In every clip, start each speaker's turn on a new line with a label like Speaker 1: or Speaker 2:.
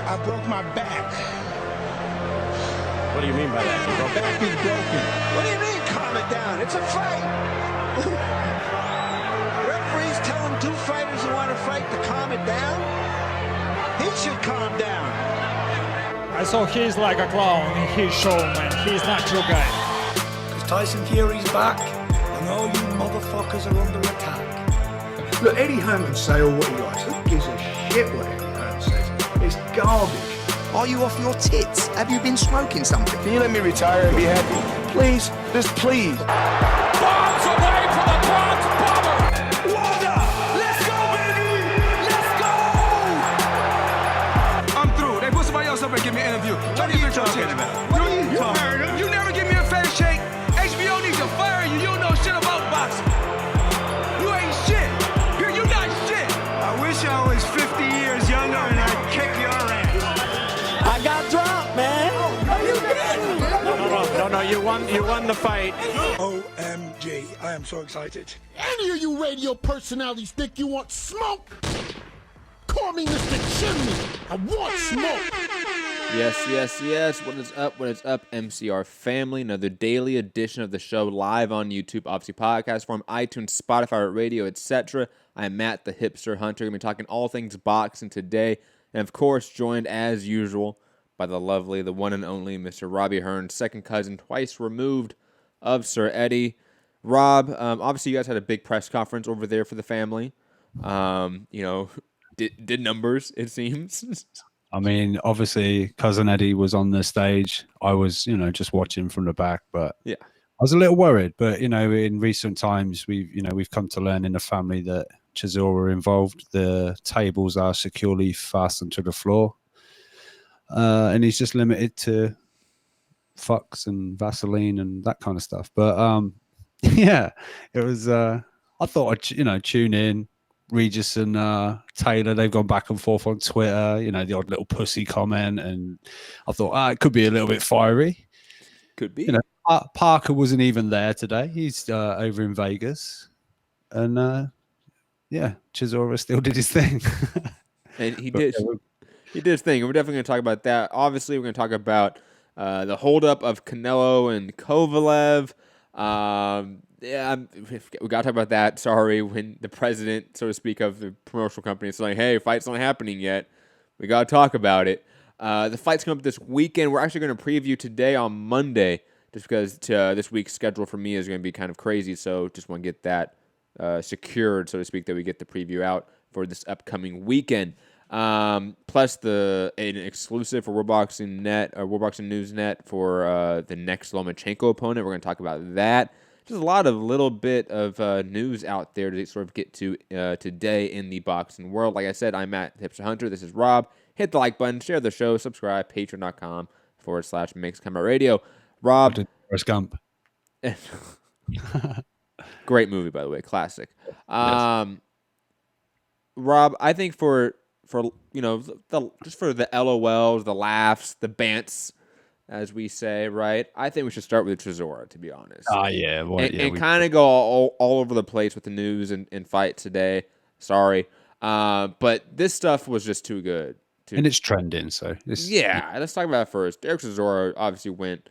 Speaker 1: I broke my back.
Speaker 2: What do you mean by that?
Speaker 1: My back is broken.
Speaker 3: What do you mean, calm it down? It's a fight. Referees telling two fighters who want to fight to calm it down? He should calm down.
Speaker 4: I saw he's like a clown in his show, man. He's not your guy.
Speaker 5: Because Tyson Fury's back, and all you motherfuckers are under attack.
Speaker 6: Look, Eddie Hearn can say all what he likes. Who gives a shit what Eddie Hearn says? It's garbage.
Speaker 7: Are you off your tits? Have you been smoking something?
Speaker 6: Can you let me retire and be happy? Please? Just please.
Speaker 8: Bombs away from the Bronx Bomber!
Speaker 5: Wanda! Let's go, baby! Let's go!
Speaker 9: I'm through. They put somebody else up and give me an interview.
Speaker 3: What are you talking about? What are you talking about?
Speaker 9: You never give me a fair shake. HBO needs to fire you. You don't know shit about boxing. You ain't shit. You not shit.
Speaker 3: I wish I was 50 years younger and I'd kick your ass.
Speaker 8: I got dropped, man. No, you won the fight.
Speaker 6: OMG. I am so excited.
Speaker 1: Any of you radio personalities think you want smoke? Call me Mr. Chimney. I want smoke.
Speaker 10: Yes. What is up, MCR family? Another daily edition of the show live on YouTube, obviously podcast form, iTunes, Spotify, radio, etc. I am Matt, the Hipster Hunter. We're going to be talking all things boxing today. And of course, joined as usual by the lovely, the one and only Mr. Robbie Hearn, second cousin, twice removed of Sir Eddie. Rob, obviously you guys had a big press conference over there for the family. Did numbers, it seems.
Speaker 11: I mean, obviously, cousin Eddie was on the stage. I was, just watching from the back, but
Speaker 10: yeah,
Speaker 11: I was a little worried. But in recent times, we've come to learn in the family that Chisora involved. The tables are securely fastened to the floor, and he's just limited to fucks and Vaseline and that kind of stuff. But yeah, it was. I thought I'd tune in. Regis and Taylor, they've gone back and forth on Twitter. The odd little pussy comment, and I thought it could be a little bit fiery.
Speaker 10: Could be.
Speaker 11: Parker wasn't even there today. He's over in Vegas, and Chisora still did his thing.
Speaker 10: And he did his thing. And we're definitely going to talk about that. Obviously, we're going to talk about the holdup of Canelo and Kovalev. We got to talk about that. Sorry, when the president, so to speak, of the promotional company is like, hey, fight's not happening yet. We got to talk about it. The fight's coming up this weekend. We're actually going to preview today on Monday, just because this week's schedule for me is going to be kind of crazy. So just want to get that secured, so to speak, that we get the preview out for this upcoming weekend. Plus an exclusive for World Boxing News Net for the next Lomachenko opponent. We're going to talk about that. Just a lot of little bit of news out there to sort of get to today in the boxing world. Like I said, I'm Matt Hipster Hunter. This is Rob. Hit the like button, share the show, subscribe, patreon.com/Makes Radio. Rob.
Speaker 11: Forrest Gump.
Speaker 10: Great movie, by the way. Classic.
Speaker 11: Yes.
Speaker 10: Rob, I think for just for the LOLs, the laughs, the bants, as we say, right? I think we should start with Chisora, to be honest.
Speaker 11: Yeah.
Speaker 10: And kind of go all over the place with the news and fight today. Sorry. But this stuff was just too good.
Speaker 11: And it's trending, so...
Speaker 10: Let's talk about it first. Dereck Chisora obviously went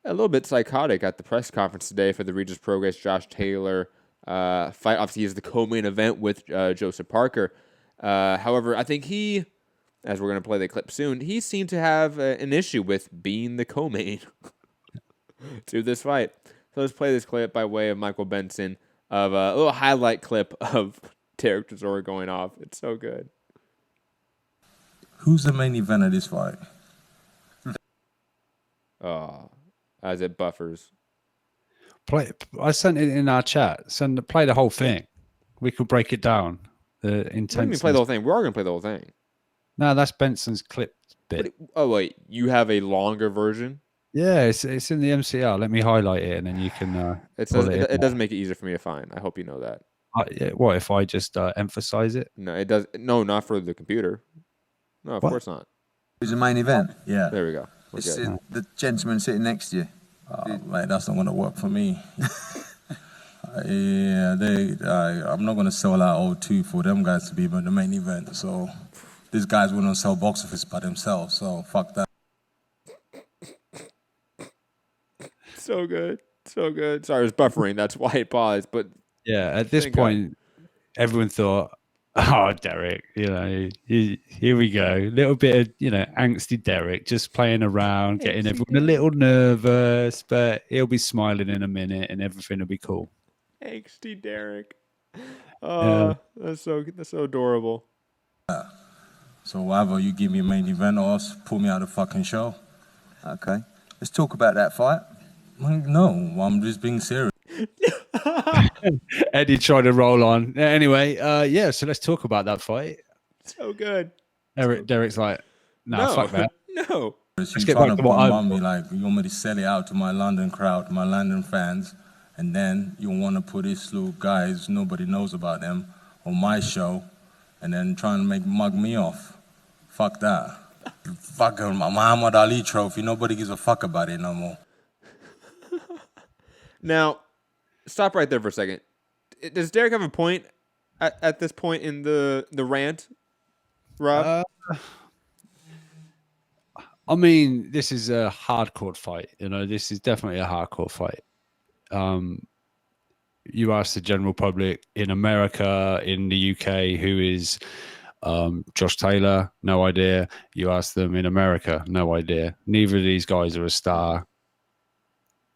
Speaker 10: a little bit psychotic at the press conference today for the Regis Progress Josh Taylor fight. Obviously, he's the co-main event with Joseph Parker. However, I think he... as we're going to play the clip soon, he seemed to have an issue with being the co-main to this fight. So let's play this clip by way of Michael Benson of a little highlight clip of Dereck Chisora going off. It's so good.
Speaker 12: Who's the main event of this fight?
Speaker 10: As it buffers.
Speaker 11: I sent it in our chat. Play the whole thing. We could break it down. The intense.
Speaker 10: Play the whole thing. We are going to play the whole thing.
Speaker 11: No, that's Benson's clip bit.
Speaker 10: Wait, you have a longer version?
Speaker 11: Yeah, it's in the MCR. Let me highlight it, and then you can.
Speaker 10: It doesn't make it easier for me to find. I hope you know that.
Speaker 11: What if I just emphasize it?
Speaker 10: No, it does. No, not for the computer. No, of course not.
Speaker 12: Who's the main event? Yeah.
Speaker 10: There we go.
Speaker 12: It's the gentleman sitting next to you. Mate, that's not going to work for me. I'm not going to sell out 0-2 for them guys to be the main event. So these guys wouldn't sell box office by themselves, so fuck that.
Speaker 10: So good. So good. Sorry, I was buffering. That's why it paused. But
Speaker 11: yeah, at this point, everyone thought, oh, Dereck, here we go. A little bit of, angsty Dereck, just playing around, getting everyone a little nervous, but he'll be smiling in a minute and everything will be cool.
Speaker 10: Angsty Dereck. Oh, that's so adorable.
Speaker 12: So whatever, you give me a main event or else pull me out of the fucking show. Okay. Let's talk about that fight. No, I'm just being serious.
Speaker 11: Eddie tried to roll on. Anyway, so let's talk about that fight.
Speaker 10: So good.
Speaker 11: Derek's like, no, fuck that.
Speaker 10: No.
Speaker 11: Let's get back to what
Speaker 12: I'm me, like, you want me to sell it out to my London crowd, my London fans, and then you want to put these little guys, nobody knows about them, on my show, and then trying to mug me off. Fuck that. Fuck my Muhammad Ali trophy. Nobody gives a fuck about it no more.
Speaker 10: Now, stop right there for a second. Does Dereck have a point at this point in the rant, Rob?
Speaker 11: I mean, this is a hardcore fight. This is definitely a hardcore fight. You ask the general public in America, in the UK, who is Josh Taylor, no idea. You ask them in America, no idea. Neither of these guys are a star,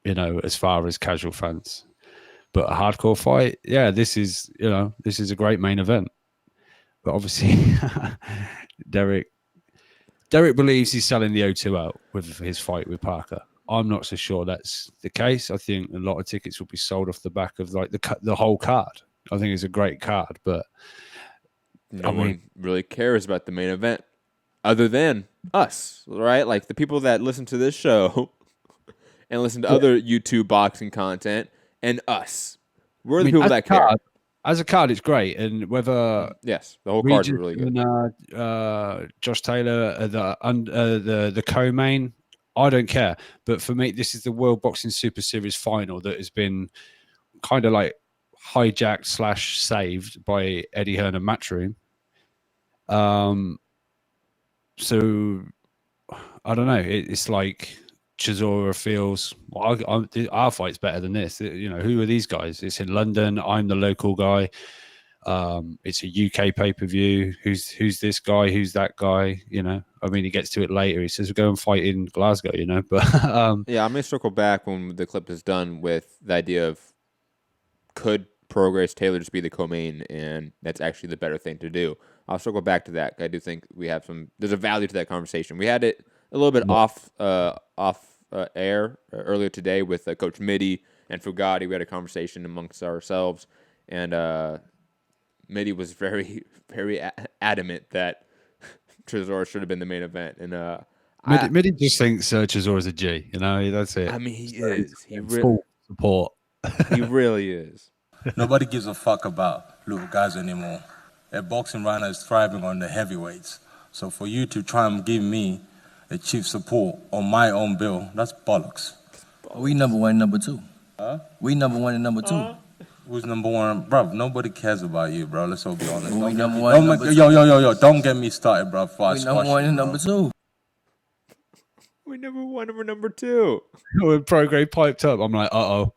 Speaker 11: as far as casual fans. But a hardcore fight, this is a great main event. But obviously, Dereck believes he's selling the O2 out with his fight with Parker. I'm not so sure that's the case. I think a lot of tickets will be sold off the back of like the whole card. I think it's a great card, but
Speaker 10: no one really cares about the main event other than us, right? Like the people that listen to this show and listen to other YouTube boxing content and us. We're the people that care.
Speaker 11: As a card, it's great. And whether
Speaker 10: the whole card is really good.
Speaker 11: Josh Taylor, the co-main, I don't care. But for me, this is the World Boxing Super Series final that has been kind of like hijacked / saved by Eddie Hearn and Matchroom. So I don't know. It's like Chisora feels, our fight's better than this. Who are these guys? It's in London. I'm the local guy. It's a UK pay-per-view. Who's this guy? Who's that guy? He gets to it later. He says, we'll go and fight in Glasgow, But
Speaker 10: I'm going to circle back when the clip is done with the idea of could Prograis Taylor just be the co-main, and that's actually the better thing to do. I'll circle back to that. I do think there's a value to that conversation. We had it a little bit off air earlier today with Coach Mitty and Fugatti. We had a conversation amongst ourselves, and Mitty was very, very adamant that Chisora should have been the main event. And
Speaker 11: Mitty just thinks Chisora's a G. That's it.
Speaker 10: I mean, he is. He
Speaker 11: full support.
Speaker 10: He really is.
Speaker 12: Nobody gives a fuck about little guys anymore. Boxing right now is thriving on the heavyweights. So for you to try and give me a chief support on my own bill, that's bollocks.
Speaker 2: We number one and number two.
Speaker 12: Huh?
Speaker 2: We number one and number two.
Speaker 12: Who's number one? Bro, nobody cares about you, bro. Let's all be honest.
Speaker 2: We number one and number two.
Speaker 12: Yo, don't get me started, bro.
Speaker 2: We number one and number two.
Speaker 10: We number one and we're number two.
Speaker 11: When Prograis piped up, I'm like, uh-oh,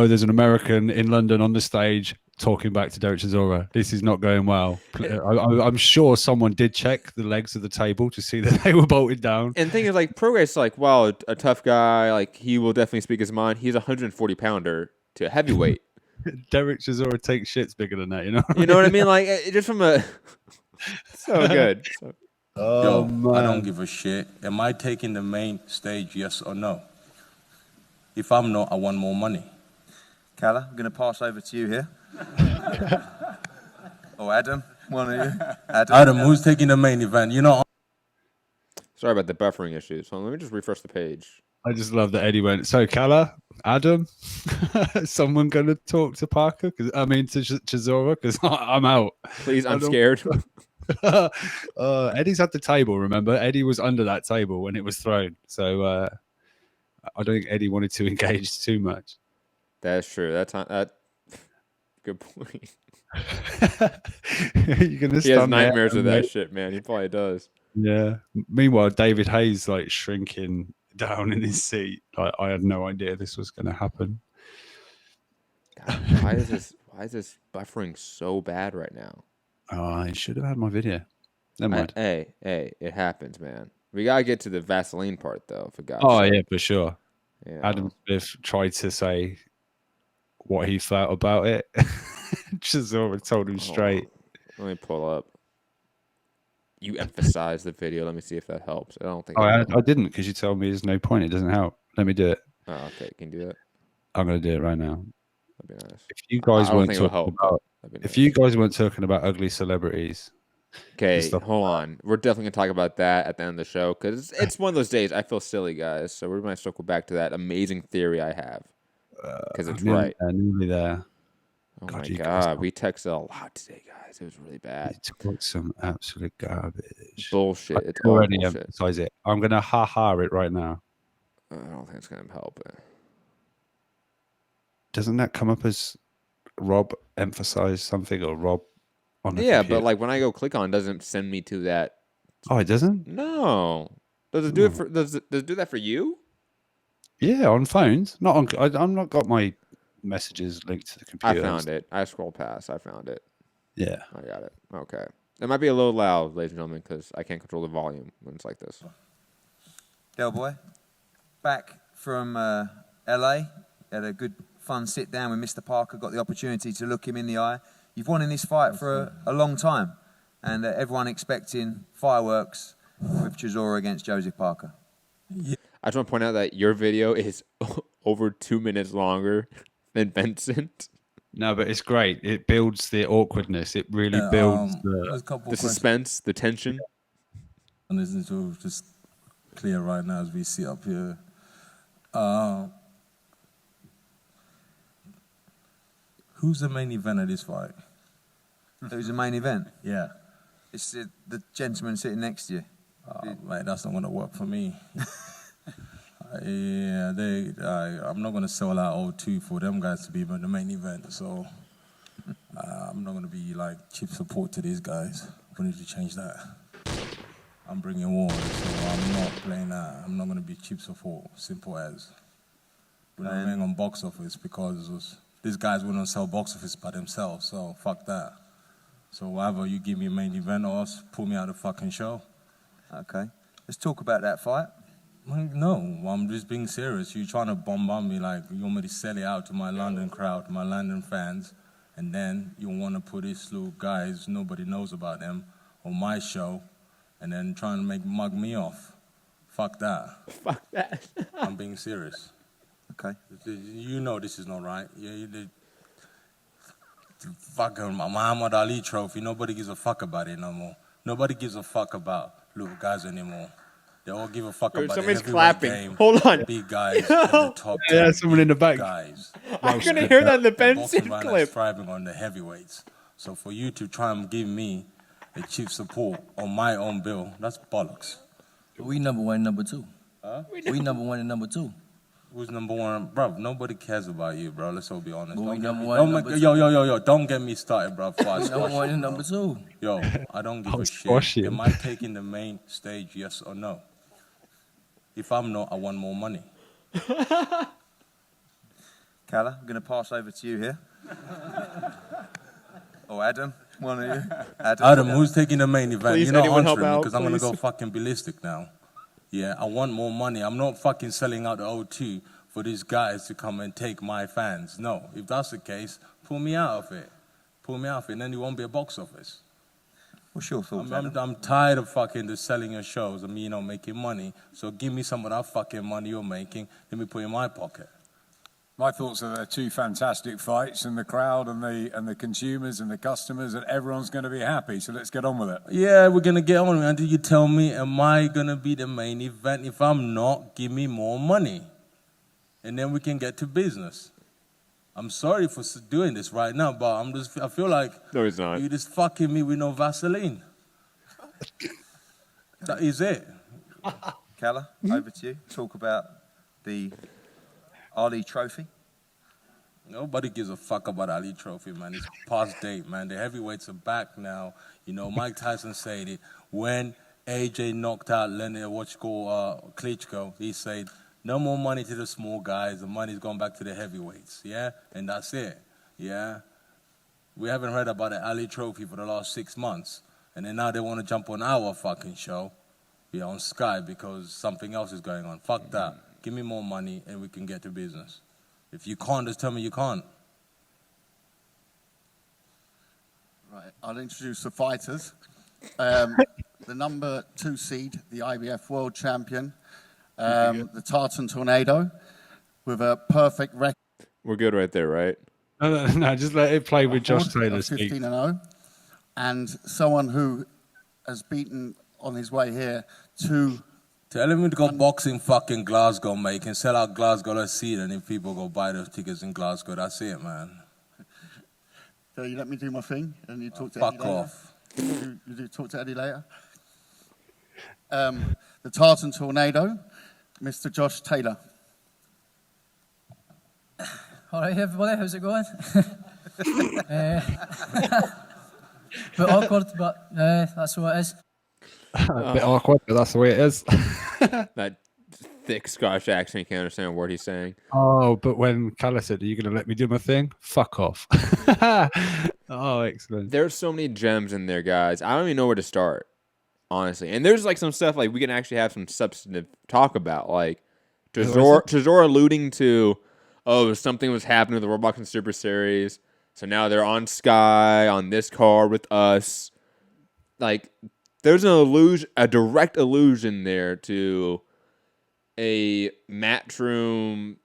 Speaker 11: there's an American in London on the stage talking back to Dereck Chisora. This is not going well. I'm sure someone did check the legs of the table to see that they were bolted down.
Speaker 10: And the thing is, like, Prograis, like, wow, a tough guy. Like, he will definitely speak his mind. He's a 140-pounder to heavyweight.
Speaker 11: Dereck Chisora takes shits bigger than that,
Speaker 10: You know what I mean? Like, just from a... so good.
Speaker 12: Man. I don't give a shit. Am I taking the main stage, yes or no? If I'm not, I want more money.
Speaker 2: Calla, I'm going to pass over to you here. Adam, one of you.
Speaker 12: Adam, who's taking the main event?
Speaker 10: Sorry about the buffering issues. So let me just refresh the page.
Speaker 11: I just love that Eddie went, so Calla, Adam, someone going to talk to Parker? To Chisora? Because I'm out.
Speaker 10: Please, I'm scared.
Speaker 11: Eddie's at the table, remember? Eddie was under that table when it was thrown. So I don't think Eddie wanted to engage too much.
Speaker 10: That's true. That's good point.
Speaker 11: You're gonna
Speaker 10: He has
Speaker 11: stand there
Speaker 10: nightmares of
Speaker 11: and
Speaker 10: that
Speaker 11: wait.
Speaker 10: shit, man. He probably does.
Speaker 11: Yeah. Meanwhile, David Hayes like shrinking down in his seat. Like I had no idea this was going to happen.
Speaker 10: God, why is this buffering so bad right now?
Speaker 11: Oh, I should have had my video. Never mind.
Speaker 10: Hey, it happens, man. We gotta get to the Vaseline part though. For God's
Speaker 11: Oh
Speaker 10: sake.
Speaker 11: yeah, for sure.
Speaker 10: You know.
Speaker 11: Adam Smith tried to say what he felt about it. Chisora told him straight.
Speaker 10: Let me pull up. You emphasize the video. Let me see if that helps. I don't think.
Speaker 11: Oh, I didn't because you told me there's no point. It doesn't help. Let me do it.
Speaker 10: Oh, okay. Can you do that?
Speaker 11: I'm gonna do it right now.
Speaker 10: That'd be nice.
Speaker 11: If you guys
Speaker 10: I don't
Speaker 11: weren't
Speaker 10: think it'll
Speaker 11: talking
Speaker 10: help,
Speaker 11: about,
Speaker 10: that'd be
Speaker 11: if
Speaker 10: nice.
Speaker 11: you guys weren't talking about ugly celebrities,
Speaker 10: Okay, hold on. We're definitely gonna talk about that at the end of the show because it's one of those days. I feel silly, guys. So we might circle back to that amazing theory I have because it's right.
Speaker 11: Nearly there.
Speaker 10: Oh
Speaker 11: God,
Speaker 10: my
Speaker 11: you
Speaker 10: god, we texted a lot today, guys. It was really bad.
Speaker 11: Talk some absolute garbage.
Speaker 10: Bullshit. It's
Speaker 11: I
Speaker 10: all
Speaker 11: already
Speaker 10: bullshit.
Speaker 11: emphasize it. I'm gonna ha it right now.
Speaker 10: I don't think it's gonna help.
Speaker 11: Doesn't that come up as Rob emphasize something or Rob on the
Speaker 10: Yeah,
Speaker 11: computer?
Speaker 10: but like when I go click on, it doesn't send me to that.
Speaker 11: Oh, it doesn't?
Speaker 10: No. Does it do it for? Does it do that for you?
Speaker 11: Yeah, on phones. Not on. I'm not got my messages linked to the computer.
Speaker 10: I found it. I scrolled past. I found it.
Speaker 11: Yeah,
Speaker 10: I got it. Okay. It might be a little loud, ladies and gentlemen, because I can't control the volume when it's like this.
Speaker 2: Del Boy, back from LA. Had a good, fun sit down with Mr. Parker. Got the opportunity to look him in the eye. You've won in this fight for a long time, and everyone expecting fireworks with Chisora against Joseph Parker.
Speaker 10: Yeah. I just want to point out that your video is over 2 minutes longer than Vincent.
Speaker 11: No, but it's great. It builds the awkwardness. It really builds
Speaker 10: the suspense, the tension.
Speaker 12: And this is just clear right now as we see up here. Who's the main event of this fight?
Speaker 2: Who's the main event?
Speaker 12: Yeah.
Speaker 2: It's the gentleman sitting next to you.
Speaker 12: Mate, that's not going to work for me. Yeah, I'm not going to sell out O2 for them guys to be the main event, so I'm not going to be like cheap support to these guys. We need to change that. I'm bringing war, so I'm not playing that. I'm not going to be cheap support, simple as. We're not playing on box office because these guys wouldn't sell box office by themselves, so fuck that. So either you give me a main event or else pull me out of the fucking show.
Speaker 2: Okay, let's talk about that fight.
Speaker 12: No, I'm just being serious. You're trying to bombard me like you want me to sell it out to my London crowd, my London fans, and then you want to put these little guys, nobody knows about them, on my show, and then trying to mug me off. Fuck that.
Speaker 10: Fuck that.
Speaker 12: I'm being serious.
Speaker 2: Okay.
Speaker 12: You know this is not right. The fucking Muhammad Ali trophy, nobody gives a fuck about it no more. Nobody gives a fuck about little guys anymore. They all give a fuck about
Speaker 10: somebody's
Speaker 12: the
Speaker 10: clapping.
Speaker 12: game.
Speaker 10: Hold on.
Speaker 12: Big guys and the top 10
Speaker 11: Yeah, someone in the back.
Speaker 12: guys.
Speaker 10: I couldn't hear that in the
Speaker 12: Boxing
Speaker 10: Benson
Speaker 12: right now
Speaker 10: clip.
Speaker 12: is thriving on the heavyweights. So for you to try and give me a cheap support on my own bill, that's bollocks.
Speaker 2: We number one and number two.
Speaker 12: Huh?
Speaker 2: We number one and number two.
Speaker 12: Who's number one? Bro, nobody cares about you, bro. Let's all be honest.
Speaker 2: But we
Speaker 12: Don't get
Speaker 2: number
Speaker 12: me-
Speaker 2: one
Speaker 12: don't
Speaker 2: and
Speaker 12: make-
Speaker 2: number
Speaker 12: yo, don't get me started, bro.
Speaker 2: Number one and number two.
Speaker 12: Yo, I don't give
Speaker 11: I'll
Speaker 12: a
Speaker 11: squash
Speaker 12: shit.
Speaker 11: him.
Speaker 12: Am I taking the main stage, yes or no? If I'm not, I want more money.
Speaker 2: Calla, I'm going to pass over to you here. Or Adam, one of you.
Speaker 12: Adam, who's taking the main event?
Speaker 10: Please,
Speaker 12: You're not
Speaker 10: anyone help
Speaker 12: answering me
Speaker 10: out,
Speaker 12: because I'm going to go
Speaker 10: please.
Speaker 12: fucking ballistic now. Yeah, I want more money. I'm not fucking selling out the O2 for these guys to come and take my fans. No, if that's the case, pull me out of it. Pull me out of it, and then you won't be a box office.
Speaker 2: What's your thoughts, Adam?
Speaker 12: I'm tired of fucking just selling your shows and me, making money. So give me some of that fucking money you're making. Let me put it in my pocket.
Speaker 13: My thoughts are they're two fantastic fights, and the crowd and the consumers and the customers and everyone's going to be happy. So let's get on with it.
Speaker 12: Yeah, we're gonna get on. Until you tell me, am I gonna be the main event? If I'm not, give me more money, and then we can get to business. I'm sorry for doing this right now, but I feel like
Speaker 10: No, he's not.
Speaker 12: you're just fucking me with no Vaseline. That is it.
Speaker 2: Calla, over to you. Talk about the Ali Trophy.
Speaker 12: Nobody gives a fuck about Ali Trophy, man. It's past date, man. The heavyweights are back now. You know, Mike Tyson said it. When AJ knocked out Klitschko, he said, no more money to the small guys. The money's gone back to the heavyweights, yeah? And that's it, yeah? We haven't heard about the Ali Trophy for the last 6 months. And then now they want to jump on our fucking show, yeah, on Skype because something else is going on. Fuck that. Give me more money and we can get to business. If you can't, just tell me you can't.
Speaker 14: Right, I'll introduce the fighters. The number 2 seed, the IBF World Champion, the Tartan Tornado, with a perfect record.
Speaker 10: We're good right there, right?
Speaker 11: No, just let it play with Josh Taylor.
Speaker 14: 15-0, and someone who has beaten on his way here to.
Speaker 12: Tell him to go boxing fucking Glasgow, mate. You can sell out Glasgow, let's see it, and if people go buy those tickets in Glasgow, that's it, man.
Speaker 14: So you let me do my thing, and you talk to
Speaker 12: fuck
Speaker 14: Eddie later?
Speaker 12: off.
Speaker 14: You talk to Eddie later? The Tartan Tornado, Mr. Josh Taylor.
Speaker 15: All right, everybody, how's it going? Bit awkward, but that's what it is.
Speaker 11: A bit awkward, but that's the way it is.
Speaker 10: That thick Scottish accent, you can't understand a word he's saying.
Speaker 11: Oh, but when Calla said, are you going to let me do my thing? Fuck off. Oh, excellent.
Speaker 10: There's so many gems in there, guys. I don't even know where to start, honestly. And there's like some stuff like we can actually have some substantive talk about. Like Chisora alluding to, oh, something was happening with the World Boxing Super Series. So now they're on Sky, on this card with us. Like, there's a direct allusion there to a Matchroom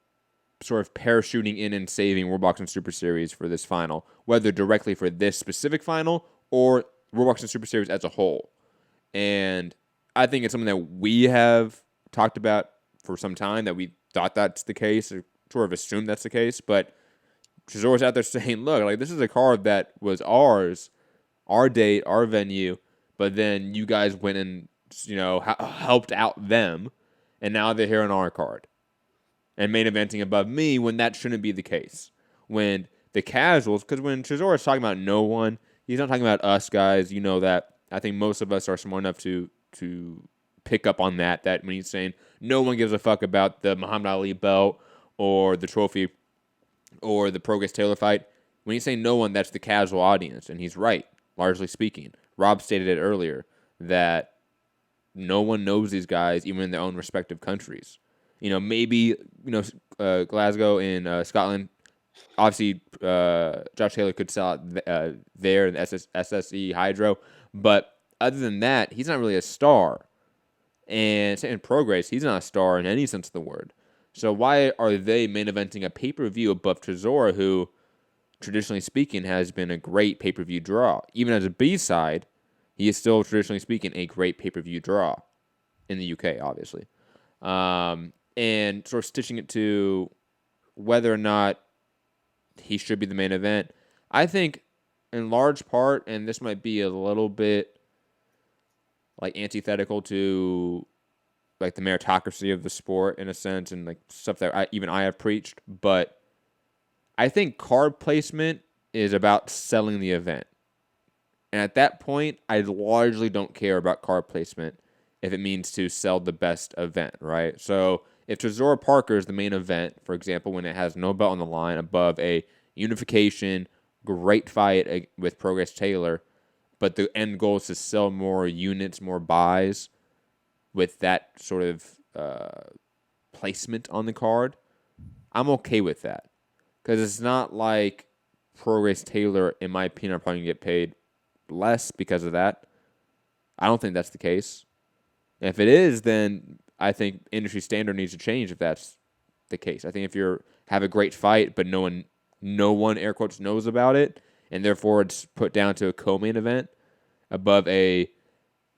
Speaker 10: sort of parachuting in and saving World Boxing Super Series for this final, whether directly for this specific final or World Boxing Super Series as a whole. And I think it's something that we have talked about for some time, that we thought that's the case, or sort of assumed that's the case. But Chisora's out there saying, look, like, this is a card that was ours, our date, our venue, but then you guys went and, you know, helped out them, and now they're here on our card and main eventing above me when that shouldn't be the case. When the casuals, because when Chisora's talking about no one, he's not talking about us guys. You know that. I think most of us are smart enough to pick up on that when he's saying no one gives a fuck about the Muhammad Ali belt or the trophy or the Prograis Taylor fight. When he's saying no one, that's the casual audience, and he's right, largely speaking. Rob stated it earlier that no one knows these guys, even in their own respective countries. You know, maybe, Glasgow in Scotland, obviously Josh Taylor could sell out there in the SSE Hydro, but other than that, he's not really a star. And in Prograis, he's not a star in any sense of the word. So why are they main eventing a pay-per-view above Chisora, who, traditionally speaking, has been a great pay-per-view draw? Even as a B-side, he is still, traditionally speaking, a great pay-per-view draw in the UK, obviously. And sort of stitching it to whether or not he should be the main event. I think, in large part, and this might be a little bit like antithetical to like the meritocracy of the sport in a sense, and like stuff that I have preached, but I think card placement is about selling the event. And at that point, I largely don't care about card placement if it means to sell the best event, right? So if Chisora Parker is the main event, for example, when it has no belt on the line above a unification, great fight with Prograis Taylor, but the end goal is to sell more units, more buys with that sort of placement on the card, I'm okay with that. Because it's not like Prograis Taylor, in my opinion, are probably going to get paid less because of that. I don't think that's the case. If it is, then I think industry standard needs to change if that's the case. I think if you have a great fight, but no one, air quotes, knows about it, and therefore it's put down to a co-main event above a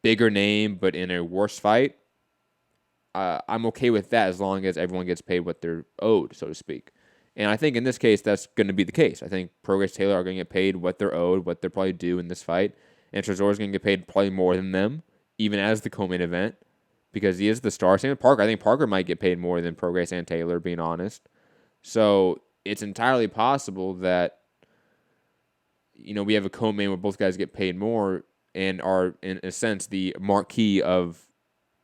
Speaker 10: bigger name but in a worse fight, I'm okay with that as long as everyone gets paid what they're owed, so to speak. And I think in this case, that's going to be the case. I think Prograis Taylor are going to get paid what they're owed, what they're probably due in this fight, and Chisora's going to get paid probably more than them, even as the co-main event, because he is the star. Same with Parker. I think Parker might get paid more than Prograis and Taylor, being honest. So it's entirely possible that, you know, we have a co-main where both guys get paid more and are, in a sense, the marquee of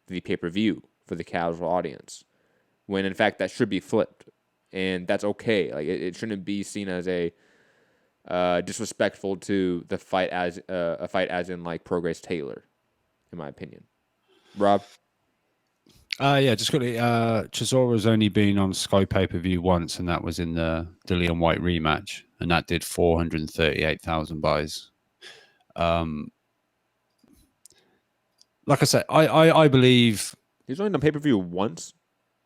Speaker 10: the pay-per-view for the casual audience, when in fact that should be flipped, and that's okay. Like it shouldn't be seen as a disrespectful to the fight as a fight as in like Prograis Taylor, in my opinion. Rob?
Speaker 11: Yeah, just quickly. Chisora's only been on Sky pay-per-view once, and that was in the Dillian White rematch, and that did 438,000 buys. Like I said, I believe
Speaker 10: he's only on pay-per-view once.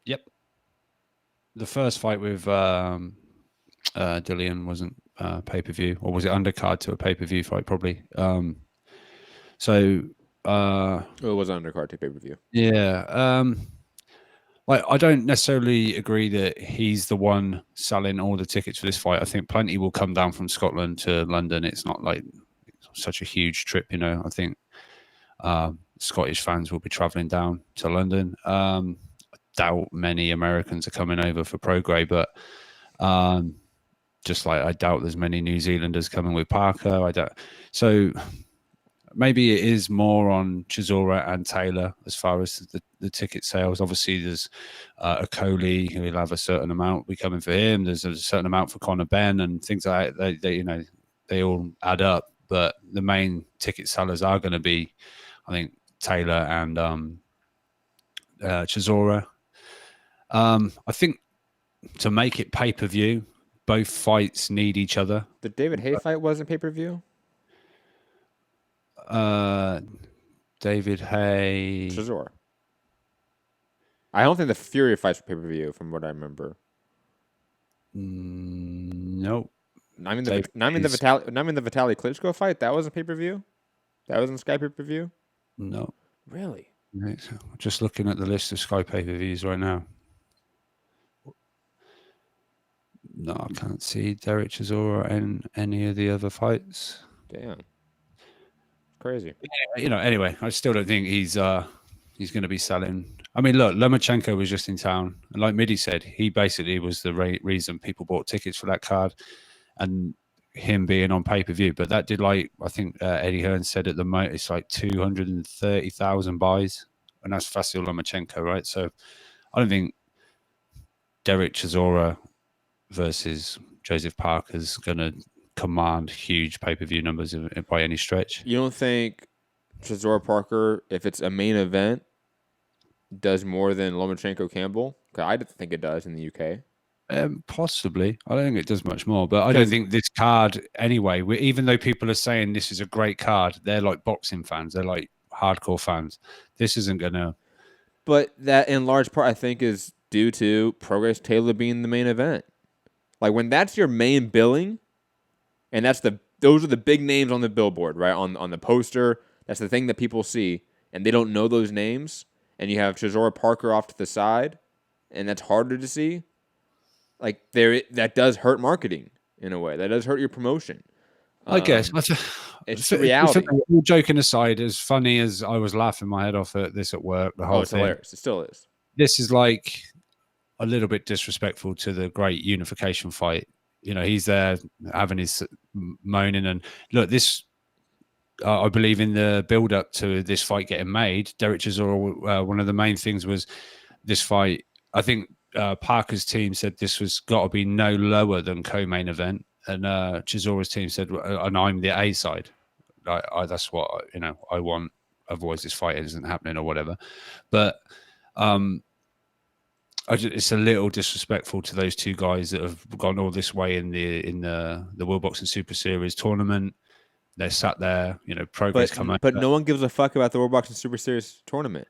Speaker 11: Yep. The first fight with Dillian wasn't pay-per-view, or was it undercard to a pay-per-view fight? Probably. It
Speaker 10: was undercard to pay-per-view.
Speaker 11: Yeah. Like, I don't necessarily agree that he's the one selling all the tickets for this fight. I think plenty will come down from Scotland to London. It's not like such a huge trip, you know. I think Scottish fans will be traveling down to London. I doubt many Americans are coming over for Prograis, but just like I doubt there's many New Zealanders coming with Parker. I doubt. So maybe it is more on Chisora and Taylor as far as the ticket sales. Obviously, there's a Coley who will have a certain amount be coming for him. There's a certain amount for Conor Benn and things like that. They you know, they all add up. But the main ticket sellers are going to be, I think, Taylor and Chisora. I think to make it pay-per-view, both fights need each other.
Speaker 10: The David Haye fight wasn't pay-per-view?
Speaker 11: David Haye.
Speaker 10: Chisora. I don't think the Fury fights were pay-per-view, from what I remember.
Speaker 11: Nope.
Speaker 10: I mean the Vitaly Klitschko fight, that was a pay-per-view? That was in Sky pay-per-view?
Speaker 11: No.
Speaker 10: Really?
Speaker 11: Just looking at the list of Sky pay-per-views right now. No, I can't see Dereck Chisora in any of the other fights.
Speaker 10: Damn. Crazy.
Speaker 11: You know, anyway, I still don't think he's going to be selling. I mean, look, Lomachenko was just in town. And like Midi said, he basically was the reason people bought tickets for that card, and him being on pay-per-view. But that did, like, I think Eddie Hearn said at the moment, it's like 230,000 buys. And that's Vasyl Lomachenko, right? So I don't think Dereck Chisora versus Joseph Parker's going to command huge pay-per-view numbers by any stretch.
Speaker 10: You don't think Chisora Parker, if it's a main event, does more than Lomachenko Campbell? Because I think it does in the UK.
Speaker 11: Possibly. I don't think it does much more, but I don't think this card anyway, even though people are saying this is a great card, they're like boxing fans. They're like hardcore fans. This isn't going to...
Speaker 10: But that in large part, I think, is due to Prograis Taylor being the main event. Like, when that's your main billing, and those are the big names on the billboard, right? On the poster, that's the thing that people see, and they don't know those names, and you have Chisora Parker off to the side, and that's harder to see. Like, that does hurt marketing in a way. That does hurt your promotion.
Speaker 11: I guess.
Speaker 10: It's reality.
Speaker 11: All joking aside, as funny as I was laughing my head off at this at work, the whole
Speaker 10: it's
Speaker 11: thing.
Speaker 10: Hilarious. It still is.
Speaker 11: This is like a little bit disrespectful to the great unification fight. You know, he's there having his moaning. And look, this, I believe in the build-up to this fight getting made, Dereck Chisora, one of the main things was this fight. I think Parker's team said this was got to be no lower than co-main event. And Chisora's team said, and I'm the A side. That's what, you know, I want. Otherwise, this fight isn't happening or whatever. But it's a little disrespectful to those two guys that have gone all this way in the World Boxing Super Series tournament. They're sat there, you know, Prograis come out.
Speaker 10: But no one gives a fuck about the World Boxing Super Series tournament.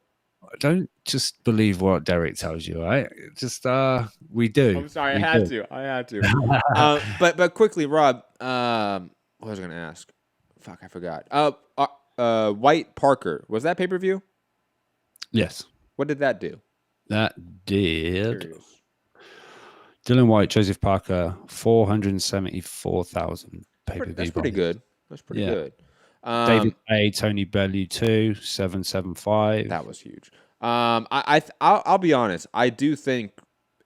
Speaker 11: Don't just believe what Dereck tells you, right? Just we do.
Speaker 10: I'm sorry, I had to. But quickly, Rob, what was I going to ask? Fuck, I forgot. White Parker, was that pay-per-view?
Speaker 11: Yes.
Speaker 10: What did that do?
Speaker 11: That did. Dylan White, Joseph Parker, 474,000 pay-per-view.
Speaker 10: That's pretty good. That's pretty good.
Speaker 11: David A, Tony Bellew 2, 775.
Speaker 10: That was huge. I'll be honest. I do think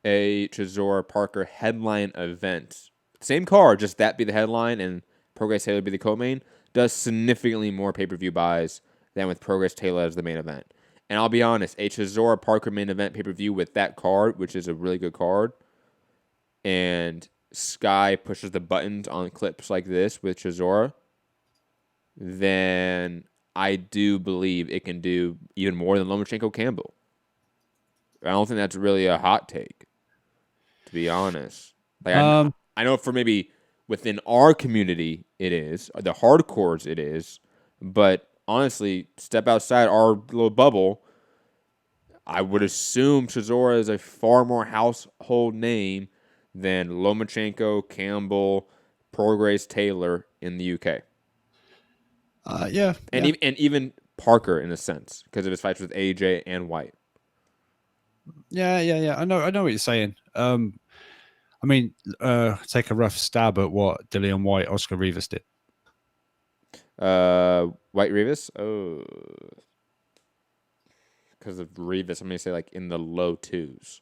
Speaker 10: a Chisora Parker headline event, same card, just that be the headline and Prograis Taylor be the co-main, does significantly more pay-per-view buys than with Prograis Taylor as the main event. And I'll be honest, a Chisora Parker main event pay-per-view with that card, which is a really good card, and Sky pushes the buttons on clips like this with Chisora, then I do believe it can do even more than Lomachenko Campbell. I don't think that's really a hot take, to be honest. Like I know for maybe within our community it is, the hardcores it is, but honestly, step outside our little bubble, I would assume Chisora is a far more household name than Lomachenko, Campbell, Prograis Taylor in the UK.
Speaker 11: Yeah.
Speaker 10: And even Parker in a sense, because of his fights with AJ and White.
Speaker 11: Yeah. I know what you're saying. I mean, take a rough stab at what Dillian White, Oscar Rivas did.
Speaker 10: White Rivas? Oh. Because of Rivas, I'm going to say like in the low twos.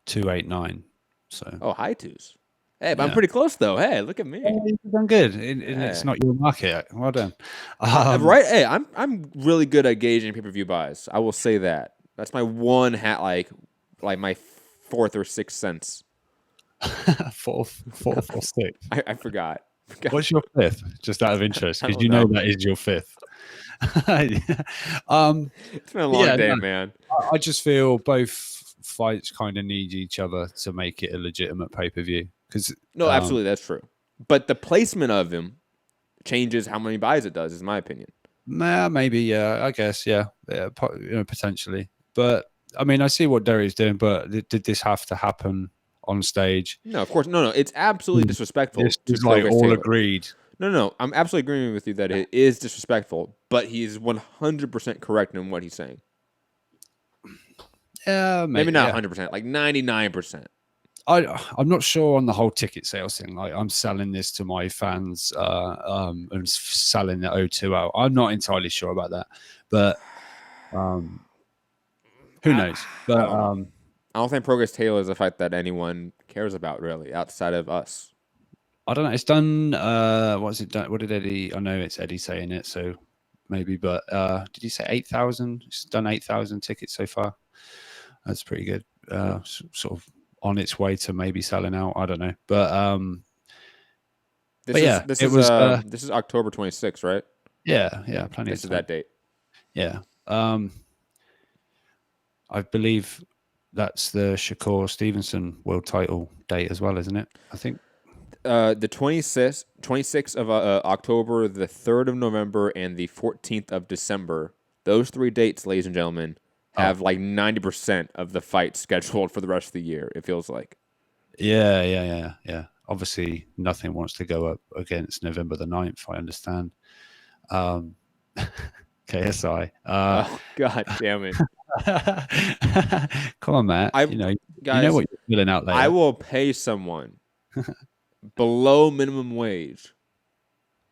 Speaker 11: 289. So.
Speaker 10: Oh, high twos. Hey, but I'm pretty close though. Hey, look at me.
Speaker 11: You've done good. It's not your market. Well done.
Speaker 10: Right? Hey, I'm really good at gauging pay-per-view buys. I will say that. That's my one hat, like my fourth or sixth sense.
Speaker 11: fourth or sixth.
Speaker 10: I forgot.
Speaker 11: What's your fifth? Just out of interest, because you know that is your fifth.
Speaker 10: It's been a long day, man.
Speaker 11: I just feel both fights kind of need each other to make it a legitimate pay-per-view.
Speaker 10: No, absolutely, that's true. But the placement of him changes how many buys it does, is my opinion.
Speaker 11: Nah, maybe, yeah. I guess, yeah, potentially. But I mean, I see what Dereck's doing. But did this have to happen on stage?
Speaker 10: No, of course, no. It's absolutely disrespectful.
Speaker 11: It's like all Taylor. Agreed.
Speaker 10: No. I'm absolutely agreeing with you that it is disrespectful. But he's 100% correct in what he's saying.
Speaker 11: Yeah,
Speaker 10: maybe not 100%, like 99%.
Speaker 11: I'm not sure on the whole ticket sales thing. Like, I'm selling this to my fans and selling the O2 out. I'm not entirely sure about that, but who knows? But
Speaker 10: I don't think Prograis Taylor is a fight that anyone cares about really outside of us.
Speaker 11: I don't know. It's done. What's it done? What did Eddie? I know it's Eddie saying it, so maybe. But did he say 8,000? It's done 8,000 tickets so far. That's pretty good. Sort of on its way to maybe selling out. I don't know, but
Speaker 10: this is October 26th, right?
Speaker 11: Yeah, plenty.
Speaker 10: This is that date.
Speaker 11: Yeah, I believe that's the Shakur Stevenson world title date as well, isn't it? I think
Speaker 10: the 26th of October, the 3rd of November, and the 14th of December. Those 3 dates, ladies and gentlemen, have like 90% of the fights scheduled for the rest of the year, it feels like.
Speaker 11: Yeah. Obviously, nothing wants to go up against November the 9th, I understand. KSI.
Speaker 10: Oh, God damn it.
Speaker 11: Come on, Matt.
Speaker 10: Guys,
Speaker 11: you know what you're feeling out there.
Speaker 10: I will pay someone below minimum wage,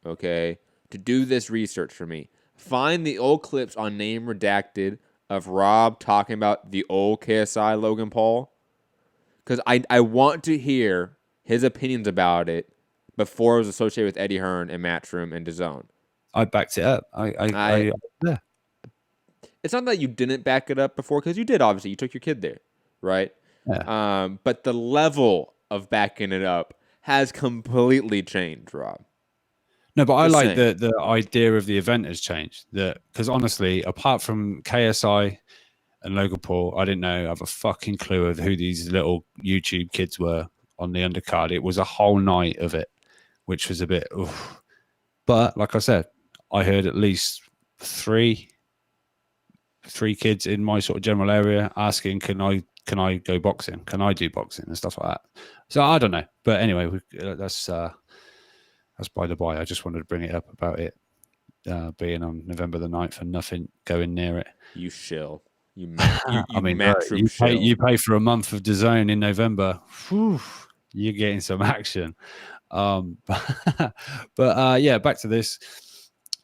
Speaker 10: okay, to do this research for me. Find the old clips on Name Redacted of Rob talking about the old KSI Logan Paul, because I want to hear his opinions about it before it was associated with Eddie Hearn and Matchroom and DAZN.
Speaker 11: I backed it up. I yeah.
Speaker 10: It's not that you didn't back it up before, because you did, obviously. You took your kid there, right?
Speaker 11: Yeah.
Speaker 10: But the level of backing it up has completely changed, Rob.
Speaker 11: No, but I like the idea of the event has changed. Because honestly, apart from KSI and Logan Paul, I didn't have a fucking clue of who these little YouTube kids were on the undercard. It was a whole night of it, which was a bit. Oof. But like I said, I heard at least three kids in my sort of general area asking, "Can I go boxing? Can I do boxing?" and stuff like that. So I don't know, but anyway, that's by the by. I just wanted to bring it up about it being on November the 9th and nothing going near it.
Speaker 10: You shill. You
Speaker 11: pay for a month of DAZN in November. Whew, you're getting some action. But yeah, back to this.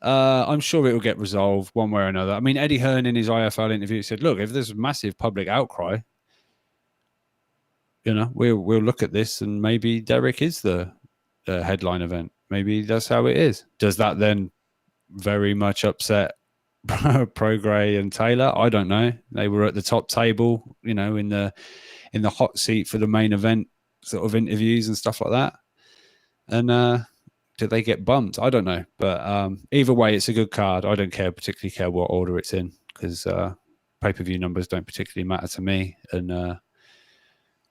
Speaker 11: I'm sure it will get resolved one way or another. I mean, Eddie Hearn in his IFL interview said, look, if there's a massive public outcry, you know, we'll look at this and maybe Dereck is the headline event. Maybe that's how it is. Does that then very much upset Prograis and Taylor? I don't know. They were at the top table, you know, in the hot seat for the main event sort of interviews and stuff like that. And did they get bumped? I don't know. But either way, it's a good card. I don't particularly care what order it's in, because pay-per-view numbers don't particularly matter to me. And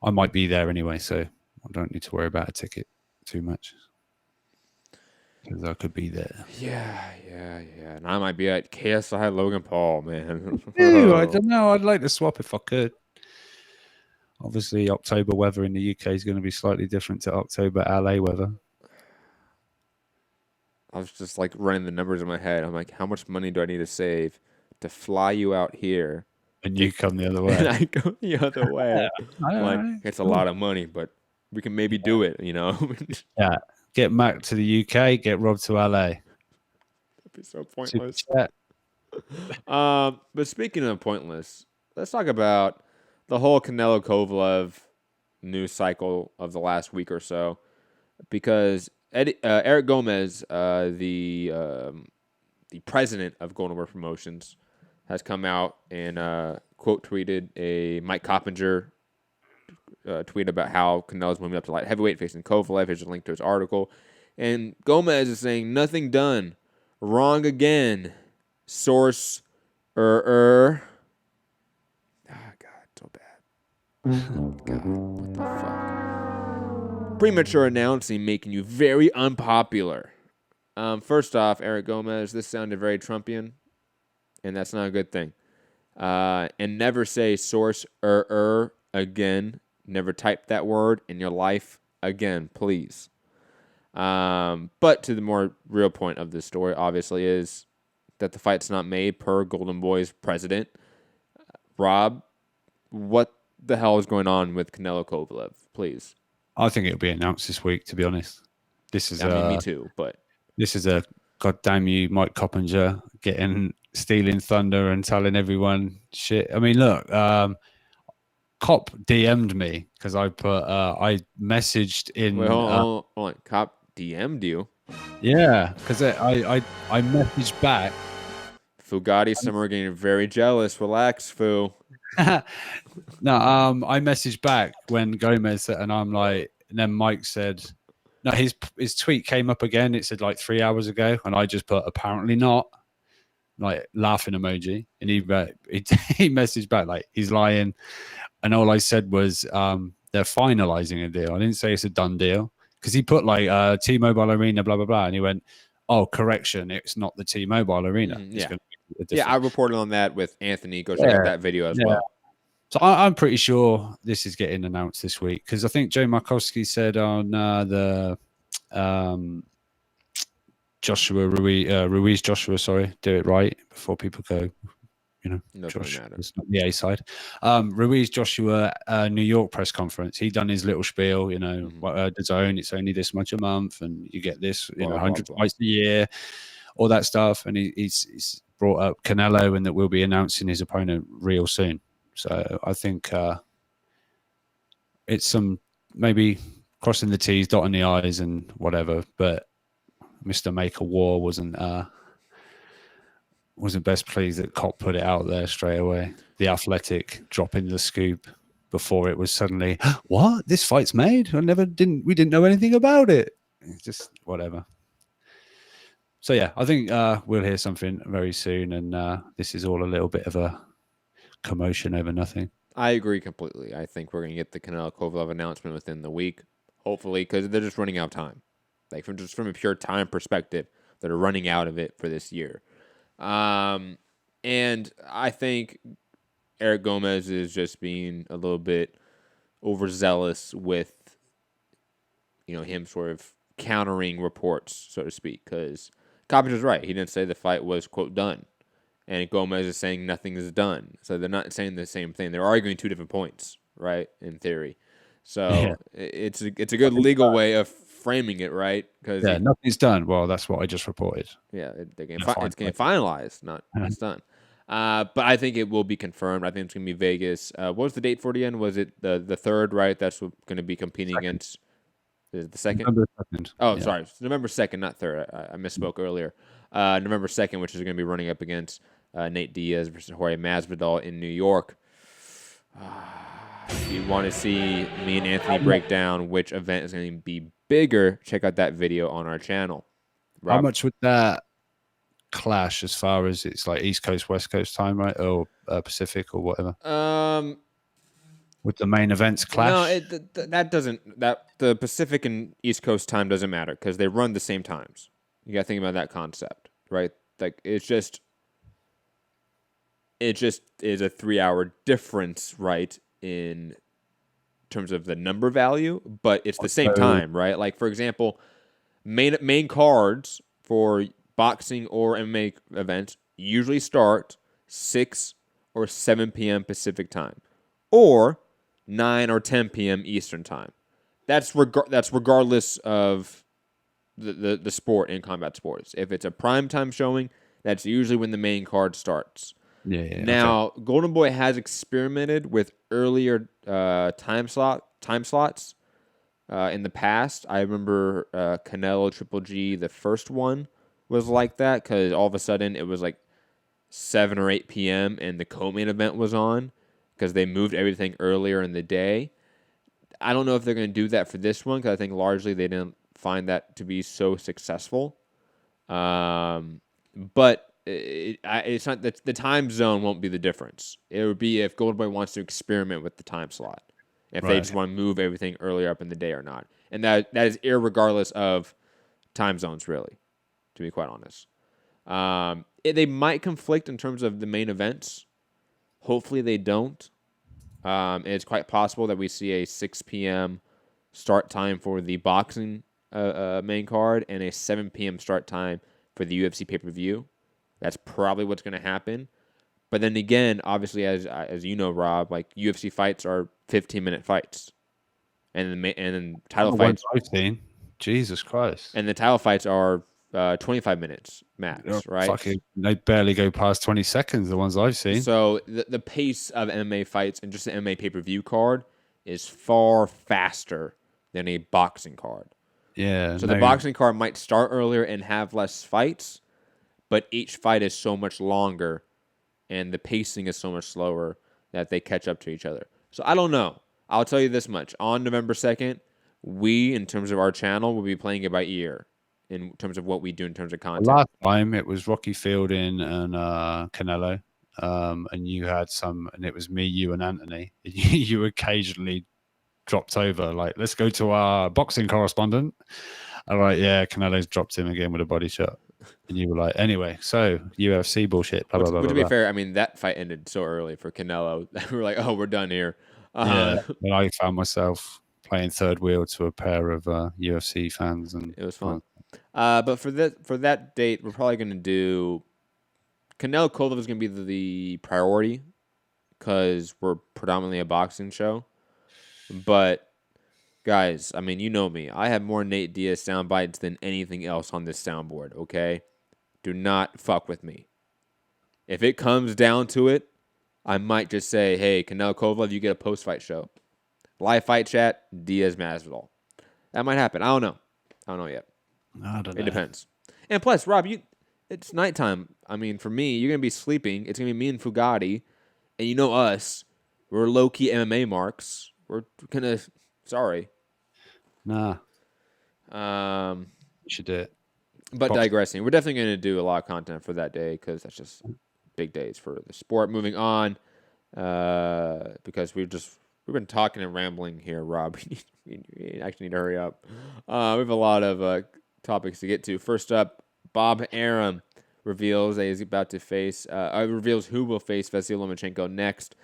Speaker 11: I might be there anyway, so I don't need to worry about a ticket too much, because I could be there.
Speaker 10: Yeah. And I might be at KSI Logan Paul, man.
Speaker 11: Ew, I don't know. I'd like to swap if I could. Obviously, October weather in the UK is going to be slightly different to October LA weather.
Speaker 10: I was just like running the numbers in my head. I'm like, how much money do I need to save to fly you out here?
Speaker 11: And you come the other way.
Speaker 10: And I go the other way. Like, it's a lot of money, but we can maybe do it, you know?
Speaker 11: Yeah. Get Mac to the UK, get Rob to LA.
Speaker 10: That'd be so pointless. But speaking of pointless, let's talk about the whole Canelo Kovalev news cycle of the last week or so, because Eric Gomez, the president of Golden Boy Promotions, has come out and quote tweeted a Mike Coppinger tweet about how Canelo's moving up to light heavyweight facing Kovalev. Here's a link to his article. And Gomez is saying, nothing done. Wrong again. Source, God, so bad. God, what the fuck? Premature announcing making you very unpopular. First off, Eric Gomez, this sounded very Trumpian, and that's not a good thing. And never say source again. Never type that word in your life again, please. But to the more real point of this story, obviously, is that the fight's not made per Golden Boy's president. Rob, what the hell is going on with Canelo Kovalev, please?
Speaker 11: I think it'll be announced this week, to be honest. This is
Speaker 10: me too, but
Speaker 11: this is a goddamn you, Mike Coppinger, stealing thunder and telling everyone shit. I mean, look, Cop DM'd me because I put I messaged in.
Speaker 10: Wait, hold on. Cop DM'd you?
Speaker 11: Yeah, because I messaged back.
Speaker 10: Fugatti Summer getting very jealous. Relax, Fu.
Speaker 11: No, I messaged back when Gomez said, and I'm like, and then Mike said, no, his tweet came up again. It said like 3 hours ago, and I just put apparently not, like laughing emoji, and he messaged back like he's lying, and all I said was they're finalizing a deal. I didn't say it's a done deal because he put like T-Mobile Arena, blah blah blah, and he went, oh, correction, it's not the T-Mobile Arena.
Speaker 10: Yeah, I reported on that with Anthony. Go check out that video as well.
Speaker 11: So I'm pretty sure this is getting announced this week because I think Joe Markowski said on the Ruiz Joshua, sorry, do it right before people go, you know, it's not the A side. Ruiz Joshua New York press conference. He done his little spiel, you know, the zone. It's only this much a month, and you get this, you know, 100 fights a year, all that stuff. And he's brought up Canelo, and that we'll be announcing his opponent real soon. So I think it's some maybe crossing the T's, dotting the I's, and whatever. But Mr. Make a War wasn't best pleased that Cop put it out there straight away. The Athletic dropping the scoop before it was suddenly, what? This fight's made? We didn't know anything about it. It's just whatever. So yeah, I think we'll hear something very soon, and this is all a little bit of a commotion over nothing.
Speaker 10: I agree completely. I think we're going to get the Canelo Kovalev announcement within the week, hopefully, because they're just running out of time. Like from a pure time perspective, they're running out of it for this year. And I think Eric Gomez is just being a little bit overzealous with, you know, him sort of countering reports, so to speak, because Coppinger's right. He didn't say the fight was, quote, done. And Gomez is saying nothing is done. So they're not saying the same thing. They're arguing two different points, right, in theory. So it's a good legal way of framing it, right? Because
Speaker 11: nothing's done. Well, that's what I just reported.
Speaker 10: Yeah, it's getting finalized, not it's done. But I think it will be confirmed. I think it's going to be Vegas. What was the date for it again? Was it the 3rd, right? That's going to be competing against the 2nd?
Speaker 11: November 2nd.
Speaker 10: Oh,
Speaker 11: Yeah.
Speaker 10: sorry. It's November 2nd, not 3rd. I misspoke earlier. November 2nd, which is going to be running up against Nate Diaz versus Jorge Masvidal in New York. If you want to see me and Anthony break down which event is going to be bigger, check out that video on our channel. Rob?
Speaker 11: How much would that clash as far as it's like East Coast, West Coast time, right? Or Pacific or whatever? Would the main events clash?
Speaker 10: No, that doesn't. The Pacific and East Coast time doesn't matter because they run the same times. You got to think about that concept, right? Like it just is a 3-hour difference, right? In terms of the number value, but it's the same time, right? Like for example, main cards for boxing or MMA events usually start 6 or 7 p.m. Pacific time, or 9 or 10 p.m. Eastern time. That's regardless of the sport in combat sports. If it's a prime time showing, that's usually when the main card starts.
Speaker 11: Yeah.
Speaker 10: Now, Golden Boy has experimented with earlier time slots in the past. I remember Canelo Triple G, the first one, was like that because all of a sudden it was like 7 or 8 p.m. and the co-main event was on because they moved everything earlier in the day. I don't know if they're going to do that for this one because I think largely they didn't find that to be so successful. But it's not that the time zone won't be the difference. It would be if Golden Boy wants to experiment with the time slot, if they just want to move everything earlier up in the day or not, and that is irregardless of time zones, really, to be quite honest. They might conflict in terms of the main events. Hopefully they don't. It's quite possible that we see a 6 p.m. start time for the boxing main card and a 7 p.m. start time for the UFC pay-per-view. That's probably what's going to happen. But then again, obviously, as you know, Rob, like UFC fights are 15-minute fights, and then title fights.
Speaker 11: I've seen. Jesus Christ.
Speaker 10: And the title fights are 25 minutes max, right?
Speaker 11: Fucking, they barely go past 20 seconds. The ones I've seen.
Speaker 10: So the pace of MMA fights and just the MMA pay-per-view card is far faster than a boxing card.
Speaker 11: Yeah.
Speaker 10: So the boxing card might start earlier and have less fights, but each fight is so much longer and the pacing is so much slower that they catch up to each other. So I don't know. I'll tell you this much. On November 2nd, we, in terms of our channel, will be playing it by ear in terms of what we do in terms of content.
Speaker 11: Last time it was Rocky Fielding and Canelo, and you had some, and it was me, you, and Anthony. You occasionally dropped over, like, let's go to our boxing correspondent. All right, yeah, Canelo's dropped him again with a body shot. And you were like, anyway, so UFC bullshit. Blah, blah, blah,
Speaker 10: to be fair, I mean, that fight ended so early for Canelo that we were like, oh, we're done here.
Speaker 11: Yeah, and I found myself playing third wheel to a pair of UFC fans, and
Speaker 10: it was fun. But for that date, we're probably going to do Canelo Kovalev is going to be the priority because we're predominantly a boxing show. But guys, I mean, you know me. I have more Nate Diaz sound bites than anything else on this soundboard, okay? Do not fuck with me. If it comes down to it, I might just say, hey, Canelo Kovalev, you get a post-fight show. Live fight chat, Diaz Masvidal. That might happen. I don't know. I don't know yet.
Speaker 11: I don't know.
Speaker 10: It depends. And plus, Rob, it's nighttime. I mean, for me, you're going to be sleeping. It's going to be me and Fugatti. And you know us. We're low-key MMA marks. We're going to... Sorry.
Speaker 11: Nah.
Speaker 10: You
Speaker 11: should do it.
Speaker 10: But digressing, we're definitely going to do a lot of content for that day because that's just big days for the sport. Moving on, because we've been talking and rambling here, Rob. We actually need to hurry up. We have a lot of topics to get to. First up, Bob Arum reveals that he's about to face, reveals who will face Vasily Lomachenko next.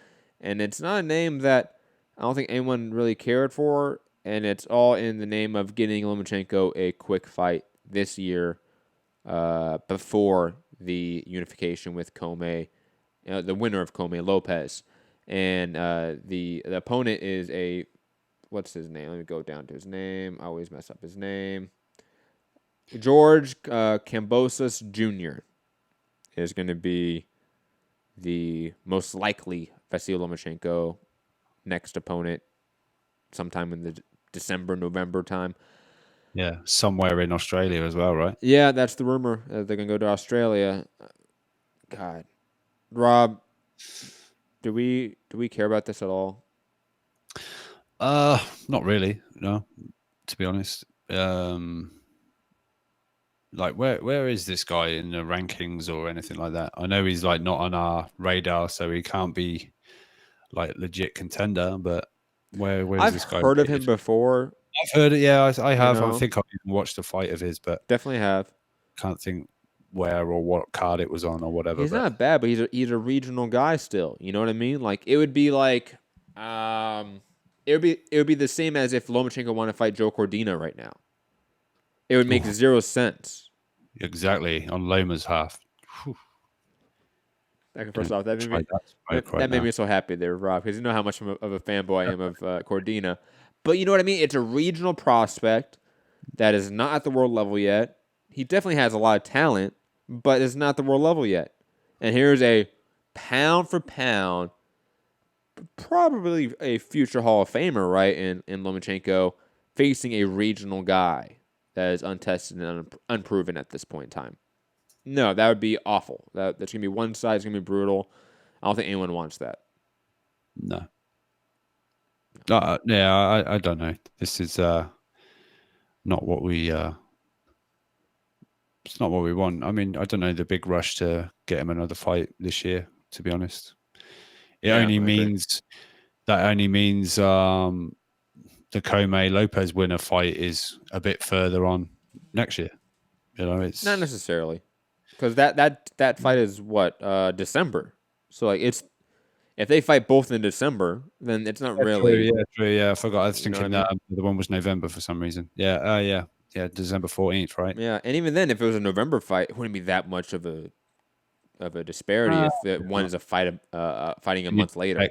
Speaker 10: And it's not a name that I don't think anyone really cared for, and it's all in the name of getting Lomachenko a quick fight this year before the unification with Comey, the winner of Comey, Lopez. And the opponent is what's his name? Let me go down to his name. I always mess up his name. George Kambosos Jr. is going to be the most likely Vasily Lomachenko next opponent sometime in the December, November time.
Speaker 11: Yeah, somewhere in Australia as well, right?
Speaker 10: Yeah, that's the rumor. They're going to go to Australia. God. Rob, do we care about this at all?
Speaker 11: Not really, no, to be honest. Like where is this guy in the rankings or anything like that? I know he's like not on our radar, so he can't be like legit contender, but where's this guy?
Speaker 10: I've heard of him before.
Speaker 11: I've heard it, yeah, I have.
Speaker 10: know?
Speaker 11: I think I've even watched a fight of his, but
Speaker 10: Definitely have.
Speaker 11: can't think where or what card it was on or whatever.
Speaker 10: He's not bad, but he's a regional guy still. You know what I mean? Like it would be like it would be the same as if Lomachenko wanted to fight Joe Cordina right now. It would make zero sense.
Speaker 11: Exactly, on Loma's half.
Speaker 10: First off, that made me so happy there, Rob, because you know how much of a fanboy I am of Cordina. But you know what I mean? It's a regional prospect that is not at the world level yet. He definitely has a lot of talent, but is not the world level yet. And here's a pound for pound, probably a future Hall of Famer, right, in Lomachenko, facing a regional guy that is untested and unproven at this point in time. No, that would be awful. That's going to be one side. It's going to be brutal. I don't think anyone wants that.
Speaker 11: No. Yeah, I don't know. This is not what we... it's not what we want. I mean, I don't know the big rush to get him another fight this year, to be honest. It only means the Comey Lopez winner fight is a bit further on next year. You know, it's
Speaker 10: not necessarily, because that fight is what December. So like it's if they fight both in December, then it's not really.
Speaker 11: True. Yeah, I forgot. I was thinking that the one was November for some reason. Yeah. December 14th, right?
Speaker 10: Yeah, and even then, if it was a November fight, it wouldn't be that much of a disparity if one is a fighting a month later.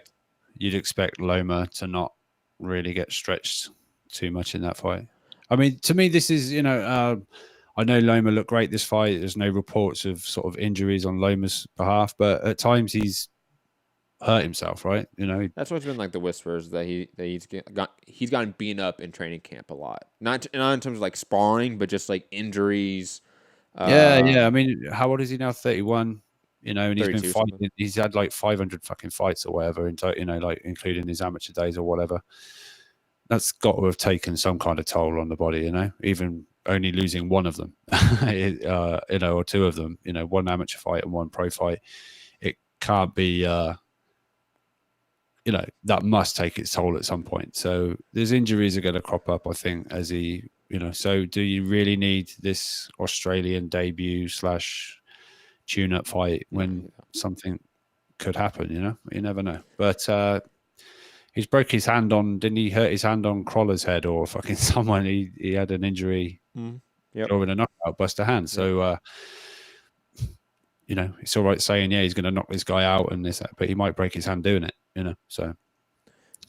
Speaker 11: You'd expect Loma to not really get stretched too much in that fight. I mean, to me, this is, I know Loma looked great this fight. There's no reports of sort of injuries on Loma's behalf, but at times he's hurt himself, right?
Speaker 10: That's what's been like the whispers that he's gotten beaten up in training camp a lot. Not in terms of like sparring, but just like injuries.
Speaker 11: Yeah. I mean, how old is he now? 31. And he's been fighting.
Speaker 10: Something.
Speaker 11: He's had like 500 fucking fights or whatever, like including his amateur days or whatever. That's got to have taken some kind of toll on the body, even only losing one of them, or two of them, one amateur fight and one pro fight. It can't be, that must take its toll at some point. So there's injuries are going to crop up, I think, as he, so do you really need this Australian debut / tune-up fight when something could happen, You never know. But he's broke his hand on... Didn't he hurt his hand on Croller's head or fucking someone? He had an injury or in a knockout, bust a hand. So, it's all right saying, he's going to knock this guy out and this, but he might break his hand doing it, So,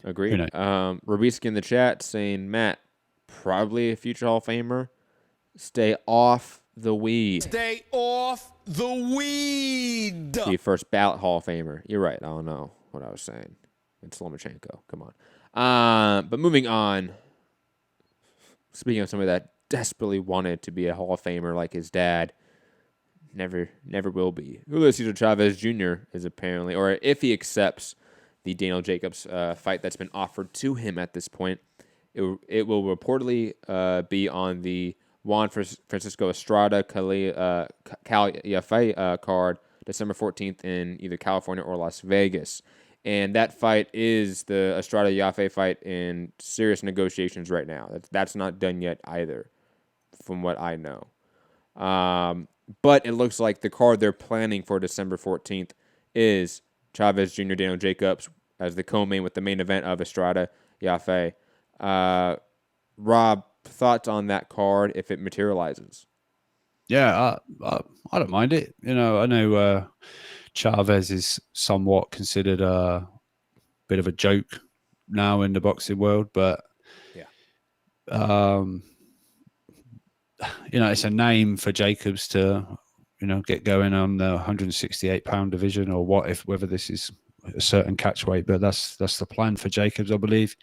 Speaker 10: agreed. Rubiski in the chat saying, Matt, probably a future Hall of Famer. Stay off the weed.
Speaker 8: Stay off the weed.
Speaker 10: The first ballot Hall of Famer. You're right. I don't know what I was saying. It's Lomachenko. Come on. But moving on. Speaking of somebody that desperately wanted to be a Hall of Famer like his dad, never will be. Julio Cesar Chavez Jr. is apparently, or if he accepts the Daniel Jacobs fight that's been offered to him at this point, it will reportedly be on the Juan Francisco Estrada Cal Yafai card December 14th in either California or Las Vegas. And that fight is the Estrada Yafai fight in serious negotiations right now. That's not done yet either, from what I know. But it looks like the card they're planning for December 14th is Chavez Jr., Daniel Jacobs as the co-main with the main event of Estrada Yafai. Rob, thoughts on that card if it materializes?
Speaker 11: Yeah, I don't mind it. I know Chavez is somewhat considered a bit of a joke now in the boxing world, but it's a name for Jacobs to get going on the 168-pound division, or whether this is a certain catch weight. But that's the plan for Jacobs, I believe,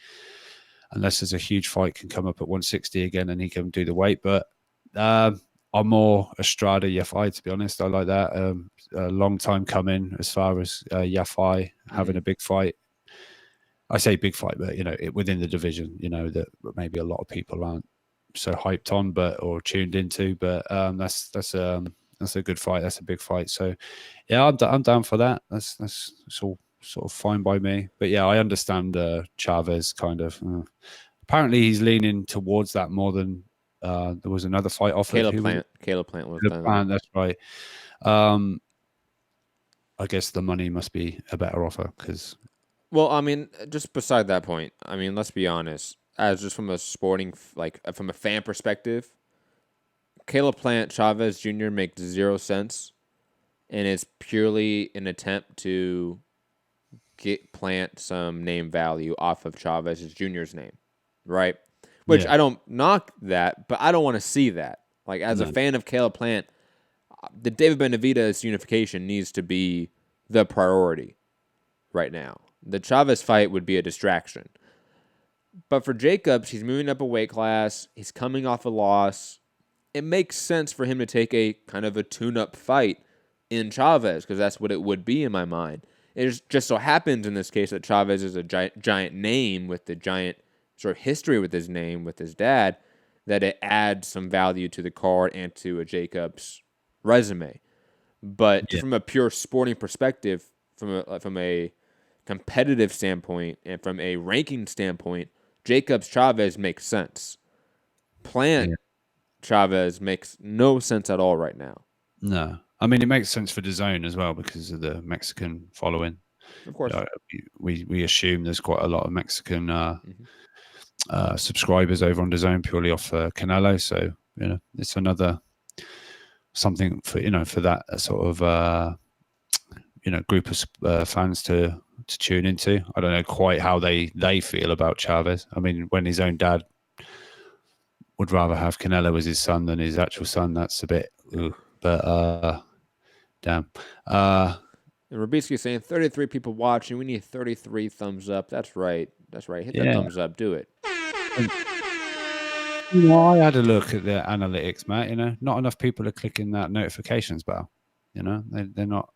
Speaker 11: unless there's a huge fight can come up at 160 again and he can do the weight. But I'm more Estrada Yafai, to be honest. I like that. A long time coming as far as Yafai having a big fight. I say big fight, but within the division, that maybe a lot of people aren't so hyped on, or tuned into. But that's a good fight. That's a big fight. So yeah, I'm down for that. That's all sort of fine by me. But yeah, I understand Chavez kind of. Apparently, he's leaning towards that more than there was another fight offered.
Speaker 10: Caleb Plant was
Speaker 11: Plant, that's right. I guess the money must be a better offer because.
Speaker 10: Well, I mean, just beside that point, I mean, let's be honest. As just from a from a fan perspective, Caleb Plant Chavez Jr. makes 0 sense, and it's purely an attempt to get Plant some name value off of Chavez Jr.'s name, right? Which I don't knock that, but I don't want to see that. Like, as a fan of Caleb Plant, the David Benavidez unification needs to be the priority right now. The Chavez fight would be a distraction. But for Jacobs, he's moving up a weight class. He's coming off a loss. It makes sense for him to take a kind of a tune-up fight in Chavez, because that's what it would be in my mind. It just so happens in this case that Chavez is a giant name with the giant sort of history with his name, with his dad, that it adds some value to the card and to a Jacobs resume. But from a pure sporting perspective, from a competitive standpoint and from a ranking standpoint, Jacobs Chavez makes sense. Plant Chavez makes no sense at all right now.
Speaker 11: No. I mean, it makes sense for DAZN as well because of the Mexican following.
Speaker 10: Of course.
Speaker 11: We assume there's quite a lot of Mexican subscribers over on DAZN purely off Canelo. So, it's another something for, for that sort of, group of fans to tune into. I don't know quite how they feel about Chavez. I mean, when his own dad would rather have Canelo as his son than his actual son, that's a bit, but damn.
Speaker 10: And Robisky saying 33 people watching. We need 33 thumbs up. That's right. Hit that thumbs up. Do it.
Speaker 11: I had a look at the analytics, Matt. Not enough people are clicking that notifications bell. They're not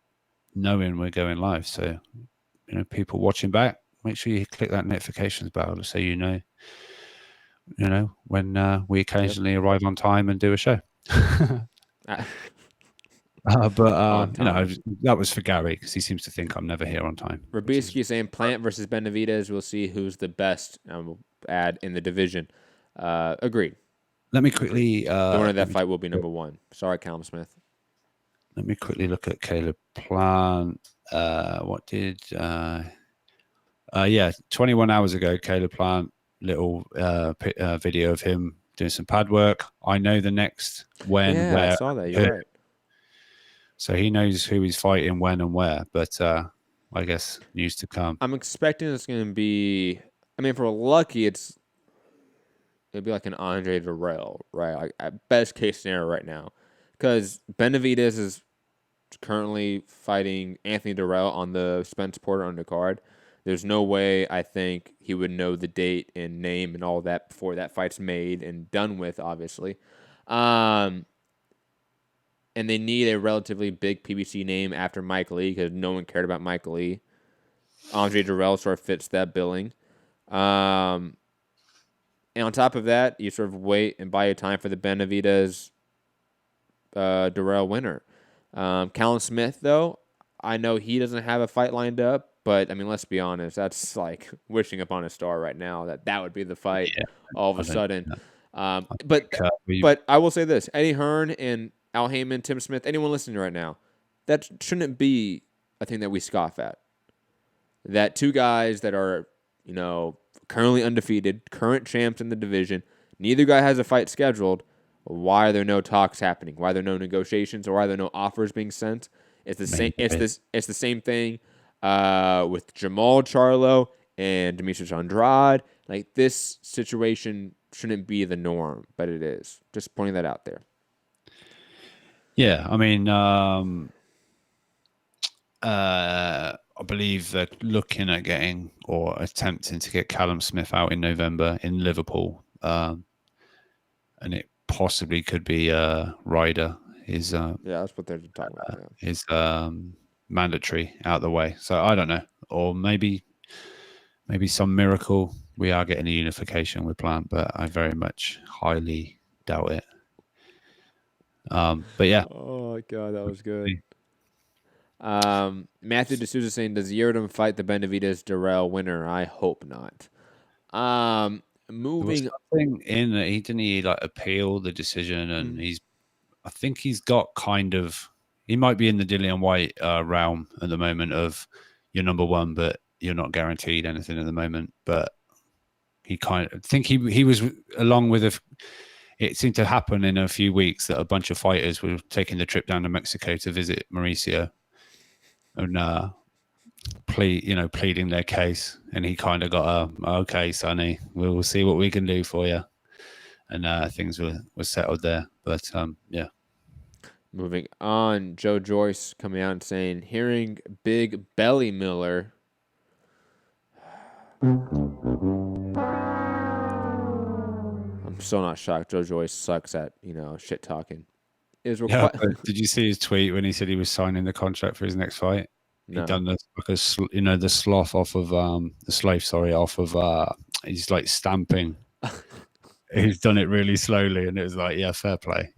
Speaker 11: knowing we're going live. So, people watching back, make sure you click that notifications bell so when we occasionally arrive on time and do a show. That was for Gary because he seems to think I'm never here on time.
Speaker 10: Robisky saying Plant versus Benavidez. We'll see who's the best. We'll add in the division. Agreed.
Speaker 11: Let me quickly.
Speaker 10: The winner of that fight will be number 1. Sorry, Callum Smith.
Speaker 11: Let me quickly look at Caleb Plant. 21 hours ago, Caleb Plant, little video of him doing some pad work. I know the next when, where.
Speaker 10: I saw that. You're right.
Speaker 11: So he knows who he's fighting, when, and where. But I guess news to come.
Speaker 10: I'm expecting it's going to be. I mean, if we're lucky, it'd be like an Andre Dirrell, right? Like at best case scenario right now, because Benavidez is currently fighting Anthony Dirrell on the Spence Porter undercard. There's no way I think he would know the date and name and all that before that fight's made and done with, obviously. And they need a relatively big PBC name after Mike Lee because no one cared about Mike Lee. Andre Dirrell sort of fits that billing. And on top of that, you sort of wait and buy your time for the Benavidez Dirrell winner. Callum Smith, though, I know he doesn't have a fight lined up, but I mean, let's be honest, that's like wishing upon a star right now that would be the fight all of a sudden. But I will say this: Eddie Hearn and Al Heyman, Tim Smith, anyone listening right now, that shouldn't be a thing that we scoff at. That two guys that are, currently undefeated, current champs in the division, neither guy has a fight scheduled. Why are there no talks happening? Why are there no negotiations? Or why are there no offers being sent? It's the same. It's the same thing with Jamal Charlo and Demetrius Andrade. Like, this situation shouldn't be the norm, but it is. Just pointing that out there.
Speaker 11: Yeah, I mean, I believe they're looking at getting or attempting to get Callum Smith out in November in Liverpool, and it possibly could be Ryder. His
Speaker 10: Yeah, that's what they're talking about. Yeah.
Speaker 11: His mandatory out the way. So I don't know, or maybe some miracle we are getting a unification with Plant, but I very much highly doubt it. But yeah.
Speaker 10: Oh god, that was good. Matthew D'Souza saying, does Yildirim fight the Benavidez Darrell winner? I hope not. Moving
Speaker 11: in that he like appeal the decision, and I think he's got he might be in the Dillian White realm at the moment of you're number one, but you're not guaranteed anything at the moment. But he I think he was along with it seemed to happen in a few weeks that a bunch of fighters were taking the trip down to Mexico to visit Mauricio and pleading their case, and he kind of got okay, Sonny, we'll see what we can do for you, and things were settled there. But yeah.
Speaker 10: Moving on, Joe Joyce coming out and saying, hearing Big Belly Miller. I'm still not shocked. Joe Joyce sucks at, shit talking.
Speaker 11: Did you see his tweet when he said he was signing the contract for his next fight?
Speaker 10: No.
Speaker 11: He'd done the sloth off of the slave, off of he's like stamping. He's done it really slowly, and it was like, yeah, fair play,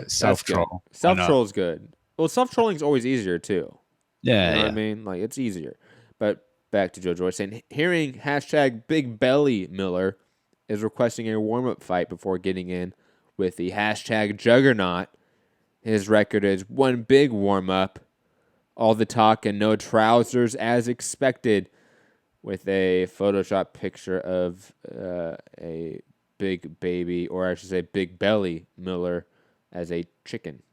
Speaker 11: self-troll.
Speaker 10: Self-troll is good. Well, self-trolling is always easier too.
Speaker 11: Yeah,
Speaker 10: you know what I mean? Like, it's easier. But back to Joe Joyce saying, hearing hashtag Big Belly Miller is requesting a warm-up fight before getting in with the hashtag Juggernaut. His record is one big warm-up, all the talk and no trousers as expected, with a Photoshop picture of a big baby, or I should say Big Belly Miller, as a chicken.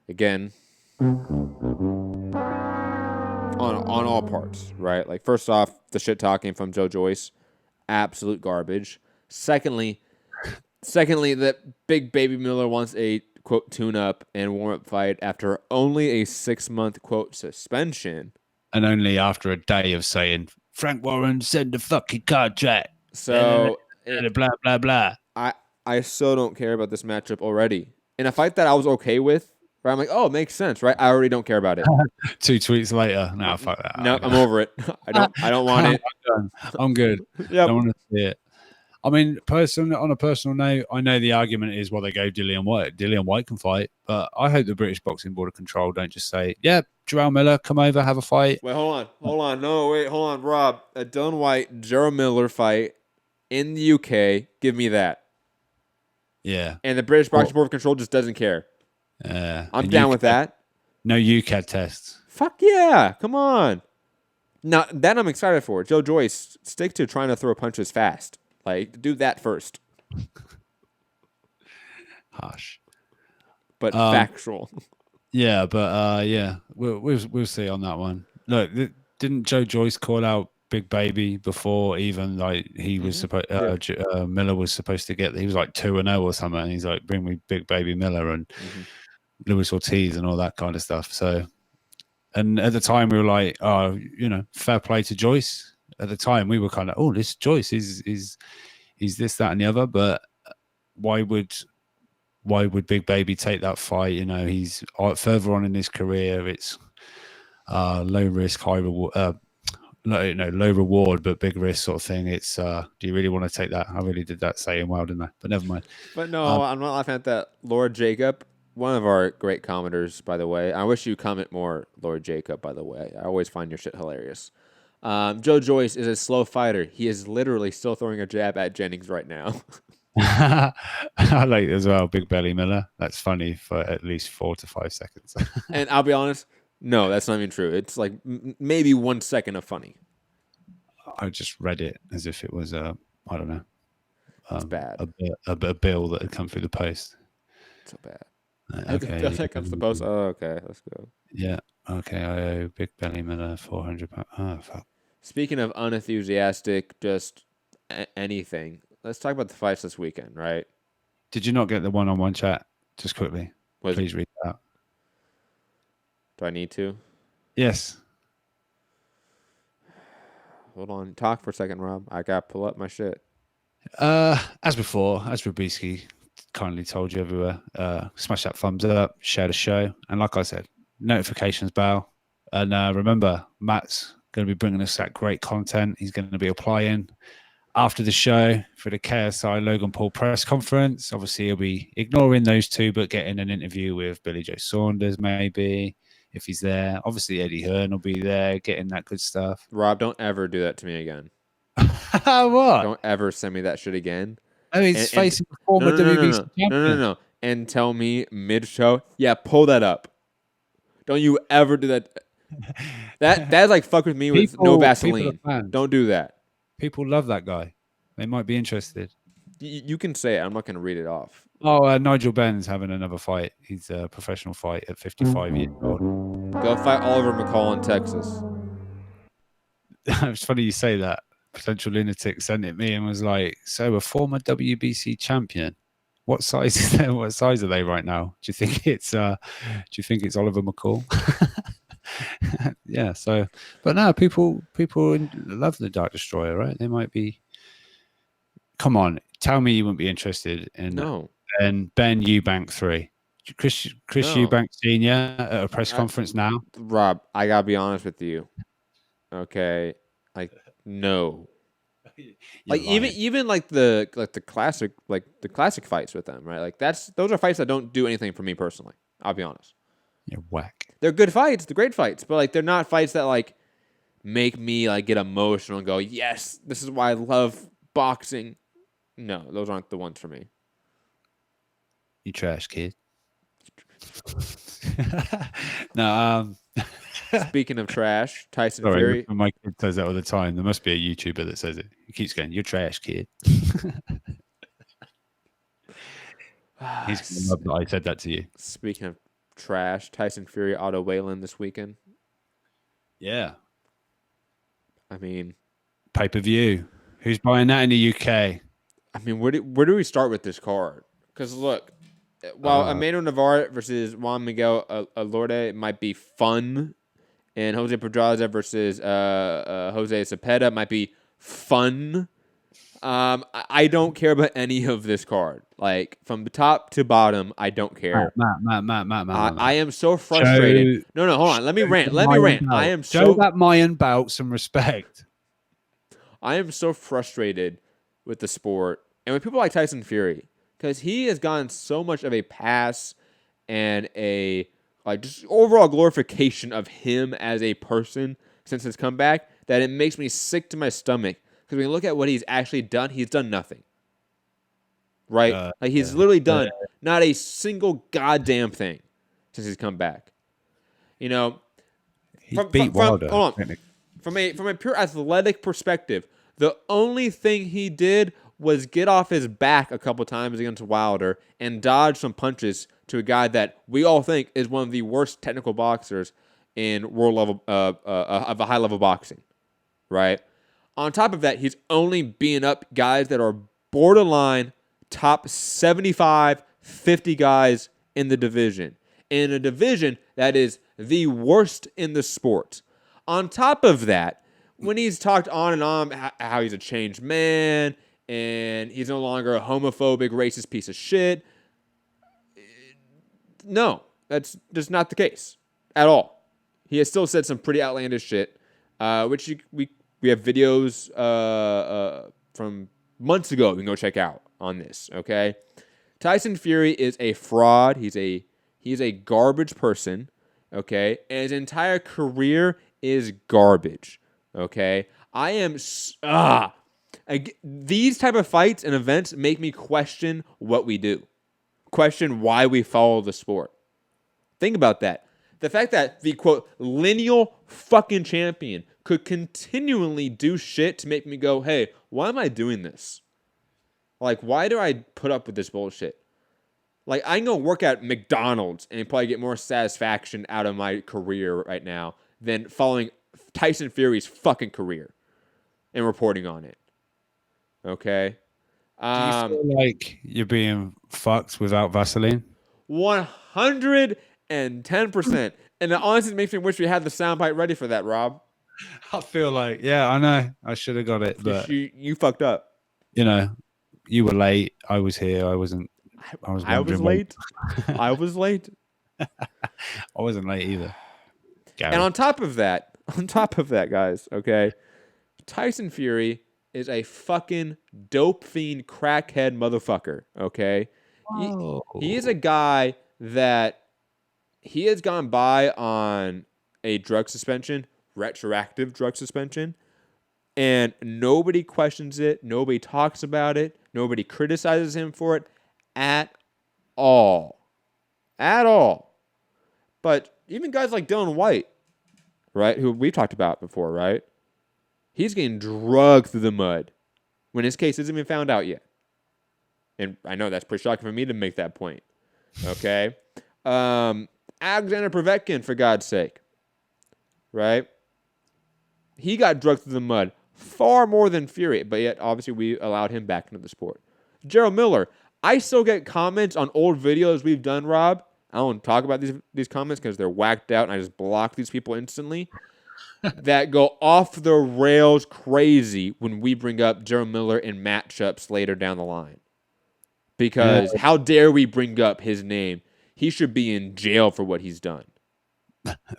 Speaker 10: Again, on all parts, right? Like, first off, the shit talking from Joe Joyce, absolute garbage. Secondly, that Big Baby Miller wants a quote tune-up and warm-up fight after only a 6-month quote suspension,
Speaker 11: and only after a day of saying Frank Warren send the fucking contract.
Speaker 10: So
Speaker 11: blah blah blah.
Speaker 10: I so don't care about this matchup already. In a fight that I was okay with, right? I'm like, oh, it makes sense, right? I already don't care about it.
Speaker 11: 2 tweets later, no, fuck that.
Speaker 10: No, I'm over it. I don't want it.
Speaker 11: I'm good.
Speaker 10: Yep.
Speaker 11: Don't want to see it. I mean, on a personal note, I know the argument is, well, they gave Dillian White. Dillian White can fight, but I hope the British Boxing Board of Control don't just say, yeah, Jarrell Miller, come over, have a fight.
Speaker 10: Wait, hold on. No, wait, hold on, Rob. A Dylan White, Jarrell Miller fight in the UK, give me that.
Speaker 11: Yeah.
Speaker 10: And the British Boxing Board of Control just doesn't care. I'm down with that.
Speaker 11: No UCAD tests.
Speaker 10: Fuck yeah. Come on. Now, that I'm excited for. Joe Joyce, stick to trying to throw punches fast. Like, do that first.
Speaker 11: Harsh.
Speaker 10: But factual.
Speaker 11: Yeah, but yeah, we'll see on that one. Look, didn't Joe Joyce call out Big Baby before even like he was supposed Miller was supposed to get, he was like 2-0 or something, and he's like, bring me Big Baby Miller and Luis Ortiz and all that kind of stuff. So, and at the time we were like, oh, fair play to Joyce. At the time we were kind of, oh, this Joyce is this, that, and the other. But why would Big Baby take that fight? He's further on in his career. It's low risk, high reward. Low reward but big risk sort of thing. It's do you really want to take that? I really did that saying well, didn't I? But never mind.
Speaker 10: But no, I'm not laughing at that. Lord Jacob, one of our great commenters, by the way. I wish you comment more, Lord Jacob, by the way. I always find your shit hilarious. Joe Joyce is a slow fighter. He is literally still throwing a jab at Jennings right now.
Speaker 11: I like it as well, Big Belly Miller. That's funny for at least 4 to 5 seconds.
Speaker 10: And I'll be honest, no, that's not even true. It's like maybe 1 second of funny.
Speaker 11: I just read it as if it was I don't know.
Speaker 10: It's bad.
Speaker 11: A bill that had come through the post.
Speaker 10: So bad.
Speaker 11: Okay.
Speaker 10: That comes the post. Oh, okay, let's go.
Speaker 11: Yeah. Okay. I owe Big Belly Miller £400. Oh, fuck.
Speaker 10: Speaking of unenthusiastic, just anything. Let's talk about the fights this weekend, right?
Speaker 11: Did you not get the one-on-one chat? Just quickly.
Speaker 10: Was
Speaker 11: Please read that.
Speaker 10: Do I need to?
Speaker 11: Yes.
Speaker 10: Hold on. Talk for a second, Rob. I got to pull up my shit.
Speaker 11: As before, as Rabisky kindly told you everywhere, smash that thumbs up, share the show. And like I said, notifications bell. And remember, Matt's going to be bringing us that great content. He's going to be applying after the show for the KSI Logan Paul press conference. Obviously, he'll be ignoring those two, but getting an interview with Billy Joe Saunders, maybe, if he's there. Obviously, Eddie Hearn will be there, getting that good stuff.
Speaker 10: Rob, don't ever do that to me again.
Speaker 11: What?
Speaker 10: Don't ever send me that shit again.
Speaker 11: Oh, he's facing the former WBC champion.
Speaker 10: No. And tell me mid-show, yeah, pull that up. Don't you ever do that. That's like fuck with me with no Vaseline. Don't do that.
Speaker 11: People love that guy. They might be interested.
Speaker 10: You can say it. I'm not going to read it off.
Speaker 11: Oh, Nigel Benn's having another fight. He's a professional fight at 55 years old.
Speaker 10: Go fight Oliver McCall in Texas.
Speaker 11: It's funny you say that. Potential lunatic sent it me and was like, "So a former WBC champion. What size is there? What size are they right now? Do you think it's Oliver McCall?" Yeah. So, but no, people love the Dark Destroyer, right? They might be. Come on, tell me you wouldn't be interested in
Speaker 10: no.
Speaker 11: And Ben Eubank 3, Chris no. Eubank Sr. at a press conference now.
Speaker 10: Rob, I gotta be honest with you. Okay, like no. Like even like the classic fights with them, right? Like those are fights that don't do anything for me personally. I'll be honest.
Speaker 11: You're whack.
Speaker 10: They're good fights, they're great fights, but like they're not fights that like make me like get emotional and go, yes, this is why I love boxing. No, those aren't the ones for me.
Speaker 11: You trash kid. No.
Speaker 10: Speaking of trash, Tyson Fury.
Speaker 11: My kid says that all the time. There must be a YouTuber that says it. He keeps going, "You're trash, kid." He's gonna love that I said that to you.
Speaker 10: Speaking of trash, Tyson Fury Otto Wallin this weekend.
Speaker 11: Yeah.
Speaker 10: I mean,
Speaker 11: pay-per-view. Who's buying that in the UK?
Speaker 10: I mean, where do we start with this card? Because look, while Amanda Navarre versus Juan Miguel Alorde might be fun, and Jose Pedraza versus Jose Cepeda might be fun, I don't care about any of this card. Like, from the top to bottom, I don't care.
Speaker 11: Matt.
Speaker 10: I am so frustrated. No, hold on. Let me rant. I am
Speaker 11: Show that Mayan belt some respect.
Speaker 10: I am so frustrated with the sport and with people like Tyson Fury, because he has gotten so much of a pass and a just overall glorification of him as a person since his comeback that it makes me sick to my stomach. Because when you look at what he's actually done, he's done nothing. Right? He's literally done not a single goddamn thing since he's come back. You know,
Speaker 11: he beat Wilder.
Speaker 10: Hold on. From a pure athletic perspective, the only thing he did was get off his back a couple times against Wilder and dodge some punches to a guy that we all think is one of the worst technical boxers in world level of a high level boxing, right? On top of that, he's only beating up guys that are borderline top 75, 50 guys in the division, in a division that is the worst in the sport. On top of that, when he's talked on and on how he's a changed man and he's no longer a homophobic, racist piece of shit, no, that's just not the case at all. He has still said some pretty outlandish shit, which we have videos from months ago you can go check out on this, okay? Tyson Fury is a fraud. He's a garbage person, okay? And his entire career is garbage, okay? These type of fights and events make me question what we do. Question why we follow the sport. Think about that. The fact that the, quote, lineal fucking champion could continually do shit to make me go, hey, why am I doing this? Like, why do I put up with this bullshit? Like, I can go work at McDonald's and probably get more satisfaction out of my career right now than following Tyson Fury's fucking career and reporting on it. Okay?
Speaker 11: Do you feel like you're being fucked without Vaseline?
Speaker 10: 110%. And it honestly makes me wish we had the soundbite ready for that, Rob.
Speaker 11: I feel like, yeah, I know. I should have got it, but
Speaker 10: you fucked up.
Speaker 11: You know, you were late. I was here. I wasn't. I was
Speaker 10: late. I was late.
Speaker 11: I wasn't late either. Gary.
Speaker 10: And on top of that, guys, okay, Tyson Fury is a fucking dope fiend, crackhead motherfucker. Okay, he is a guy that he has gone by on a drug suspension, retroactive drug suspension, and nobody questions it. Nobody talks about it. Nobody criticizes him for it at all. At all. But even guys like Dylan White, right, who we've talked about before, right? He's getting drugged through the mud when his case isn't even found out yet. And I know that's pretty shocking for me to make that point. Okay? Alexander Povetkin, for God's sake. Right? He got drugged through the mud far more than Fury, but yet obviously we allowed him back into the sport. Gerald Miller, I still get comments on old videos we've done, Rob. I don't talk about these comments because they're whacked out and I just block these people instantly. That go off the rails crazy when we bring up Gerald Miller in matchups later down the line. Because how dare we bring up his name? He should be in jail for what he's done.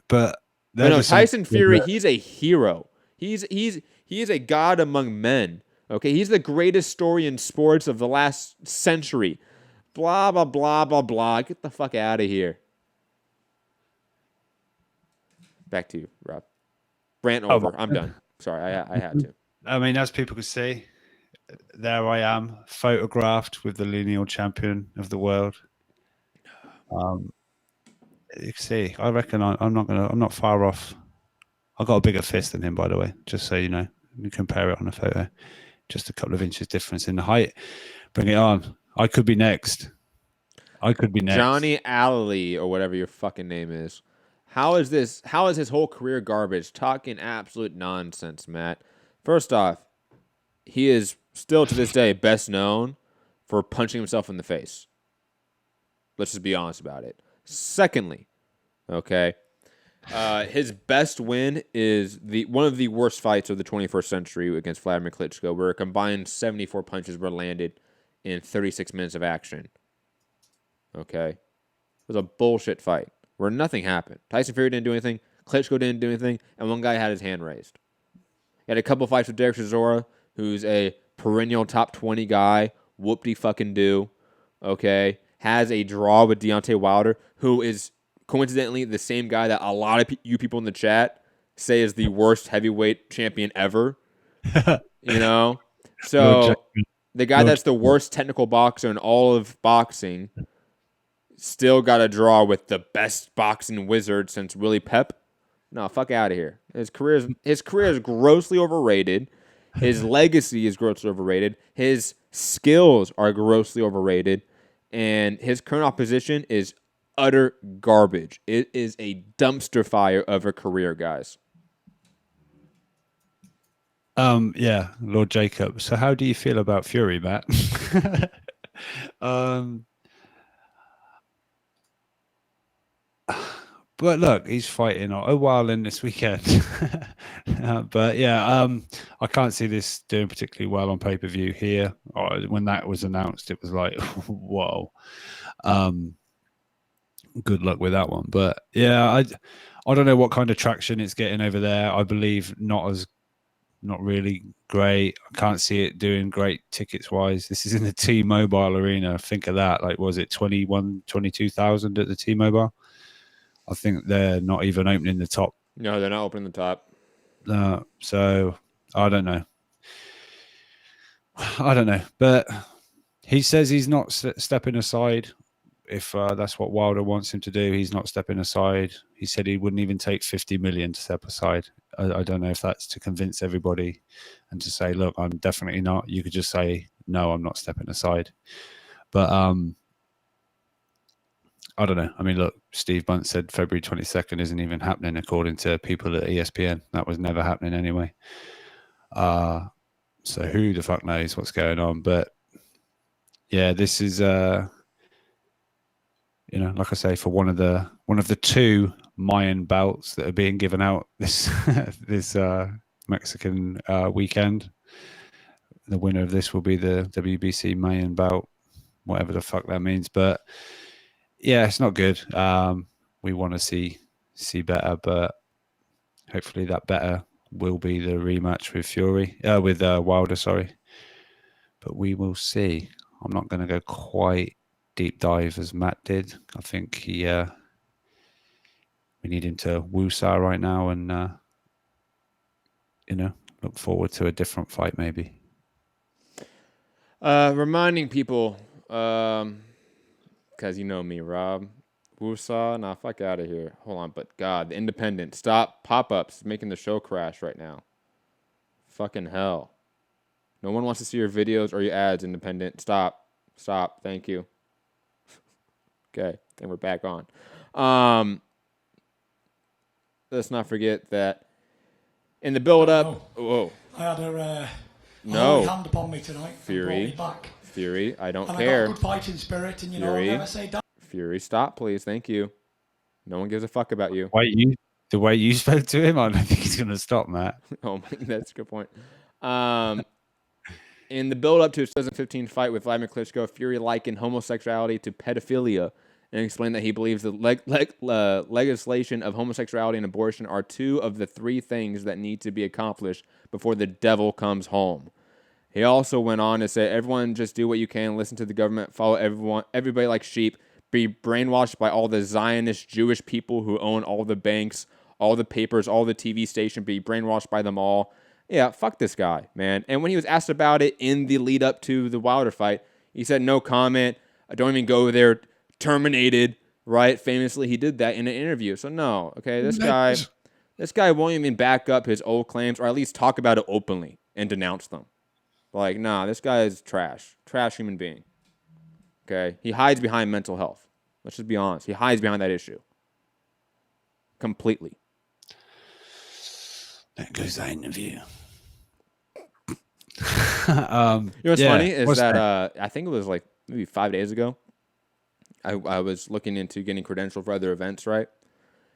Speaker 11: But
Speaker 10: no, Tyson Fury, he's a hero. He is a god among men. Okay, he's the greatest story in sports of the last century. Blah, blah, blah, blah, blah. Get the fuck out of here. Back to you, Rob. Rant over. I'm done. Sorry, I had to.
Speaker 11: I mean, as people could see, there I am, photographed with the lineal champion of the world. You can see, I reckon I'm not far off. I got a bigger fist than him, by the way, just so you know. You compare it on a photo. Just a couple of inches difference in the height. Bring it on. I could be next.
Speaker 10: Johnny Alley, or whatever your fucking name is. How is his whole career garbage? Talking absolute nonsense, Matt. First off, he is still to this day best known for punching himself in the face. Let's just be honest about it. Secondly, okay, his best win is one of the worst fights of the 21st century against Vladimir Klitschko, where a combined 74 punches were landed in 36 minutes of action. Okay? It was a bullshit fight where nothing happened. Tyson Fury didn't do anything, Klitschko didn't do anything, and one guy had his hand raised. He had a couple fights with Dereck Chisora, who's a perennial top 20 guy, whoop-de-fucking-do, okay? Has a draw with Deontay Wilder, who is coincidentally the same guy that a lot of you people in the chat say is the worst heavyweight champion ever. You know? So the guy that's the worst technical boxer in all of boxing still got a draw with the best boxing wizard since Willie Pep. No, fuck out of here. His career is grossly overrated. His legacy is grossly overrated. His skills are grossly overrated. And his current opposition is utter garbage. It is a dumpster fire of a career, guys.
Speaker 11: Yeah, Lord Jacob. So how do you feel about Fury, Matt? But look, he's fighting Wallin this weekend. But yeah, I can't see this doing particularly well on pay-per-view here. When that was announced, it was like, whoa. Good luck with that one. But yeah, I don't know what kind of traction it's getting over there. I believe not really great. I can't see it doing great tickets wise. This is in the T-Mobile Arena. Think of that. Like, was it 22,000 at the T-Mobile? I think they're not even opening the top.
Speaker 10: No, they're not opening the top.
Speaker 11: So I don't know. But he says he's not stepping aside. If that's what Wilder wants him to do, he's not stepping aside. He said he wouldn't even take 50 million to step aside. I don't know if that's to convince everybody and to say, look, I'm definitely not. You could just say, no, I'm not stepping aside. But I don't know. I mean, look, Steve Bunt said February 22nd isn't even happening according to people at ESPN. That was never happening anyway. So who the fuck knows what's going on? But yeah, this is you know, like I say, for one of the two Mayan belts that are being given out this Mexican weekend. The winner of this will be the WBC Mayan belt, whatever the fuck that means. But yeah, it's not good. We want to see better, but hopefully that better will be the rematch with Wilder. Sorry, but we will see. I'm not going to go quite deep dive as Matt did. I think we need him to woosah right now, and look forward to a different fight maybe.
Speaker 10: Reminding people, because you know me, Rob. Woosah, nah, fuck out of here. Hold on, but God, the Independent, stop pop-ups making the show crash right now. Fucking hell. No one wants to see your videos or your ads, Independent. Stop. Thank you. Okay, then we're back on. Let's not forget that in the build-up. Whoa.
Speaker 5: I had a hand upon me tonight.
Speaker 10: Fury.
Speaker 5: Back.
Speaker 10: Fury, I don't
Speaker 5: and
Speaker 10: care.
Speaker 5: I got a good fighting spirit, and
Speaker 10: Fury.
Speaker 5: I'll never say die.
Speaker 10: Fury, stop, please. Thank you. No one gives a fuck about you.
Speaker 11: The way you spoke to him, I don't think he's going to stop, Matt.
Speaker 10: Oh, that's a good point. In the build-up to his 2015 fight with Vladimir Klitschko, Fury likened homosexuality to pedophilia and explained that he believes the legislation of homosexuality and abortion are two of the three things that need to be accomplished before the devil comes home. He also went on to say, everyone just do what you can, listen to the government, follow everybody like sheep, be brainwashed by all the Zionist Jewish people who own all the banks, all the papers, all the TV station, be brainwashed by them all. Yeah, fuck this guy, man. And when he was asked about it in the lead up to the Wilder fight, he said, no comment. I don't even go there. Terminated, right? Famously, he did that in an interview. So no, okay, this guy won't even back up his old claims or at least talk about it openly and denounce them. Like, nah, this guy is trash human being. Okay, he hides behind mental health. Let's just be honest. He hides behind that issue completely.
Speaker 11: There goes that interview.
Speaker 10: You know what's funny is that I think it was like maybe 5 days ago. I was looking into getting credentialed for other events, right?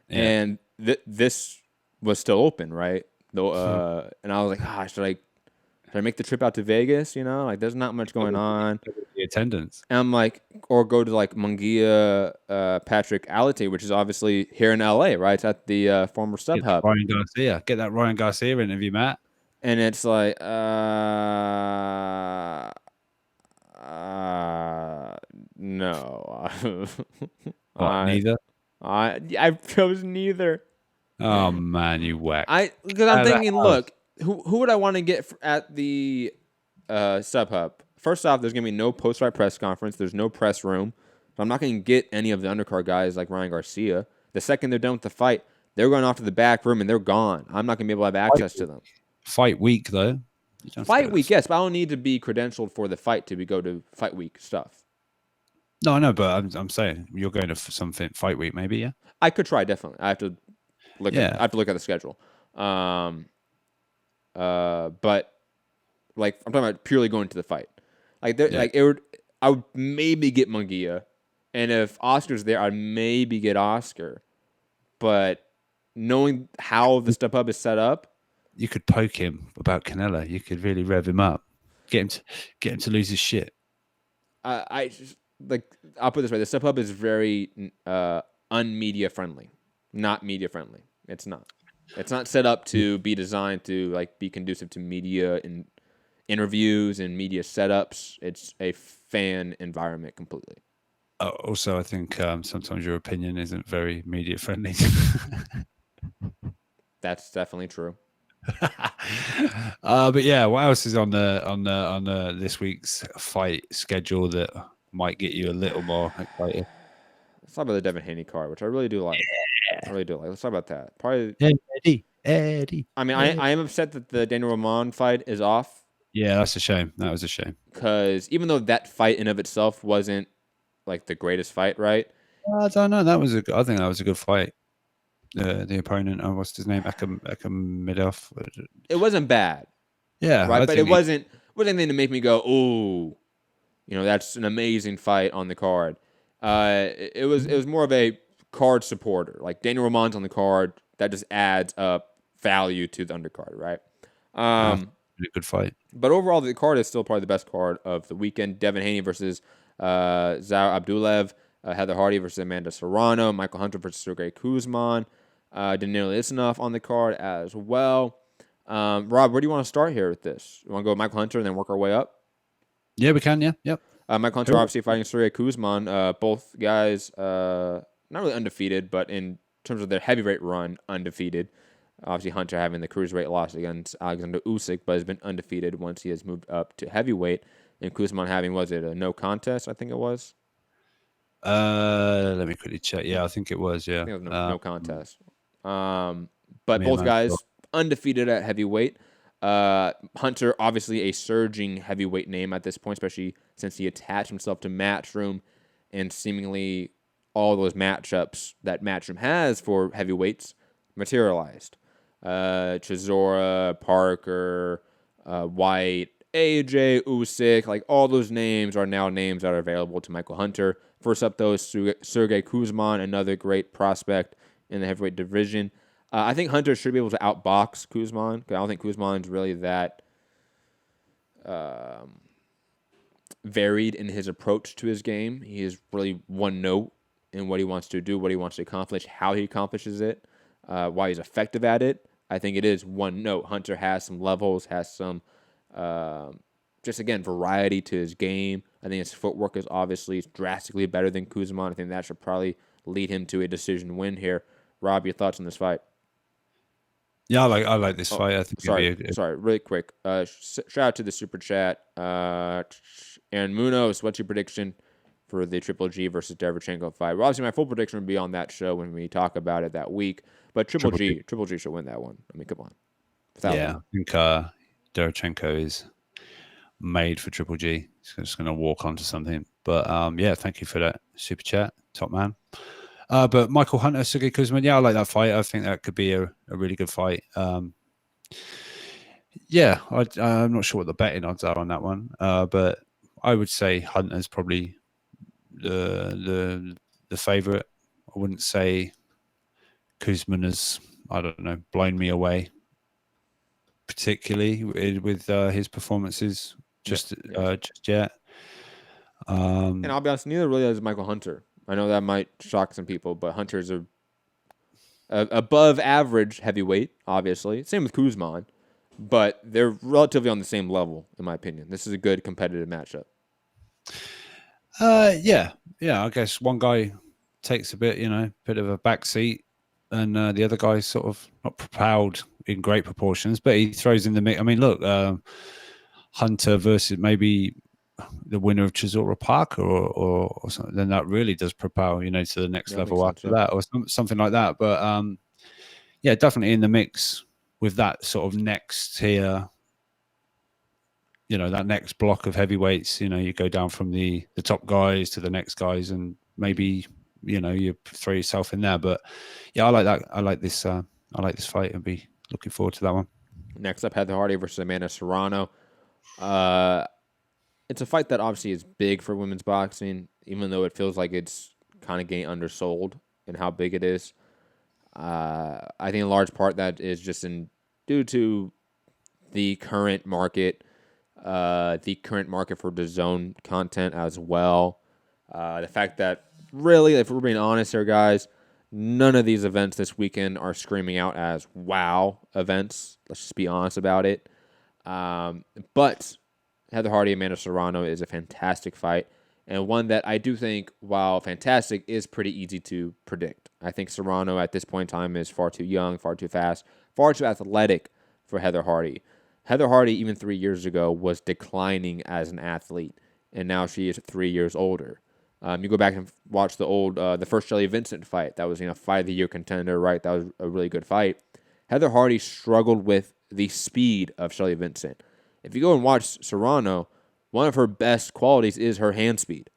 Speaker 10: Yeah. And this was still open, right? Though, and I was like, should I make the trip out to Vegas? You know, like there's not much going on.
Speaker 11: The attendance.
Speaker 10: And I'm like, or go to like Munguia, Patrick Alate, which is obviously here in LA, right? It's at the former StubHub.
Speaker 11: Ryan Garcia. Get that Ryan Garcia interview, Matt.
Speaker 10: And it's like, no.
Speaker 11: Neither?
Speaker 10: I chose neither.
Speaker 11: Oh, man, you whack.
Speaker 10: Because I'm thinking, look, who would I want to get at the StubHub? First off, there's going to be no post-fight press conference. There's no press room. So I'm not going to get any of the undercard guys like Ryan Garcia. The second they're done with the fight, they're going off to the back room and they're gone. I'm not going to be able to have access to them.
Speaker 11: Fight week, though.
Speaker 10: Fight week, yes, but I don't need to be credentialed for the fight to go to fight week stuff.
Speaker 11: No, I know, but I'm saying you're going to something fight week, maybe, yeah.
Speaker 10: I could try, definitely. I have to look. I have to look at the schedule. But like I'm talking about purely going to the fight. Like I would maybe get Munguia, and if Oscar's there, I'd maybe get Oscar. But knowing how the StubHub is set up.
Speaker 11: You could poke him about Canelo. You could really rev him up, get him to lose his shit.
Speaker 10: I just I'll put it this way: the StubHub is very unmedia friendly, not media friendly. It's not. It's not set up to be designed to like be conducive to media and interviews and media setups. It's a fan environment completely.
Speaker 11: Also, I think sometimes your opinion isn't very media friendly.
Speaker 10: That's definitely true.
Speaker 11: But yeah, what else is on the this week's fight schedule that might get you a little more excited?
Speaker 10: Let's talk about the Devin Haney card, which I really do like. I really do like. Let's talk about that. Probably
Speaker 11: Eddie.
Speaker 10: I mean, I am upset that the Daniel Ramon fight is off.
Speaker 11: Yeah, that's a shame. That was a shame.
Speaker 10: Because even though that fight in of itself wasn't like the greatest fight, right?
Speaker 11: I don't know. I think that was a good fight. The opponent, what's his name? Akhmedov.
Speaker 10: It wasn't bad.
Speaker 11: Yeah,
Speaker 10: right. But it wasn't anything to make me go, "Ooh, that's an amazing fight on the card." It was more of a card supporter. Like Daniel Roman's on the card, that just adds up value to the undercard, right?
Speaker 11: Really good fight.
Speaker 10: But overall, the card is still probably the best card of the weekend. Devin Haney versus Zhao Abdullaev, Heather Hardy versus Amanda Serrano, Michael Hunter versus Sergey Kuzman, Danilo Isnov on the card as well. Rob, where do you want to start here with this? You want to go with Michael Hunter and then work our way up?
Speaker 11: Yeah, we can. Yeah, yep.
Speaker 10: Michael Hunter obviously fighting Sergey Kuzman. Both guys not really undefeated, but in terms of their heavyweight run, undefeated. Obviously, Hunter having the cruiserweight loss against Alexander Usyk, but has been undefeated once he has moved up to heavyweight. And Kuzman having, was it a no contest? I think it was.
Speaker 11: Let me quickly check. Yeah, I think it was. Yeah,
Speaker 10: I think it was no contest. But both guys undefeated at heavyweight. Hunter, obviously a surging heavyweight name at this point, especially since he attached himself to Matchroom, and seemingly all those matchups that Matchroom has for heavyweights materialized. Chisora, Parker, White, AJ, Usyk, like all those names are now names that are available to Michael Hunter. First up, though, is Sergey Kuzman, another great prospect in the heavyweight division. I think Hunter should be able to outbox Kuzman, because I don't think Kuzman's really that varied in his approach to his game. He is really one note in what he wants to do, what he wants to accomplish, how he accomplishes it, why he's effective at it. I think it is one note. Hunter has some levels, has some, just again, variety to his game. I think his footwork is obviously drastically better than Kuzman. I think that should probably lead him to a decision win here. Rob, your thoughts on this fight?
Speaker 11: Yeah, I like this fight. I think
Speaker 10: sorry, really quick. Shout out to the super chat. Aaron Munoz, what's your prediction for the Triple G versus Derevchenko fight? Well, obviously, my full prediction would be on that show when we talk about it that week. But Triple G should win that one. I mean, come on.
Speaker 11: I think Derevchenko is made for Triple G. He's just going to walk onto something. But yeah, thank you for that super chat, top man. But Michael Hunter, Sergey Kuzman, yeah, I like that fight. I think that could be a really good fight. Yeah, I'm not sure what the betting odds are on that one, but I would say Hunter's probably the favorite. I wouldn't say Kuzman has, I don't know, blown me away particularly with his performances just yet.
Speaker 10: And I'll be honest, neither really has Michael Hunter. I know that might shock some people, but Hunter's a above average heavyweight, obviously. Same with Kuzman, but they're relatively on the same level, in my opinion. This is a good competitive matchup.
Speaker 11: Yeah. I guess one guy takes a bit of a backseat, and the other guy's sort of not propelled in great proportions, but he throws in the mix. I mean, look, Hunter versus maybe the winner of Chisora Parker or something, then that really does propel, to the next level after that, or something like that. But yeah, definitely in the mix with that sort of next tier, that next block of heavyweights. You go down from the top guys to the next guys, and maybe you throw yourself in there. But yeah, I like that. I like this fight, and be looking forward to that one.
Speaker 10: Next up, Heather Hardy versus Amanda Serrano. It's a fight that obviously is big for women's boxing, even though it feels like it's kind of getting undersold in how big it is. I think in large part that is just due to the current market for the zone content as well. The fact that really, if we're being honest here, guys, none of these events this weekend are screaming out as wow events. Let's just be honest about it. But Heather Hardy, Amanda Serrano is a fantastic fight, and one that I do think, while fantastic, is pretty easy to predict. I think Serrano at this point in time is far too young, far too fast, far too athletic for Heather Hardy. Heather Hardy, even 3 years ago, was declining as an athlete, and now she is 3 years older. You go back and watch the first Shelly Vincent fight. That was fight of the year contender, right? That was a really good fight. Heather Hardy struggled with the speed of Shelly Vincent. If you go and watch Serrano, one of her best qualities is her hand speed.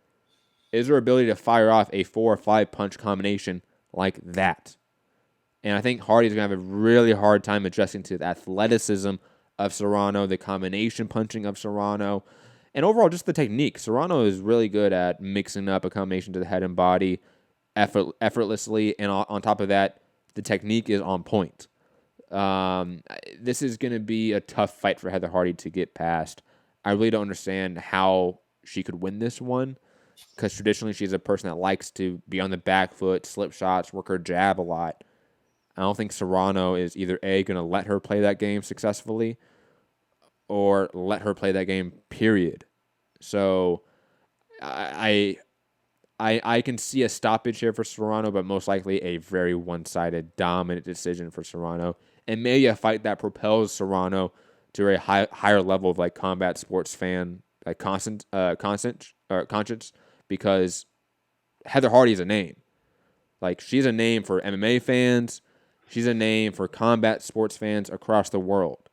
Speaker 10: Is her ability to fire off a 4 or 5 punch combination like that. And I think Hardy's going to have a really hard time adjusting to the athleticism of Serrano, the combination punching of Serrano. And overall, just the technique. Serrano is really good at mixing up a combination to the head and body effortlessly. And on top of that, the technique is on point. This is going to be a tough fight for Heather Hardy to get past. I really don't understand how she could win this one, because traditionally she's a person that likes to be on the back foot, slip shots, work her jab a lot. I don't think Serrano is either A, going to let her play that game successfully, or let her play that game, period. So I can see a stoppage here for Serrano, but most likely a very one-sided, dominant decision for Serrano. And maybe a fight that propels Serrano to a higher level of like combat sports fan, like conscience, because Heather Hardy is a name. Like, she's a name for MMA fans. She's a name for combat sports fans across the world.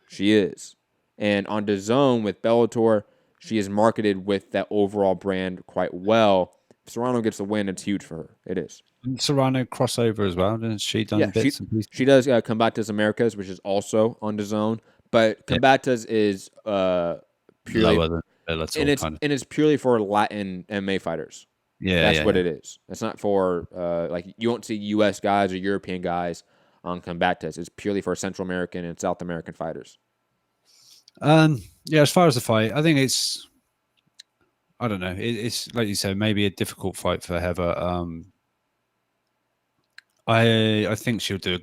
Speaker 10: She is. And on DAZN with Bellator, she is marketed with that overall brand quite well. If Serrano gets the win, it's huge for her. It is.
Speaker 11: And Serrano crossover as well, hasn't she done bits and pieces?
Speaker 10: She does Combates Americas, which is also on DAZN. But Combates is purely
Speaker 11: lower than Bellator,
Speaker 10: and it's purely for Latin MMA fighters.
Speaker 11: Yeah,
Speaker 10: that's what it is. It's not for like, you won't see U.S. guys or European guys on Combates. It's purely for Central American and South American fighters.
Speaker 11: Yeah, as far as the fight, I think it's, I don't know. It's like you said, maybe a difficult fight for Heather. I think she'll do a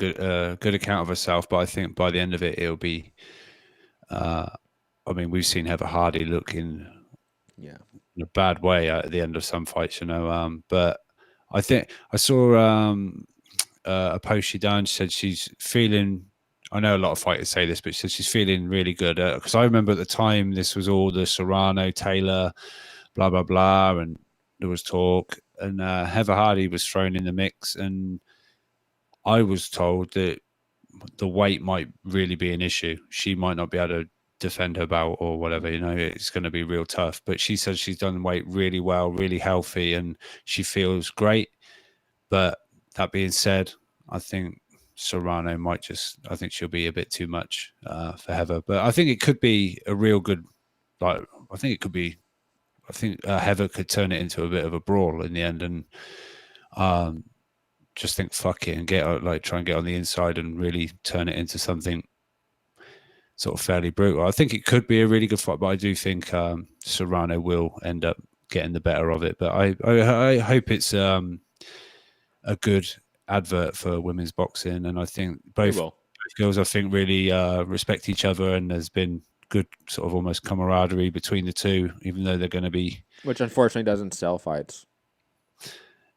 Speaker 11: good account of herself, but I think by the end of it, it'll be. I mean, we've seen Heather Hardy look in a bad way at the end of some fights, you know. But I think I saw a post she done. She said she's feeling. I know a lot of fighters say this, but she said she's feeling really good. Because I remember at the time, this was all the Serrano, Taylor, blah, blah, blah. And there was talk. And Heather Hardy was thrown in the mix. And I was told that the weight might really be an issue. She might not be able to defend her bout or whatever. You know, it's going to be real tough. But she says she's done weight really well, really healthy, and she feels great. But that being said, I think Serrano might just, I think she'll be a bit too much for Heather. But I think it could be a real good, like, I think Heather could turn it into a bit of a brawl in the end, and just think fuck it and try and get on the inside and really turn it into something sort of fairly brutal. I think it could be a really good fight, but I do think Serrano will end up getting the better of it. But I hope it's a good advert for women's boxing, and I think both girls, I think, really respect each other, and there's been good sort of almost camaraderie between the two, even though they're going to be,
Speaker 10: which unfortunately doesn't sell fights.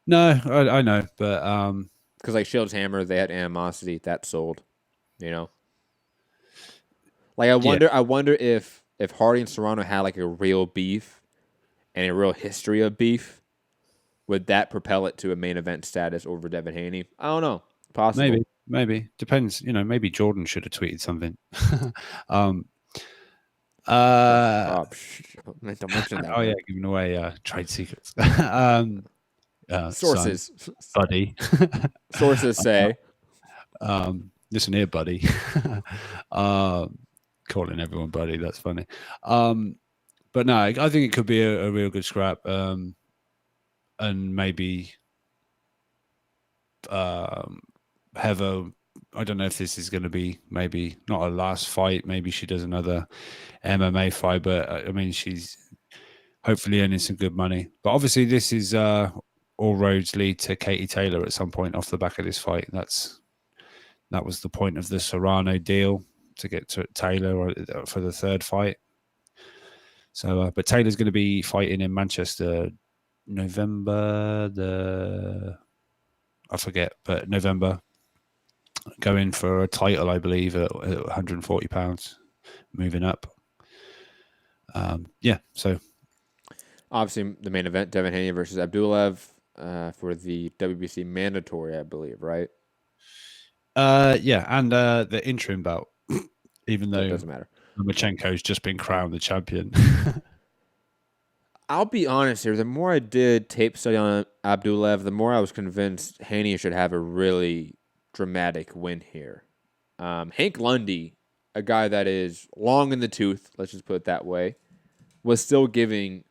Speaker 11: No, I know, but
Speaker 10: because like Shields Hammer, they had animosity that sold, you know. Like I wonder if Hardy and Serrano had like a real beef and a real history of beef, would that propel it to a main event status over Devin Haney? I don't know. Possible.
Speaker 11: Maybe depends. You know, maybe Jordan should have tweeted something.
Speaker 10: Don't mention that.
Speaker 11: Oh yeah, giving away trade secrets.
Speaker 10: Sources,
Speaker 11: son, buddy.
Speaker 10: Sources say.
Speaker 11: Listen here, buddy. Calling everyone buddy. That's funny. But no, I think it could be a real good scrap. And maybe Heather, I don't know if this is going to be maybe not a last fight. Maybe she does another MMA fight, but I mean, she's hopefully earning some good money. But obviously, this is all roads lead to Katie Taylor at some point off the back of this fight. That was the point of the Serrano deal, to get to Taylor for the third fight. So, but Taylor's going to be fighting in Manchester November, November, going for a title, I believe, at 140 pounds, moving up. So
Speaker 10: obviously the main event, Devin Haney versus Abdullaev for the WBC mandatory, I believe, right?
Speaker 11: And the interim bout, even though
Speaker 10: it doesn't matter.
Speaker 11: Lomachenko's just been crowned the champion.
Speaker 10: I'll be honest here. The more I did tape study on Abdullaev, the more I was convinced Haney should have a really dramatic win here. Hank Lundy, a guy that is long in the tooth, let's just put it that way, was still giving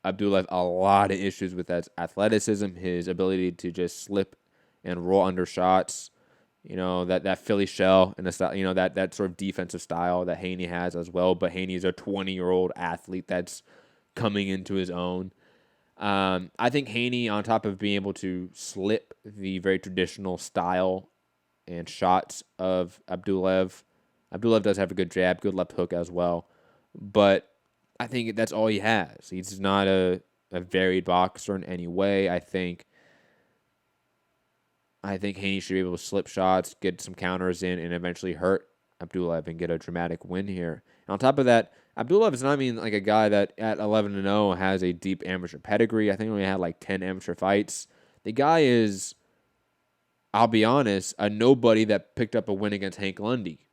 Speaker 10: Abdullaev a lot of issues with that athleticism, his ability to just slip and roll under shots. That Philly shell and the style, that sort of defensive style that Haney has as well. But Haney's a 20-year-old athlete that's coming into his own. I think Haney, on top of being able to slip the very traditional style and shots of Abdullaev does have a good jab, good left hook as well. But I think that's all he has. He's not a varied boxer in any way. I think Haney should be able to slip shots, get some counters in, and eventually hurt Abdullaev and get a dramatic win here. And on top of that, Abdullaev is not like a guy that at 11-0 has a deep amateur pedigree. I think he only had like 10 amateur fights. The guy is, I'll be honest, a nobody that picked up a win against Hank Lundy.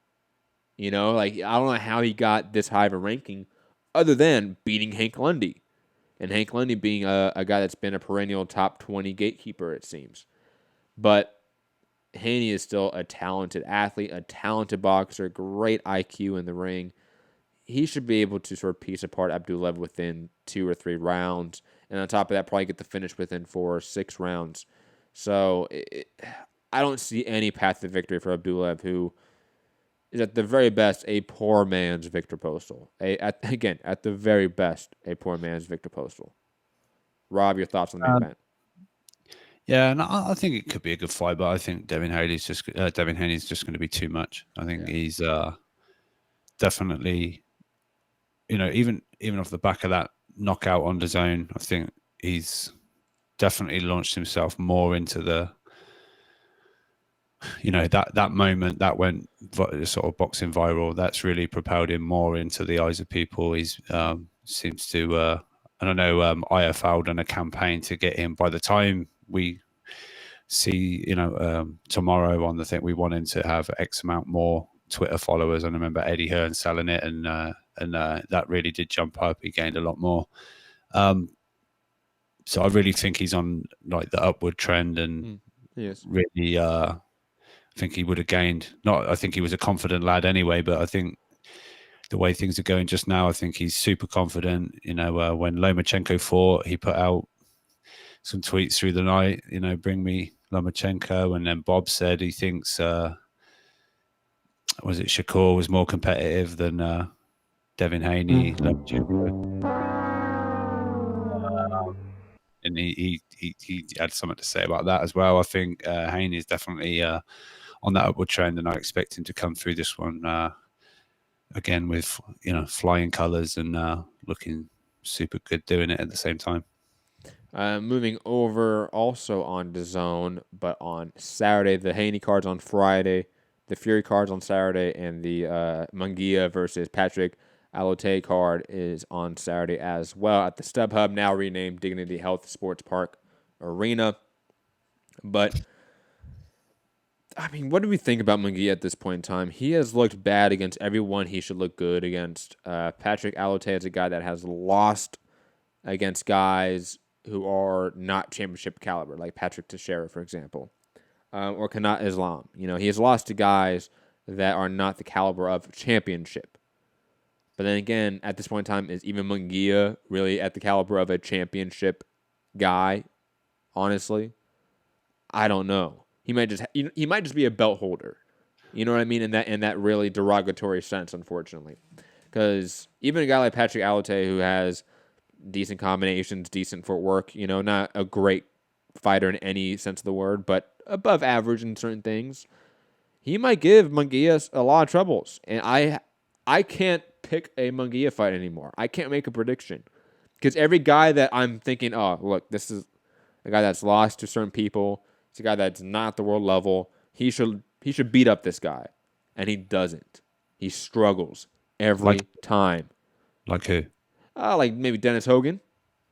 Speaker 10: I don't know how he got this high of a ranking other than beating Hank Lundy. And Hank Lundy being a guy that's been a perennial top 20 gatekeeper, it seems. But Haney is still a talented athlete, a talented boxer, great IQ in the ring. He should be able to sort of piece apart Abdullaev within 2 or 3 rounds. And on top of that, probably get the finish within 4 or 6 rounds. So I don't see any path to victory for Abdullaev, who is at the very best a poor man's Victor Postal. At the very best, a poor man's Victor Postal. Rob, your thoughts on the event?
Speaker 11: Yeah, and I think it could be a good fight, but I think Devin Haney's just going to be too much. I think he's definitely, even off the back of that knockout on the zone, I think he's definitely launched himself more into the, that moment that went sort of boxing viral. That's really propelled him more into the eyes of people. He's seems to, and I know IFL done a campaign to get him. By the time we see, tomorrow on the thing, we want him to have X amount more Twitter followers. And I remember Eddie Hearn selling it, and that really did jump up. He gained a lot more. So I really think he's on like the upward trend, and really, I think he would have gained. I think he was a confident lad anyway, but I think the way things are going just now, I think he's super confident. When Lomachenko fought, he put out some tweets through the night, bring me Lomachenko. And then Bob said he thinks, was it Shakur was more competitive than Devin Haney, Lomachenko. And he had something to say about that as well. I think Haney is definitely on that upward trend, and I expect him to come through this one again with flying colours and looking super good doing it at the same time.
Speaker 10: Moving over also on DAZN, but on Saturday, the Haney card's on Friday, the Fury card's on Saturday, and the Munguia versus Patrick Alote card is on Saturday as well at the StubHub, now renamed Dignity Health Sports Park Arena. But I mean, what do we think about Munguia at this point in time? He has looked bad against everyone he should look good against. Patrick Alote is a guy that has lost against guys who are not championship caliber, like Patrick Teixeira, for example, or Kanat Islam. He has lost to guys that are not the caliber of championship. But then again, at this point in time, is even Munguia really at the caliber of a championship guy? Honestly, I don't know. He might just be a belt holder. You know what I mean? In that really derogatory sense, unfortunately. Because even a guy like Patrick Alote, who has decent combinations, decent footwork, not a great fighter in any sense of the word, but above average in certain things, he might give Munguia a lot of troubles. And I can't pick a Munguia fight anymore. I can't make a prediction. Because every guy that I'm thinking, oh, look, this is a guy that's lost to certain people. It's a guy that's not at the world level. He should beat up this guy. And he doesn't. He struggles every time.
Speaker 11: Like who?
Speaker 10: Like maybe Dennis Hogan.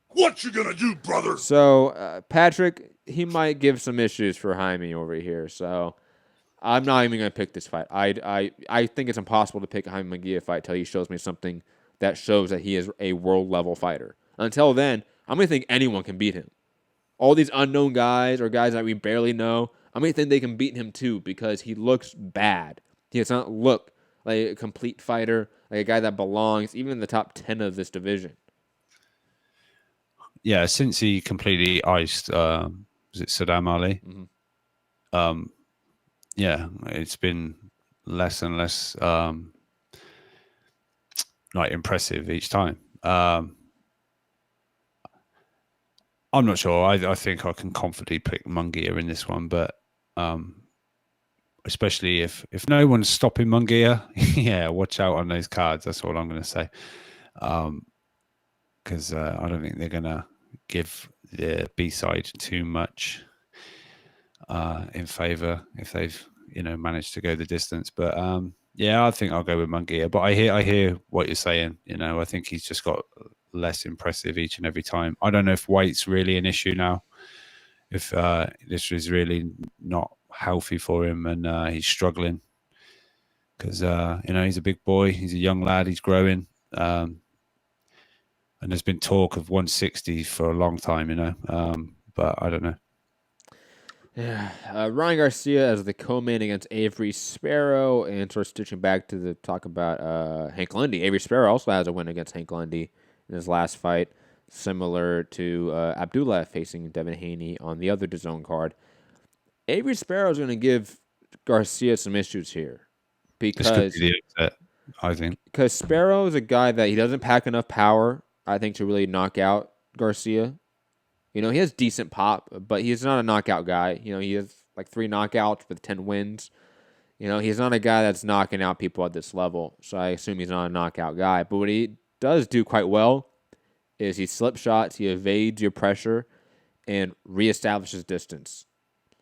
Speaker 1: What you gonna do, brother?
Speaker 10: So Patrick, he might give some issues for Jaime over here. So I'm not even gonna pick this fight. I think it's impossible to pick a Jaime Munguia fight until he shows me something that shows that he is a world level fighter. Until then, I'm gonna think anyone can beat him. All these unknown guys or guys that we barely know, I'm gonna think they can beat him too because he looks bad. He does not look like a complete fighter, like a guy that belongs even in the top 10 of this division.
Speaker 11: yeah, since he completely iced, was it Saddam Ali? Yeah, it's been less and less like impressive each time. I'm not sure. I think I can confidently pick Munguia in this one, but especially if no one's stopping Munguia, yeah, watch out on those cards. That's all I'm going to say. Because I don't think they're going to give the B-side too much in favour if they've managed to go the distance. But yeah, I think I'll go with Munguia. But I hear what you're saying. I think he's just got less impressive each and every time. I don't know if weight's really an issue now. If this is really not healthy for him and he's struggling because he's a big boy, he's a young lad, he's growing. And there's been talk of 160 for a long time, but I don't know.
Speaker 10: Yeah, Ryan Garcia as the co-main against Avery Sparrow, and sort of stitching back to the talk about Hank Lundy. Avery Sparrow also has a win against Hank Lundy in his last fight, similar to Abdullaev facing Devin Haney on the other DAZN card. Avery Sparrow is going to give Garcia some issues here because
Speaker 11: I think
Speaker 10: because Sparrow is a guy that he doesn't pack enough power, I think, to really knock out Garcia. He has decent pop, but he's not a knockout guy. He has like 3 knockouts with 10 wins. He's not a guy that's knocking out people at this level, so I assume he's not a knockout guy. But what he does do quite well is he slip shots, he evades your pressure, and reestablishes distance.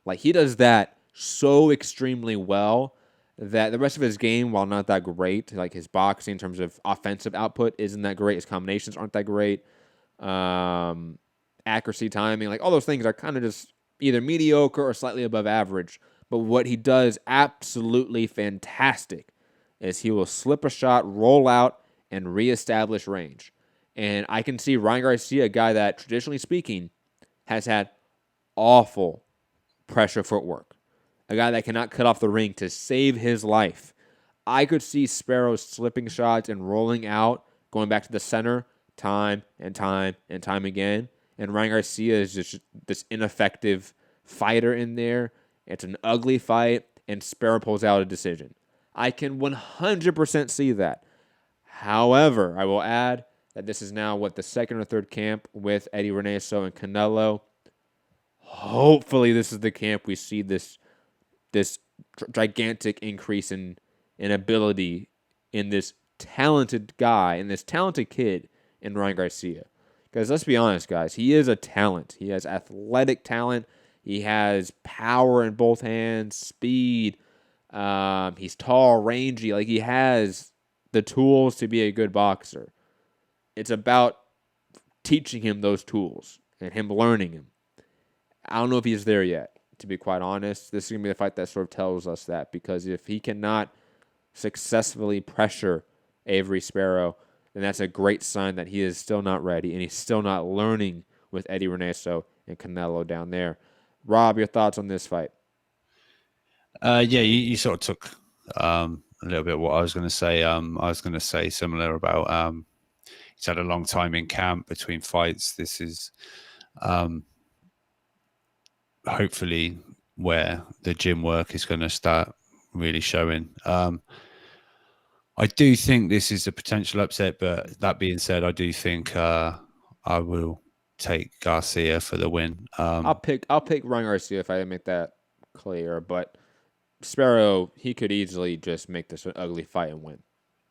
Speaker 10: Like, he does that so extremely well that the rest of his game, while not that great, like his boxing in terms of offensive output isn't that great, his combinations aren't that great, accuracy, timing, like all those things are kind of just either mediocre or slightly above average. But what he does absolutely fantastic is he will slip a shot, roll out, and reestablish range. And I can see Ryan Garcia, a guy that, traditionally speaking, has had awful pressure footwork. A guy that cannot cut off the ring to save his life. I could see Sparrow slipping shots and rolling out, going back to the center, time and time and time again. And Ryan Garcia is just this ineffective fighter in there. It's an ugly fight, and Sparrow pulls out a decision. I can 100% see that. However, I will add that this is now, the second or third camp with Eddie Reneso and Canelo. Hopefully this is the camp we see this gigantic increase in ability in this talented guy, in this talented kid in Ryan Garcia. Because let's be honest, guys, he is a talent. He has athletic talent. He has power in both hands, speed. He's tall, rangy. Like, he has the tools to be a good boxer. It's about teaching him those tools and him learning them. I don't know if he's there yet, to be quite honest. This is going to be the fight that sort of tells us that, because if he cannot successfully pressure Avery Sparrow, then that's a great sign that he is still not ready and he's still not learning with Eddie Reneso and Canelo down there. Rob, your thoughts on this fight?
Speaker 11: Yeah, you sort of took a little bit of what I was going to say. I was going to say similar about he's had a long time in camp between fights. This is hopefully where the gym work is going to start really showing. I do think this is a potential upset, but that being said, I do think I will take Garcia for the win.
Speaker 10: I'll pick Ryan Garcia if I didn't make that clear, but Sparrow, he could easily just make this an ugly fight and win.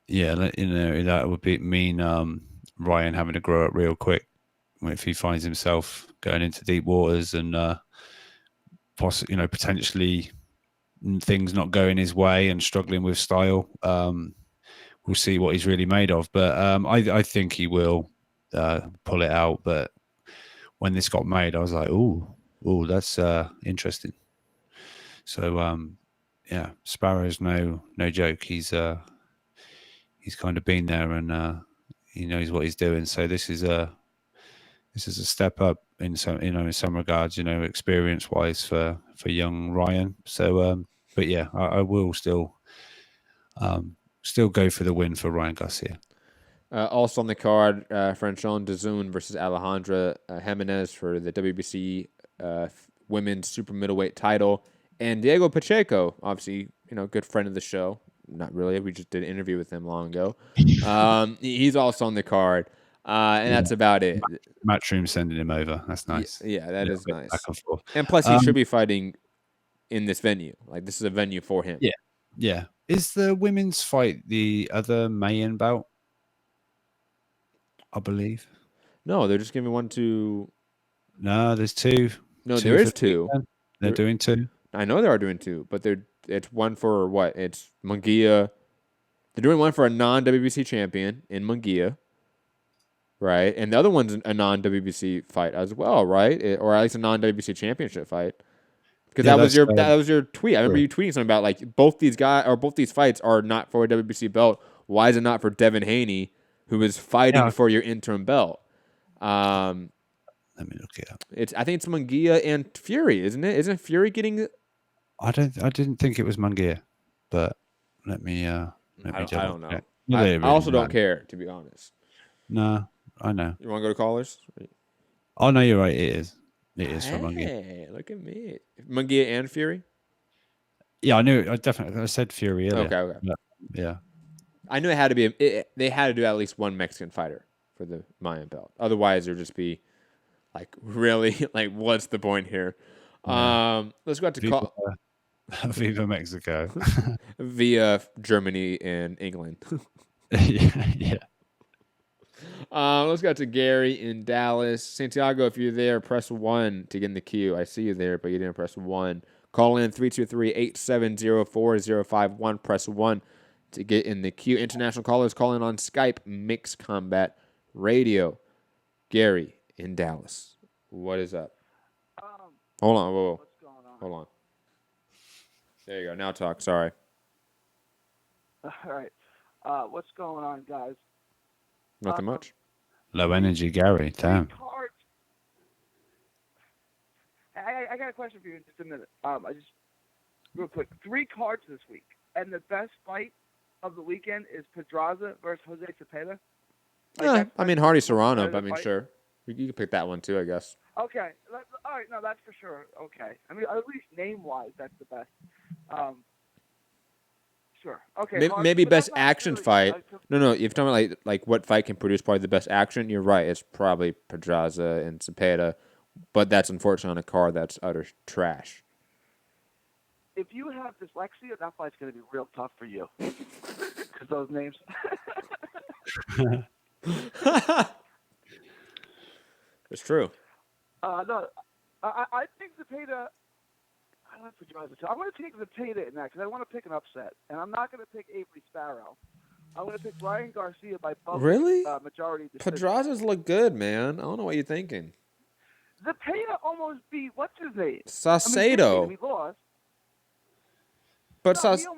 Speaker 11: Yeah, that would mean Ryan having to grow up real quick if he finds himself going into deep waters and potentially things not going his way and struggling with style. We'll see what he's really made of, but I think he will pull it out. But when this got made, I was like, "Ooh, that's interesting." So yeah, Sparrow's no joke. He's kind of been there and he knows what he's doing. So this is a step up in some regards, experience wise for young Ryan. So but yeah, I will still go for the win for Ryan Garcia.
Speaker 10: Also on the card, Franchon Dazun versus Alejandra Jimenez for the WBC women's super middleweight title. And Diego Pacheco, obviously, good friend of the show. Not really. We just did an interview with him long ago. He's also on the card. And that's about it.
Speaker 11: Matchroom sending him over. That's nice.
Speaker 10: Yeah, that is nice.
Speaker 11: Back and forth.
Speaker 10: And plus, he should be fighting in this venue. Like, this is a venue for him.
Speaker 11: Yeah. Is the women's fight the other Mayan bout? I believe.
Speaker 10: No, they're just giving one to...
Speaker 11: No, there's two.
Speaker 10: No, there is two.
Speaker 11: They're doing two.
Speaker 10: I know they are doing two, but it's one for what? It's Munguia. They're doing one for a non-WBC champion in Munguia, right? And the other one's a non-WBC fight as well, right? Or at least a non-WBC championship fight. Because that was your tweet. I remember you tweeting something about like both these fights are not for a WBC belt. Why is it not for Devin Haney, who is fighting for your interim belt?
Speaker 11: Let me look it up.
Speaker 10: I think it's Munguia and Fury, isn't it? Isn't Fury getting?
Speaker 11: I didn't think it was Munguia, but let me.
Speaker 10: I don't know.
Speaker 11: I
Speaker 10: also don't care, to be honest.
Speaker 11: No, I know.
Speaker 10: You want to go to callers?
Speaker 11: Oh no, you're right. It is. It is for Munguia.
Speaker 10: Hey, look at me. Munguia and Fury?
Speaker 11: Yeah, I knew. I said Fury earlier.
Speaker 10: Okay.
Speaker 11: Yeah.
Speaker 10: I knew it had to be. They had to do at least one Mexican fighter for the Mayan belt. Otherwise, it would just be like, really? Like, what's the point here? Let's go out to call.
Speaker 11: Viva Mexico.
Speaker 10: Via Germany and England.
Speaker 11: Yeah.
Speaker 10: Let's go to Gary in Dallas. Santiago, if you're there, press 1 to get in the queue. I see you there, but you didn't press 1. Call in 323-870-4051. Press 1 to get in the queue. International callers calling on Skype, Mixed Combat Radio. Gary in Dallas. What is up? Hold on. Whoa.
Speaker 16: What's going on?
Speaker 10: Hold on. There you go. Now talk. Sorry.
Speaker 16: All right. What's going on, guys?
Speaker 10: Nothing much.
Speaker 11: Low energy, Gary. Damn.
Speaker 16: Cards. I got a question for you in just a minute. Real quick, 3 cards this week, and the best fight of the weekend is Pedraza versus Jose Cepeda.
Speaker 10: I mean, Hardy Serrano, but I mean, sure. You can pick that one too, I guess.
Speaker 16: Okay. All right. No, that's for sure. Okay. I mean, at least name-wise, that's the best. Sure. Okay.
Speaker 10: Maybe best action fight. No. If you're talking about like what fight can produce probably the best action, you're right. It's probably Pedraza and Cepeda, but that's unfortunately on a card that's utter trash.
Speaker 16: If you have dyslexia, that fight's going to be real tough for you. Because those names.
Speaker 10: It's true.
Speaker 16: No, I think Cepeda. I like Pedraza too. I'm going to take Cepeda in that because I want to pick an upset, and I'm not going to pick Avery Sparrow. I'm going to pick Ryan Garcia by both
Speaker 10: Really?
Speaker 16: majority decision.
Speaker 10: Pedraza's look good, man. I don't know what you're thinking.
Speaker 16: Cepeda almost beat what's his name?
Speaker 10: Saucedo.
Speaker 16: He lost.
Speaker 10: But
Speaker 16: was it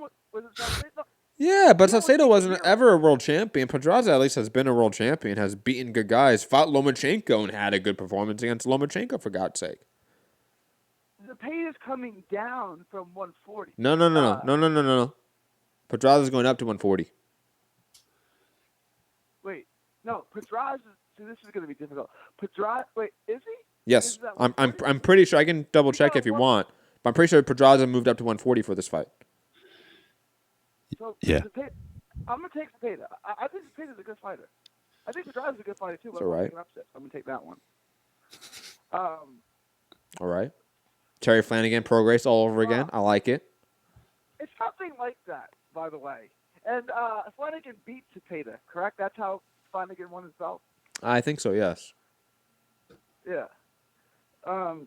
Speaker 16: Saucedo?
Speaker 10: Yeah, but Saucedo wasn't ever a world champion. Pedraza at least has been a world champion, has beaten good guys, fought Lomachenko and had a good performance against Lomachenko, for God's sake.
Speaker 16: Cepeda's coming down from 140.
Speaker 10: No. Pedraza's going up to 140.
Speaker 16: Wait, no, Pedraza. See, this is going to be difficult. Pedraza. Wait, is he?
Speaker 10: Yes, I'm pretty sure. I can double check if you want, but I'm pretty sure Pedraza moved up to 140 for this fight.
Speaker 16: So,
Speaker 11: yeah.
Speaker 16: I'm going to take Cepeda. I think Cepeda's a good fighter. I think Pedraza's a good fighter too. But
Speaker 10: all right.
Speaker 16: I'm going to take that one.
Speaker 10: All right. Terry Flanagan, progress all over again. I like it.
Speaker 16: It's something like that, by the way. And Flanagan beat Cepeda, correct? That's how Flanagan won his belt?
Speaker 10: I think so, yes.
Speaker 16: Yeah. So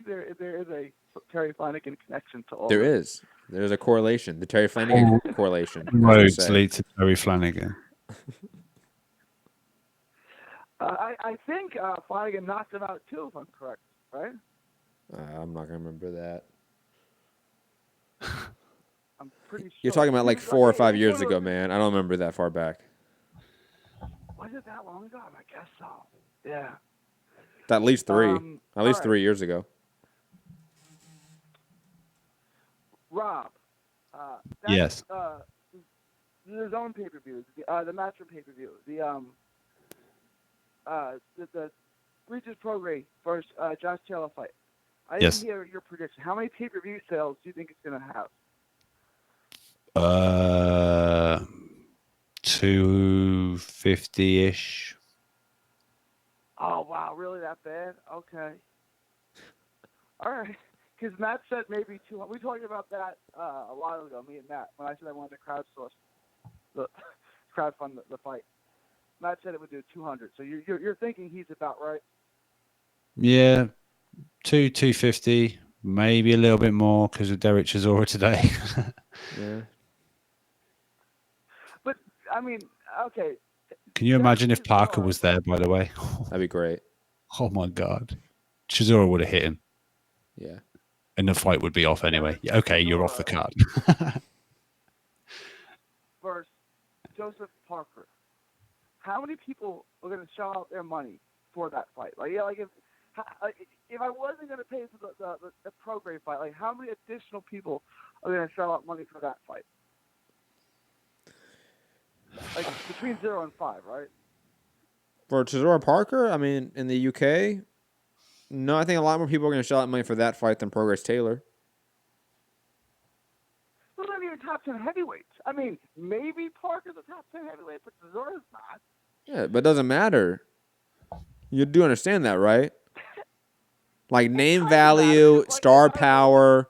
Speaker 16: there is a Terry Flanagan connection to all
Speaker 10: There is. There's a correlation. The Terry Flanagan correlation.
Speaker 11: Roads lead to Terry Flanagan.
Speaker 16: I think Flanagan knocked him out too, if I'm correct, right?
Speaker 10: I'm not going to remember that.
Speaker 16: I'm pretty sure.
Speaker 10: You're talking about like 4 or 5 years ago, man. I don't remember that far back.
Speaker 16: Was it that long ago? I guess so. Yeah.
Speaker 10: At least 3. At least
Speaker 16: right.
Speaker 10: 3 years ago.
Speaker 16: Rob.
Speaker 11: Yes.
Speaker 16: the zone pay-per-view, the Matchroom pay-per-view, the Regis Prograis versus Josh Taylor fight. I didn't hear your prediction. How many pay-per-view sales do you think it's going to have?
Speaker 11: 250-ish.
Speaker 16: Oh, wow. Really that bad? Okay. All right. Because Matt said maybe 200. We talked about that a while ago, me and Matt, when I said I wanted to crowdfund the fight. Matt said it would do 200. So you're thinking he's about right?
Speaker 11: Yeah, 250, maybe a little bit more because of Dereck Chisora today.
Speaker 10: Yeah.
Speaker 16: But, I mean, okay.
Speaker 11: Can you imagine if Parker was there, by the way?
Speaker 10: That'd be great.
Speaker 11: Oh, my God. Chisora would have hit him.
Speaker 10: Yeah.
Speaker 11: And the fight would be off anyway. Okay, you're off the card.
Speaker 16: Versus Joseph Parker. How many people are going to shell out their money for that fight? Like, yeah, like if I wasn't going to pay for the Prograis fight, like how many additional people are going to shell out money for that fight? Like between 0 and 5, right?
Speaker 10: For Chisora Parker, I mean, in the UK, no, I think a lot more people are going to shell out money for that fight than Prograis Taylor.
Speaker 16: They're not even top 10 heavyweights. I mean, maybe Parker's a top 10 heavyweight, but Chisora's not.
Speaker 10: Yeah, but it doesn't matter. You do understand that, right? Like name value, star power,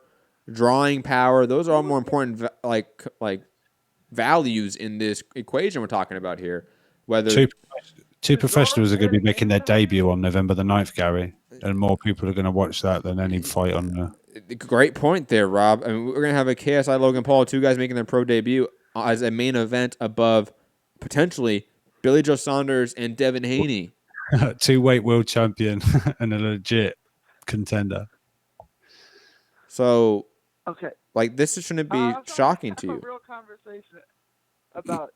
Speaker 10: drawing power, those are all more important like values in this equation we're talking about here. Whether
Speaker 11: two professionals are going to be making their debut on November the 9th, Gary, and more people are going to watch that than any fight on the...
Speaker 10: Great point there, Rob. I mean, we're going to have a KSI Logan Paul, two guys making their pro debut as a main event above potentially Billy Joe Saunders and Devin Haney.
Speaker 11: Two-weight world champion and a legit contender.
Speaker 10: So,
Speaker 16: okay,
Speaker 10: like this shouldn't be shocking to you.
Speaker 16: A real conversation about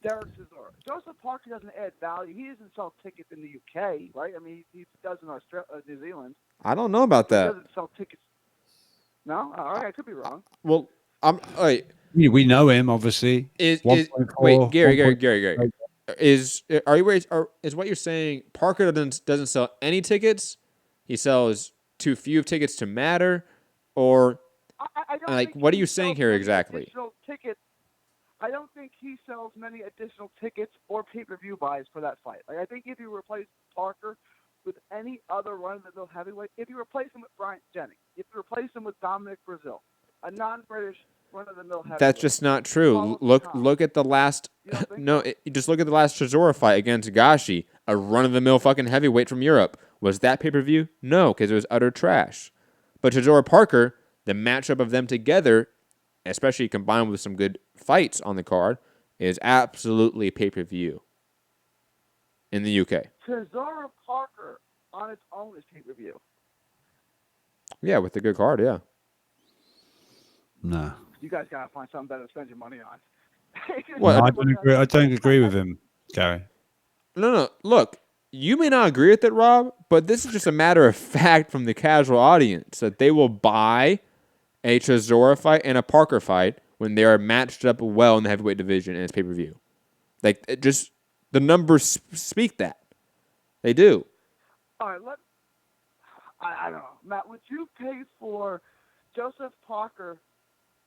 Speaker 16: Dereck Chisora. Joseph Parker doesn't add value. He doesn't sell tickets in the UK, right? I mean, he does in Australia, New Zealand.
Speaker 10: I don't know about that.
Speaker 16: He doesn't sell tickets. No, all right, I could be wrong.
Speaker 10: Well, wait.
Speaker 11: We know him, obviously.
Speaker 10: Wait, Gary. Is what you're saying? Parker doesn't sell any tickets. He sells too few tickets to matter, or
Speaker 16: I don't
Speaker 10: like what are you saying here exactly?
Speaker 16: Tickets. I don't think he sells many additional tickets or pay-per-view buys for that fight. Like I think if you replace Parker with any other run-of-the-mill heavyweight, if you replace him with Bryant Jennings, if you replace him with Dominic Brazil, a non-British run-of-the-mill heavyweight.
Speaker 10: That's just not true. Look at the last. Just look at the last Chisora fight against Gashi, a run-of-the-mill fucking heavyweight from Europe. Was that pay-per-view? No, because it was utter trash. But Chisora Parker, the matchup of them together, especially combined with some good fights on the card, is absolutely pay-per-view in the UK.
Speaker 16: Chisora Parker on its own is pay-per-view.
Speaker 10: Yeah, with a good card, yeah.
Speaker 11: No.
Speaker 16: You guys gotta find something better to spend your money on.
Speaker 11: Well, I don't agree with him, Gary.
Speaker 10: No. Look, you may not agree with it, Rob, but this is just a matter of fact from the casual audience that they will buy a Chisora fight and a Parker fight when they are matched up well in the heavyweight division and it's pay-per-view. Like, the numbers speak that. They do.
Speaker 16: All right, I don't know. Matt, would you pay for Joseph Parker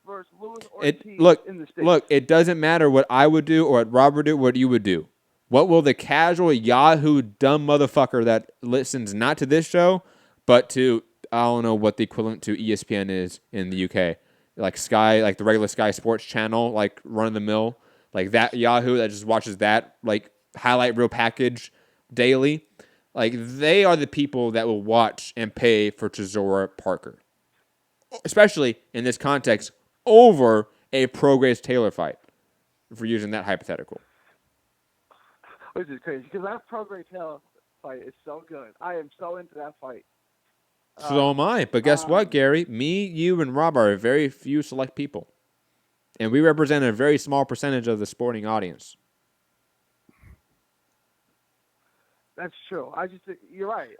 Speaker 16: versus Louis Ortiz in the States?
Speaker 10: Look, it doesn't matter what I would do or what Rob would do, what you would do. What will the casual Yahoo dumb motherfucker that listens not to this show, but to, I don't know what the equivalent to ESPN is in the UK, like Sky, like the regular Sky Sports channel, like run-of-the-mill, like that Yahoo that just watches that, like highlight reel package daily. Like they are the people that will watch and pay for Chisora Parker, especially in this context over a Prograis Taylor fight, if we're using that hypothetical.
Speaker 16: Which is crazy because that Prograis Taylor fight is so good. I am so into that fight.
Speaker 10: So am I. But guess what, Gary? Me, you, and Rob are a very few select people. And we represent a very small percentage of the sporting audience.
Speaker 16: That's true. I just think you're right.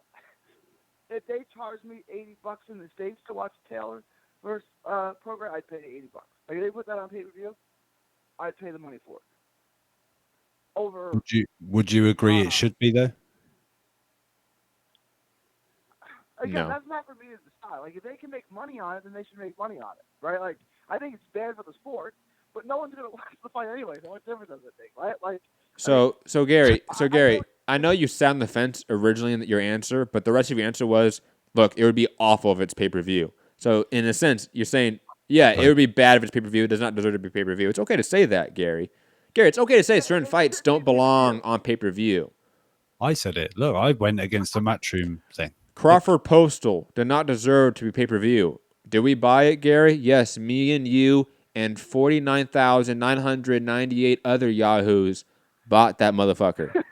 Speaker 16: If they charged me $80 in the States to watch Taylor versus Prograis, I'd pay $80. Like if they put that on pay-per-view, I'd pay the money for it. Over.
Speaker 11: Would you agree it should be though?
Speaker 16: Again,
Speaker 10: No.
Speaker 16: that's not for me to decide. Like, if they can make money on it, then they should make money on it, right? Like, I think it's bad for the sport, but no one's gonna watch the fight anyway. So what difference does it make, right? Like.
Speaker 10: So Gary, I know you sat on the fence originally in your answer, but the rest of your answer was, look, it would be awful if it's pay-per-view. So in a sense, you're saying, yeah, it would be bad if it's pay-per-view. It does not deserve to be pay-per-view. It's okay to say that, Gary. Gary, it's okay to say certain fights don't belong on pay-per-view.
Speaker 11: I said it. Look, I went against the Matchroom thing.
Speaker 10: Crawford Postal did not deserve to be pay-per-view. Did we buy it, Gary? Yes, me and you and 49,998 other yahoos bought that motherfucker.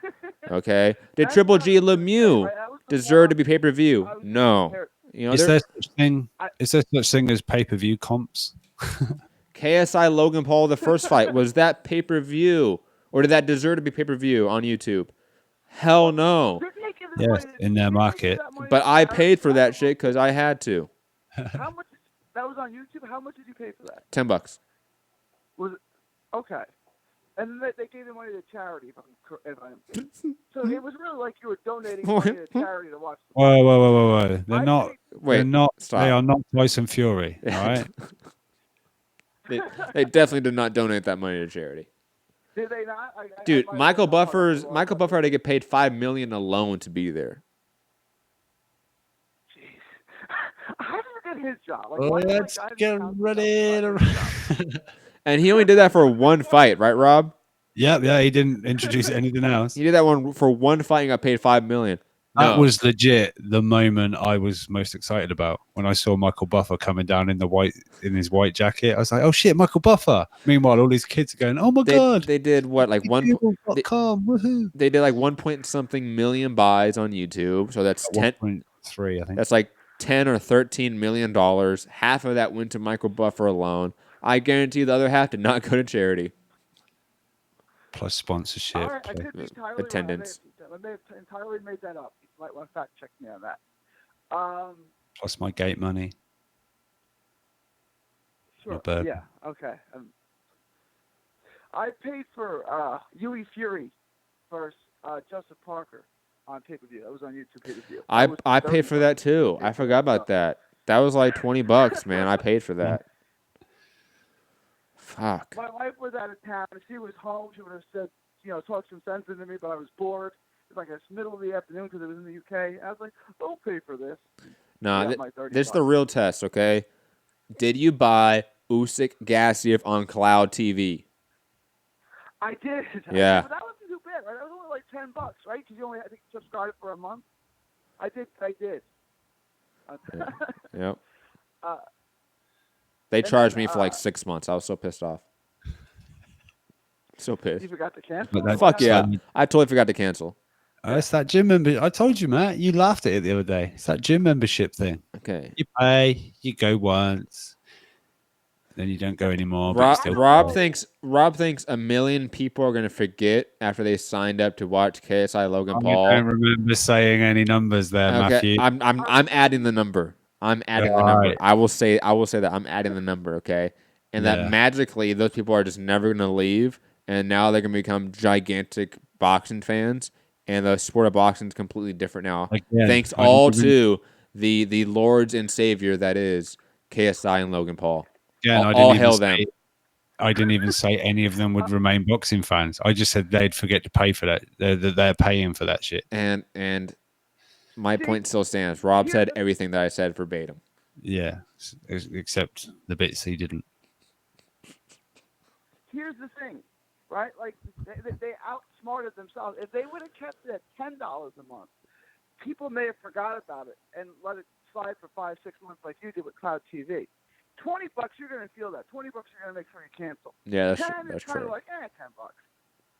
Speaker 10: Okay? Did Triple G Lemieux deserve to be pay-per-view? No. You know,
Speaker 11: Is there such thing as pay-per-view comps?
Speaker 10: KSI Logan Paul, the first fight, was that pay-per-view? Or did that deserve to be pay-per-view on YouTube? Hell no.
Speaker 11: Yes, in their market.
Speaker 10: But I paid for that shit because I had to.
Speaker 16: How much? That was on YouTube. How much did you pay for that?
Speaker 10: $10.
Speaker 16: Was it okay? And then they gave the money to charity. So it was really like you were donating money to charity to watch.
Speaker 11: Whoa. They're not.
Speaker 10: Stop.
Speaker 11: They are not Tyson Fury. All right.
Speaker 10: They definitely did not donate that money to charity.
Speaker 16: Did they not?
Speaker 10: Dude, Michael Buffer had to get paid $5 million alone to be there.
Speaker 16: Jeez. How did you get his job? Like,
Speaker 11: Let's get ready to.
Speaker 10: And he only did that for one fight, right, Rob?
Speaker 11: Yeah. He didn't introduce anything else.
Speaker 10: He did that one for one fight and got paid $5 million.
Speaker 11: That was legit the moment I was most excited about when I saw Michael Buffer coming down in his white jacket. I was like, "Oh shit, Michael Buffer!" Meanwhile, all these kids are going, "Oh my god!"
Speaker 10: They did what, like
Speaker 11: woohoo!
Speaker 10: They did like 1 point something million buys on YouTube. So that's
Speaker 11: 1.3, I think.
Speaker 10: That's like $10 or $13 million. Half of that went to Michael Buffer alone. I guarantee the other half did not go to charity.
Speaker 11: Plus sponsorship,
Speaker 16: I could be entirely
Speaker 10: attendance.
Speaker 16: I may have entirely made that up. You might want to fact check me on that.
Speaker 11: plus my gate money.
Speaker 16: Sure. Yeah. Okay. I paid for Huey Fury versus Joseph Parker on pay-per-view. That was on YouTube pay-per-view.
Speaker 10: I paid for that too. I forgot about that. That was like $20, man. I paid for that. Fuck.
Speaker 16: My wife was out of town. If she was home, she would have said, talked some sense into me, but I was bored. It was like it's middle of the afternoon because it was in the UK. I was like, I'll pay for this.
Speaker 10: Nah, this is the real test, okay? Did you buy Usyk Gassiev on Cloud TV?
Speaker 16: I did.
Speaker 10: Yeah.
Speaker 16: But that wasn't too bad, right? That was only like $10, right? Because you only had to subscribe for a month. I did.
Speaker 10: Yep. They charged me for like 6 months. I was so pissed off. So pissed.
Speaker 16: You forgot to cancel?
Speaker 10: Fuck yeah. I totally forgot to cancel.
Speaker 11: It's that gym membership. I told you, Matt. You laughed at it the other day. It's that gym membership thing.
Speaker 10: Okay.
Speaker 11: You pay, you go once, then you don't go anymore.
Speaker 10: Rob thinks a million people are going to forget after they signed up to watch KSI Logan Paul.
Speaker 11: I don't remember saying any numbers there,
Speaker 10: okay.
Speaker 11: Matthew.
Speaker 10: I'm adding the number. I'm adding the number. I will say that I'm adding the number, okay? And that magically those people are just never going to leave, and now they're going to become gigantic boxing fans, and the sport of boxing is completely different now. Thanks all to the lords and savior that is KSI and Logan Paul.
Speaker 11: Yeah,
Speaker 10: all hail them.
Speaker 11: I didn't even say any of them would remain boxing fans. I just said they'd forget to pay for that. They're paying for that shit.
Speaker 10: And my point still stands. Rob said everything that I said verbatim.
Speaker 11: Yeah, except the bits he didn't.
Speaker 16: Here's the thing, right? Like, they outsmarted themselves. If they would have kept it at $10 a month, people may have forgot about it and let it slide for 5-6 months like you did with Cloud TV. $20, you're going to feel that. $20, you're going to make sure you cancel.
Speaker 10: Yeah, that's
Speaker 16: kind
Speaker 10: true.
Speaker 16: Of like, $10.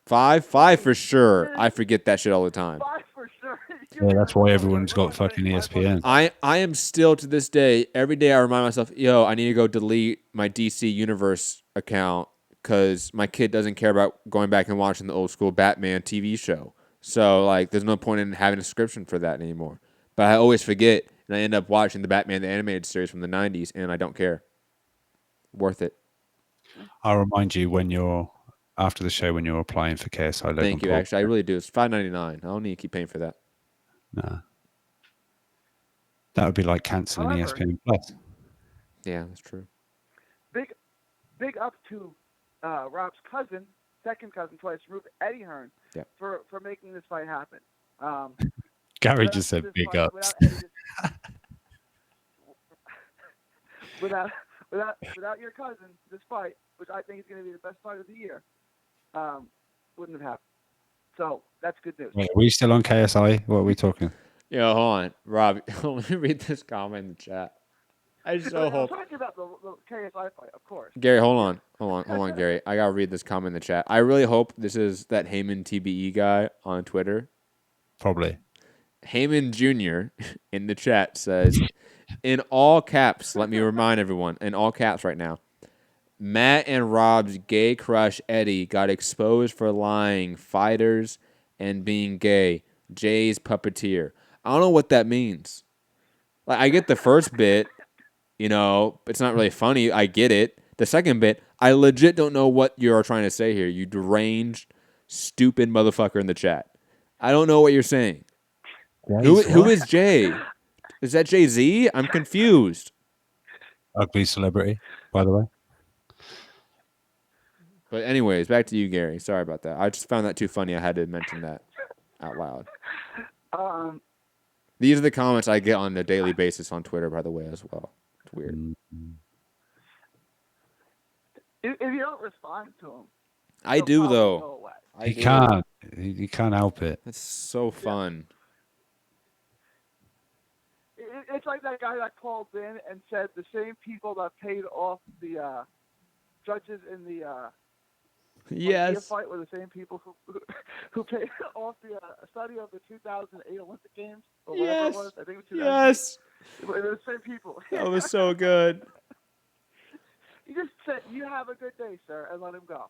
Speaker 10: Five for sure. I forget that shit all the time.
Speaker 16: 5 for sure.
Speaker 11: Yeah, that's why everyone's got fucking ESPN.
Speaker 10: I am still to this day, every day I remind myself, I need to go delete my DC Universe account because my kid doesn't care about going back and watching the old school Batman TV show. So, like, there's no point in having a subscription for that anymore. But I always forget, and I end up watching the Batman the animated series from the 90s, and I don't care. Worth it.
Speaker 11: I'll remind you when you're after the show when you're applying for KSI Logan
Speaker 10: Thank you.
Speaker 11: Paul.
Speaker 10: Actually, I really do. It's $5.99. I don't need to keep paying for that.
Speaker 11: Nah. That would be like cancelling
Speaker 16: However-
Speaker 11: ESPN Plus.
Speaker 10: Yeah, that's true.
Speaker 16: Big up to Rob's cousin, second cousin twice removed, Eddie Hearn,
Speaker 10: Yep.
Speaker 16: for making this fight happen.
Speaker 11: Gary
Speaker 16: without
Speaker 11: just said
Speaker 16: this
Speaker 11: big
Speaker 16: fight-
Speaker 11: ups.
Speaker 16: Without your cousin, this fight, which I think is going to be the best fight of the year, wouldn't have happened. So that's good news.
Speaker 11: Wait, are we still on KSI? What are we talking?
Speaker 10: Yo, hold on. Rob, let me read this comment in the chat. I so
Speaker 16: I'm
Speaker 10: hope.
Speaker 16: talking about the KSI fight, of course.
Speaker 10: Gary, hold on, Gary. I gotta read this comment in the chat. I really hope this is that Heyman TBE guy on Twitter.
Speaker 11: Probably.
Speaker 10: Heyman Jr. in the chat says, in all caps, let me remind everyone, in all caps right now, Matt and Rob's gay crush Eddie got exposed for lying, fighters, and being gay. Jay's puppeteer. I don't know what that means. Like, I get the first bit, it's not really funny. I get it. The second bit, I legit don't know what you're trying to say here. You deranged, stupid motherfucker in the chat. I don't know what you're saying. Who is Jay? Is that Jay-Z? I'm confused.
Speaker 11: Ugly celebrity, by the way.
Speaker 10: But anyways, back to you, Gary. Sorry about that. I just found that too funny. I had to mention that out loud. These are the comments I get on a daily basis on Twitter, by the way, as well. It's weird.
Speaker 16: If you don't respond to him,
Speaker 10: I do, though.
Speaker 11: He can't. He can't help it.
Speaker 10: That's so fun.
Speaker 16: It's like that guy that called in and said the same people that paid off the judges in the
Speaker 10: Yes.
Speaker 16: fight were the same people who paid off the study of the 2008 Olympic Games or whatever it was. I think it was 2008.
Speaker 10: Yes.
Speaker 16: It was the same people.
Speaker 10: That was so good.
Speaker 16: You just said, "You have a good day, sir," and let him go.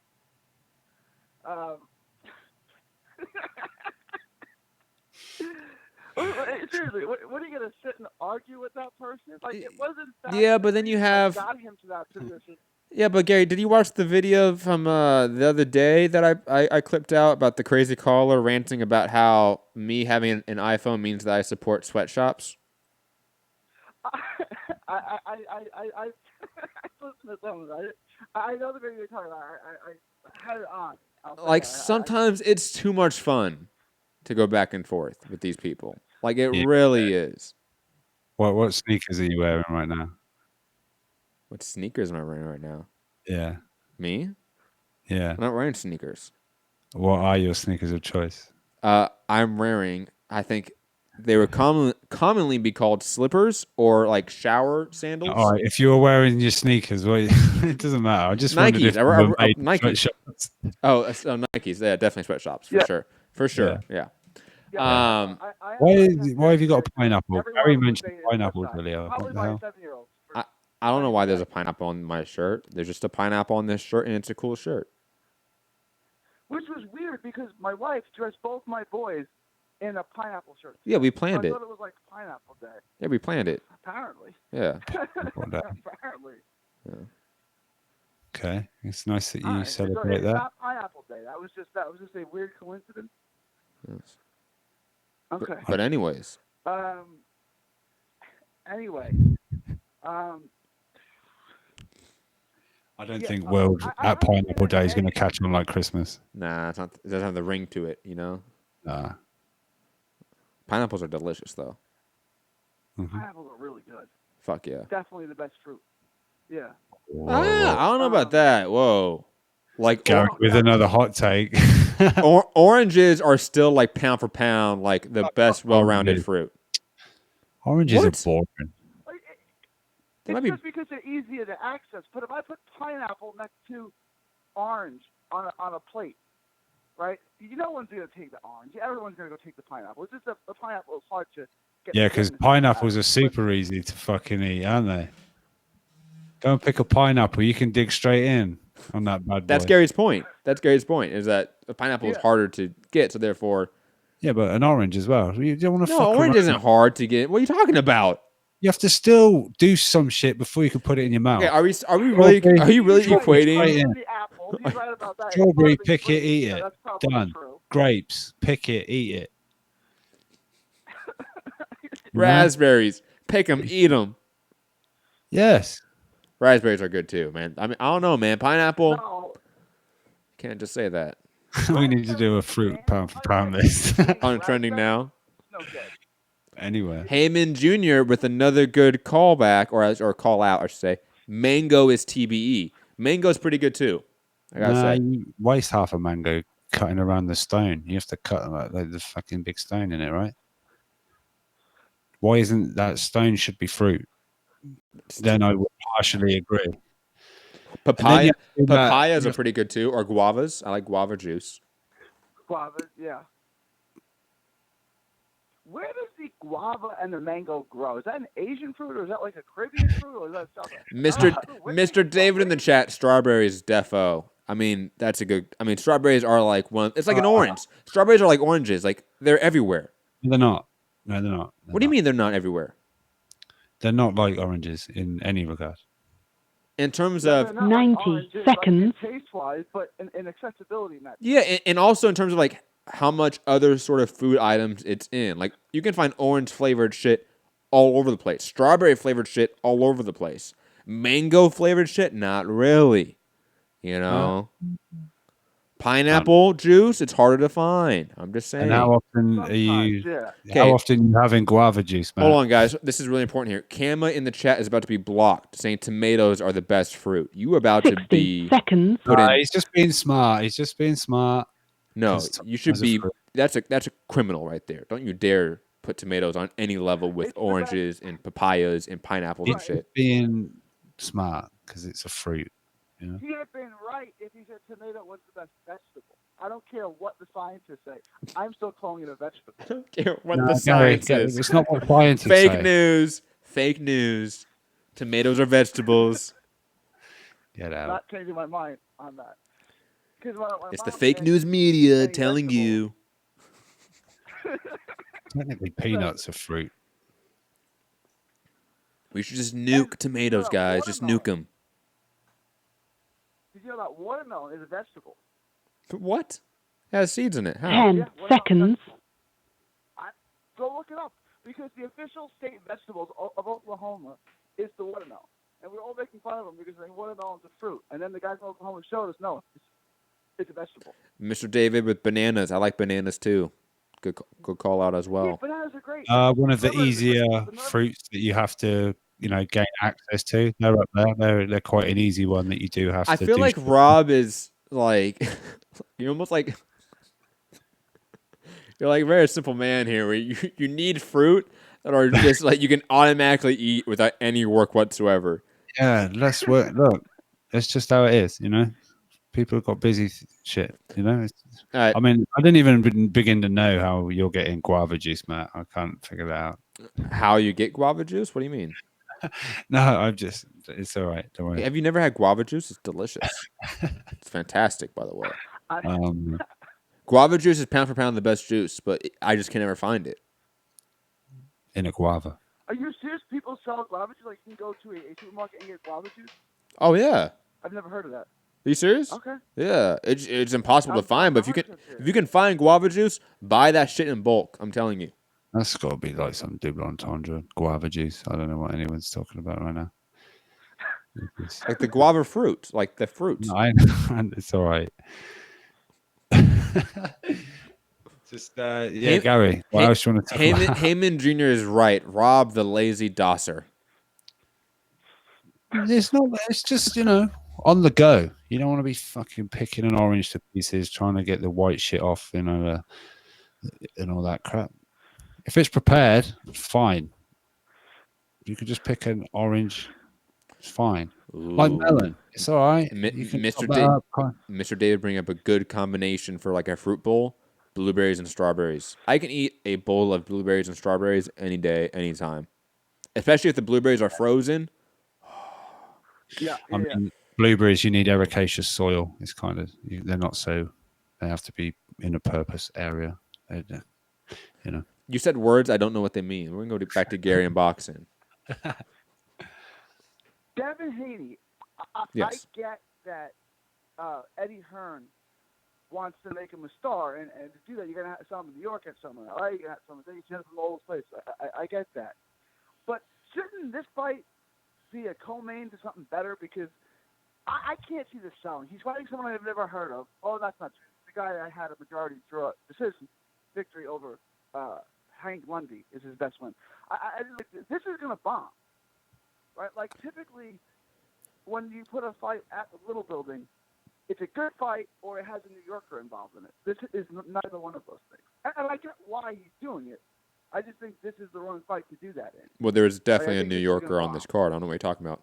Speaker 16: Seriously, what are you gonna sit and argue with that person? Like, it wasn't that.
Speaker 10: Yeah, but then you have.
Speaker 16: Got him to that position.
Speaker 10: Yeah, but Gary, did you watch the video from the other day that I clipped out about the crazy caller ranting about how me having an iPhone means that I support sweatshops?
Speaker 16: I listened to some of it. I know the video you're talking about. I had it on.
Speaker 10: Like, sometimes it's too much fun to go back and forth with these people. Like, it really is.
Speaker 11: What sneakers are you wearing right now?
Speaker 10: What sneakers am I wearing right now?
Speaker 11: Yeah.
Speaker 10: Me?
Speaker 11: Yeah.
Speaker 10: I'm not wearing sneakers.
Speaker 11: What are your sneakers of choice?
Speaker 10: I'm wearing, I think they would commonly be called slippers or like shower sandals.
Speaker 11: All right, if you were wearing your sneakers, well, it doesn't matter. I just wondered if
Speaker 10: Nikes.
Speaker 11: you were made
Speaker 10: Nikes.
Speaker 11: sweatshops.
Speaker 10: Oh, Nikes. Yeah, definitely sweatshops for sure. For sure. Yeah.
Speaker 11: Why have you got a pineapple? Gary mentioned pineapple earlier. What the hell?
Speaker 10: I don't know why there's a pineapple on my shirt. There's just a pineapple on this shirt, and it's a cool shirt.
Speaker 16: Which was weird because my wife dressed both my boys in a pineapple shirt.
Speaker 10: Yeah, we planned
Speaker 16: I
Speaker 10: it.
Speaker 16: thought it was like Pineapple Day.
Speaker 10: Yeah, we planned it.
Speaker 16: Apparently.
Speaker 10: Yeah.
Speaker 16: Apparently.
Speaker 10: Yeah.
Speaker 11: Okay, it's nice that you
Speaker 16: Alright,
Speaker 11: celebrate
Speaker 16: it's
Speaker 11: that.
Speaker 16: not Pineapple Day. That was just a weird coincidence.
Speaker 10: Yes.
Speaker 16: Okay.
Speaker 10: But anyways.
Speaker 16: Anyway.
Speaker 11: I don't think World at Pineapple Day is going to catch on like Christmas.
Speaker 10: Nah, it's not. It doesn't have the ring to it,
Speaker 11: Nah.
Speaker 10: Pineapples are delicious, though.
Speaker 16: Pineapples are really good.
Speaker 10: Fuck yeah.
Speaker 16: Definitely the best fruit. Yeah.
Speaker 10: I don't know about that. Whoa. Like
Speaker 11: Gary with another hot take.
Speaker 10: Oranges are still like pound for pound, like the best well-rounded fruit.
Speaker 11: Oranges are boring.
Speaker 16: It's just because they're easier to access. But if I put pineapple next to orange on a plate, right? No one's going to take the orange. Everyone's going to go take the pineapple. It's just the pineapple is hard to get.
Speaker 11: Yeah, because pineapples are super easy to fucking eat, aren't they? Go and pick a pineapple. You can dig straight in on that bad boy.
Speaker 10: That's Gary's point. Is that a pineapple is harder to get, so therefore.
Speaker 11: Yeah, but an orange as well. You don't want to.
Speaker 10: No, orange isn't hard to get. What are you talking about?
Speaker 11: You have to still do some shit before you can put it in your mouth.
Speaker 10: Okay, are you really equating?
Speaker 16: The apple. He's right about that.
Speaker 11: Strawberry, pick it, eat
Speaker 16: Yeah,
Speaker 11: it.
Speaker 16: that's probably
Speaker 11: Done.
Speaker 16: true.
Speaker 11: Grapes, pick it, eat it.
Speaker 10: Raspberries, pick them, eat them.
Speaker 11: Yes.
Speaker 10: Raspberries are good too, man. I mean, I don't know, man. Pineapple.
Speaker 16: No.
Speaker 10: Can't just say that.
Speaker 11: We need to do a fruit pound for pound list.
Speaker 10: On trending now.
Speaker 16: No good.
Speaker 11: Anyway.
Speaker 10: Heyman Jr. with another good callback or call out, I should say. Mango is TBE. Mango's pretty good too. I gotta say.
Speaker 11: You waste half a mango cutting around the stone. You have to cut like the fucking big stone in it, right? Why isn't that stone should be fruit? Then I would partially agree.
Speaker 10: Papayas are pretty good too, or guavas. I like guava juice.
Speaker 16: Guavas, yeah. Where does the guava and the mango grow? Is that an Asian fruit, or is that like a Caribbean fruit, or is that something?
Speaker 10: Mr. David in the chat, strawberries defo. I mean, that's a good. I mean, strawberries are like one. It's like an orange. Strawberries are like oranges. Like they're everywhere.
Speaker 11: They're not. No, they're not.
Speaker 10: What do you mean they're not everywhere?
Speaker 11: They're not like oranges in any regard.
Speaker 10: In terms of
Speaker 17: 90 seconds.
Speaker 16: Like taste-wise, but in accessibility.
Speaker 10: Yeah, and also in terms of like how much other sort of food items it's in. Like you can find orange flavored shit all over the place. Strawberry flavored shit all over the place. Mango flavored shit, not really. You know, pineapple juice, it's harder to find. I'm just saying.
Speaker 11: And how often are you? How often are you having guava juice, man?
Speaker 10: Hold on, guys. This is really important here. Kama in the chat is about to be blocked, saying tomatoes are the best fruit. You about to be
Speaker 17: seconds.
Speaker 11: He's just being smart. He's just being smart.
Speaker 10: No, you should be. That's a criminal right there. Don't you dare put tomatoes on any level with oranges and papayas and pineapples and shit.
Speaker 11: Being smart because it's a fruit. You know?
Speaker 16: He had been right if he said tomato was the best vegetable. I don't care what the scientists say. I'm still calling it a vegetable.
Speaker 10: I don't care what the science is.
Speaker 11: It's not what scientists say.
Speaker 10: Fake news. Fake news. Tomatoes are vegetables.
Speaker 11: Get out.
Speaker 16: Not changing my mind on that.
Speaker 10: It's the fake news media telling you.
Speaker 11: Technically, peanuts are fruit.
Speaker 10: We should just nuke tomatoes, guys. Just nuke them.
Speaker 16: Did you know that watermelon is a vegetable?
Speaker 10: What? It has seeds in it. How?
Speaker 17: 10 seconds.
Speaker 16: Go look it up. Because the official state vegetables of Oklahoma is the watermelon. And we're all making fun of them because they think watermelon's a fruit. And then the guys in Oklahoma showed us, no, it's a vegetable.
Speaker 10: Mr. David with bananas. I like bananas too. Good call out as well.
Speaker 16: Yeah, bananas are great.
Speaker 11: One of the easier fruits that you have to, gain access to. They're up there. They're quite an easy one that you do have to.
Speaker 10: I feel like Rob is like, you're almost like, you're like a very simple man here where you need fruit that are just like you can automatically eat without any work whatsoever.
Speaker 11: Yeah, less work. Look, that's just how it is, People have got busy shit,
Speaker 10: Right.
Speaker 11: I mean, I didn't even begin to know how you're getting guava juice, Matt. I can't figure that out.
Speaker 10: How you get guava juice? What do you mean?
Speaker 11: No, it's all right. Don't worry.
Speaker 10: Have you never had guava juice? It's delicious. It's fantastic, by the way. Guava juice is pound for pound the best juice, but I just can never find it.
Speaker 11: In a guava.
Speaker 16: Are you serious? People sell guava juice? Like you can go to a supermarket and get guava juice?
Speaker 10: Oh, yeah.
Speaker 16: I've never heard of that.
Speaker 10: Are you serious?
Speaker 16: Okay.
Speaker 10: Yeah, it's impossible to find, but if you can find guava juice, buy that shit in bulk. I'm telling you.
Speaker 11: That's got to be like some double entendre guava juice. I don't know what anyone's talking about right now.
Speaker 10: Like the guava fruit, like the fruit.
Speaker 11: No, it's all right. Just Gary. What else you want to talk about?
Speaker 10: Heyman Jr. is right. Rob the lazy dosser.
Speaker 11: It's not. It's just on the go. You don't want to be fucking picking an orange to pieces, trying to get the white shit off, and all that crap. If it's prepared, fine. You could just pick an orange. It's fine.
Speaker 10: Ooh.
Speaker 11: Like melon. It's all right.
Speaker 10: Mr. David bring up a good combination for like a fruit bowl, blueberries and strawberries. I can eat a bowl of blueberries and strawberries any day, anytime. Especially if the blueberries are frozen.
Speaker 11: I mean, blueberries, you need ericaceous soil. It's kind of, they're not so, they have to be in a purpose area.
Speaker 10: You said words, I don't know what they mean. We're going to go back to Gary and boxing.
Speaker 16: Devin Haney, I get that Eddie Hearn wants to make him a star, and to do that, you're going to have some in New York and some in LA, you're going to have some in from all those places. I get that. But shouldn't this fight be a co-main to something better? Because I can't see this selling. He's fighting someone I've never heard of. Oh, that's not true. The guy that had a majority draw decision victory over Hank Lundy is his best win. This is going to bomb, right? Like, typically, when you put a fight at the Little Building, it's a good fight or it has a New Yorker involved in it. This is neither one of those things. And I get why he's doing it. I just think this is the wrong fight to do that in.
Speaker 10: Well, there's definitely a New Yorker on this card. I don't know what you're talking about.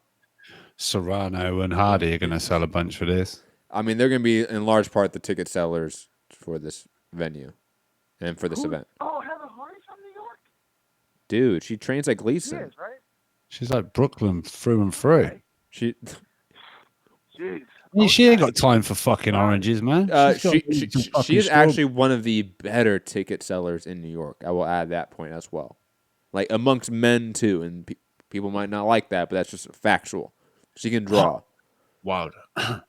Speaker 11: Serrano and Hardy are going to sell a bunch for this.
Speaker 10: I mean, they're going to be, in large part, the ticket sellers for this venue and for this event.
Speaker 16: Oh, Heather Hardy's from New York?
Speaker 10: Dude, she trains like Gleason.
Speaker 16: She is, right?
Speaker 11: She's like Brooklyn through and through.
Speaker 10: She...
Speaker 16: Jeez.
Speaker 11: I mean, she ain't got time for fucking oranges, man.
Speaker 10: She is actually one of the better ticket sellers in New York. I will add that point as well. Like, amongst men, too. And people might not like that, but that's just factual. She can draw.
Speaker 11: Wild.
Speaker 16: All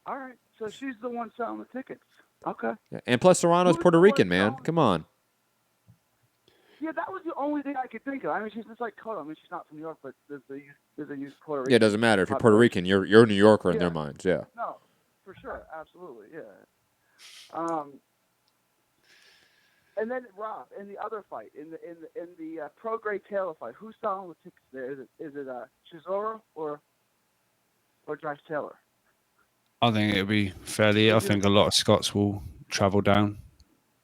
Speaker 16: right. So she's the one selling the tickets. Okay.
Speaker 10: Yeah. And plus, Serrano's Puerto Rican, man. Come on.
Speaker 16: Yeah, that was the only thing I could think of. I mean, she's just like Cotto. I mean, she's not from New York, but there's a huge Puerto Rican.
Speaker 10: Yeah, it doesn't matter. If you're Puerto Rican, you're a New Yorker in their minds, yeah.
Speaker 16: No, for sure. Absolutely, yeah. And then, Rob, in the other fight, in the Pro Gray Taylor fight, who's selling the tickets there? Is it Chisora or Josh Taylor?
Speaker 11: I think it'll be fairly. I think a lot of Scots will travel down.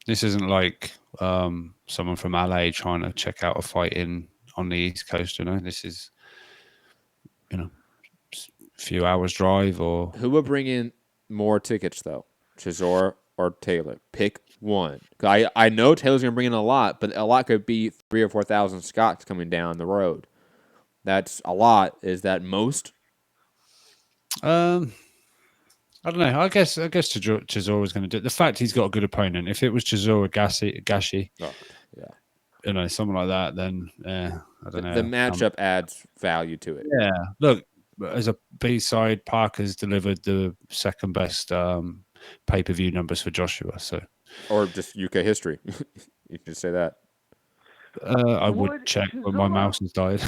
Speaker 11: This isn't like someone from LA trying to check out a fight on the East Coast. You know, this is a few hours drive. Or
Speaker 10: who will bring in more tickets though, Chisora or Taylor? Pick one. I know Taylor's gonna bring in a lot, but a lot could be 3,000 or 4,000 Scots coming down the road. That's a lot. Is that most?
Speaker 11: I don't know. I guess Chisora was going to do it. The fact he's got a good opponent. If it was Chisora Gashi, someone like that, then I don't know.
Speaker 10: The matchup adds value to it.
Speaker 11: Yeah. Look, as a B-side, Parker's delivered the second best pay-per-view numbers for Joshua. So,
Speaker 10: or just UK history. You can say that.
Speaker 11: I would check when my mouse has died.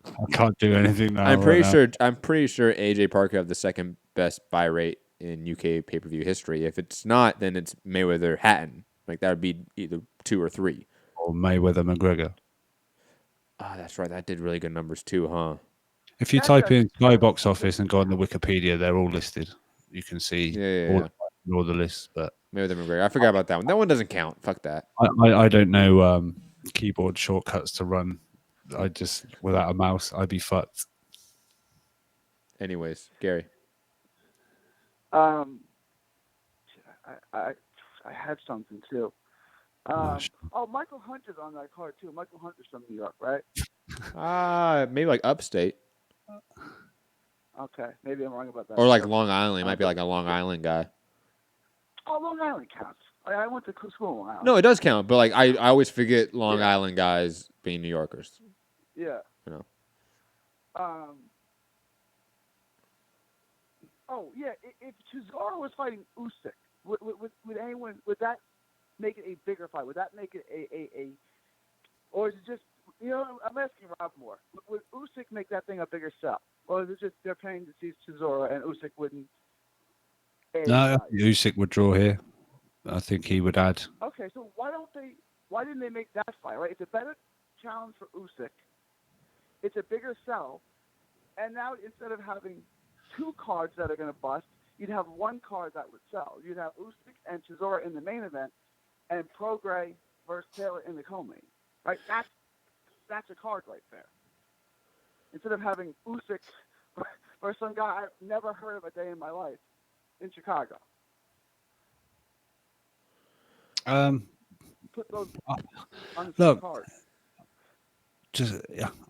Speaker 11: I can't do anything now.
Speaker 10: I'm pretty sure AJ Parker have the second best buy rate in UK pay-per-view history. If it's not, then it's Mayweather Hatton. Like, that would be either 2 or 3.
Speaker 11: Or Mayweather McGregor.
Speaker 10: Oh, that's right. That did really good numbers too, huh?
Speaker 11: If you type in Sky Box Office and go on the Wikipedia, they're all listed. You can see all the lists. But
Speaker 10: Mayweather McGregor. I forgot about that one. That one doesn't count. Fuck that.
Speaker 11: I don't know keyboard shortcuts to run. I just, without a mouse, I'd be fucked.
Speaker 10: Anyways, Gary.
Speaker 16: I had something too. Michael Hunter's on that card too. Michael Hunter's from New York, right?
Speaker 10: Maybe like upstate.
Speaker 16: Okay, maybe I'm wrong about that.
Speaker 10: Or like Long Island. He might be like a Long Island guy.
Speaker 16: Oh, Long Island counts. I went to school in Long Island.
Speaker 10: No, it does count, but like I always forget Long Island guys being New Yorkers.
Speaker 16: Yeah.
Speaker 10: You know.
Speaker 16: If Chisora was fighting Usyk, would anyone, would that make it a bigger fight? Would that make it a or is it just, I'm asking Rob more. Would Usyk make that thing a bigger sell? Or is it just they're paying to see Chisora and Usyk wouldn't?
Speaker 11: No, Usyk would draw here. I think he would add.
Speaker 16: Okay, so why didn't they make that fight, right? It's a better challenge for Usyk. It's a bigger sell. And now instead of having 2 cards that are going to bust, you'd have 1 card that would sell. You'd have Usyk and Chisora in the main event and Pro Gray versus Taylor in the co-main. Right? That's a card right there. Instead of having Usyk versus some guy I've never heard of a day in my life in Chicago. Put those on the card.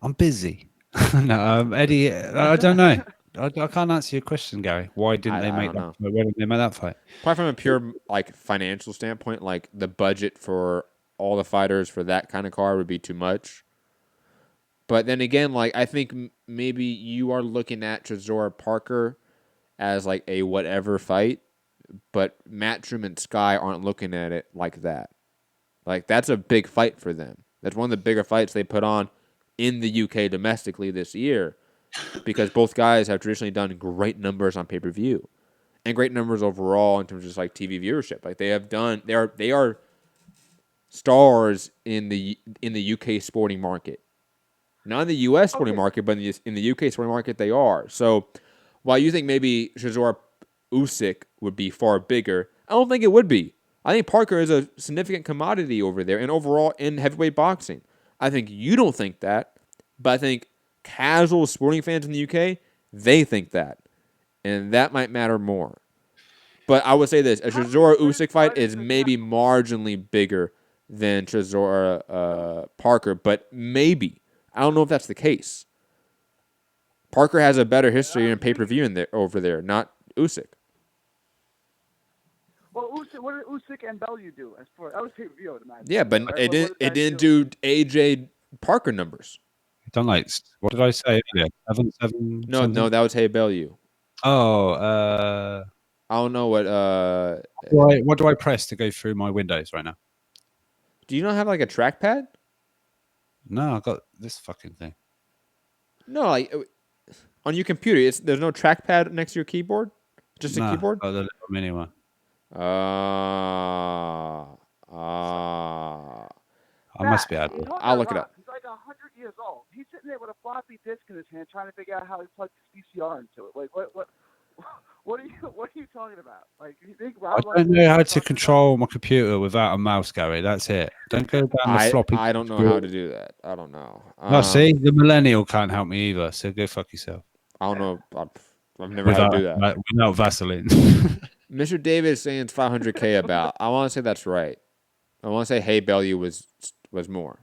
Speaker 11: I'm busy. No, Eddie, I don't know. I can't answer your question, Gary. Why didn't they make that? Why didn't they make that fight?
Speaker 10: Probably from a pure like financial standpoint, like the budget for all the fighters for that kind of card would be too much. But then again, like I think maybe you are looking at Chisora Parker as like a whatever fight, but Matchroom and Sky aren't looking at it like that. Like that's a big fight for them. That's one of the bigger fights they put on in the UK domestically this year, because both guys have traditionally done great numbers on pay-per-view and great numbers overall in terms of just like TV viewership. Like they are stars in the UK sporting market. Not in the U.S. sporting market, but in the U.K. sporting market, they are. So, while you think maybe Chisora Usyk would be far bigger, I don't think it would be. I think Parker is a significant commodity over there and overall in heavyweight boxing. I think you don't think that, but I think casual sporting fans in the U.K., they think that. And that might matter more. But I would say this, a Chisora Usyk fight is maybe marginally bigger than Chisora Parker, but maybe. I don't know if that's the case. Parker has a better history in pay-per-view over there, not Usyk.
Speaker 16: Well, what did Usyk and Bellew do? That was pay-per-view, I'd imagine.
Speaker 10: Yeah, but it didn't do AJ Parker numbers.
Speaker 11: Done like, what did I say earlier? 7?
Speaker 10: No, that was Hey Bellew.
Speaker 11: Oh,
Speaker 10: I don't know what.
Speaker 11: What do I press to go through my windows right now?
Speaker 10: Do you not have like a trackpad?
Speaker 11: No, I got this fucking thing.
Speaker 10: No, like on your computer, there's no trackpad next to your keyboard. Just a keyboard.
Speaker 11: Oh, the little mini one.
Speaker 10: I
Speaker 11: must be able.
Speaker 10: I'll look it up.
Speaker 16: He's like 100 years old. He's sitting there with a floppy disk in his hand, trying to figure out how he plugs his VCR into it. Like what are you talking about? Like you think
Speaker 11: I don't know how to control my computer without a mouse, Gary. That's it. Don't go down the floppy.
Speaker 10: I don't know how to do that. I don't know.
Speaker 11: No, see, the millennial can't help me either. So go fuck yourself.
Speaker 10: I don't know. I've never had to do that
Speaker 11: without Vaseline.
Speaker 10: Mr. David is saying it's 500K about. I want to say that's right. I want to say Hey Bellew was more,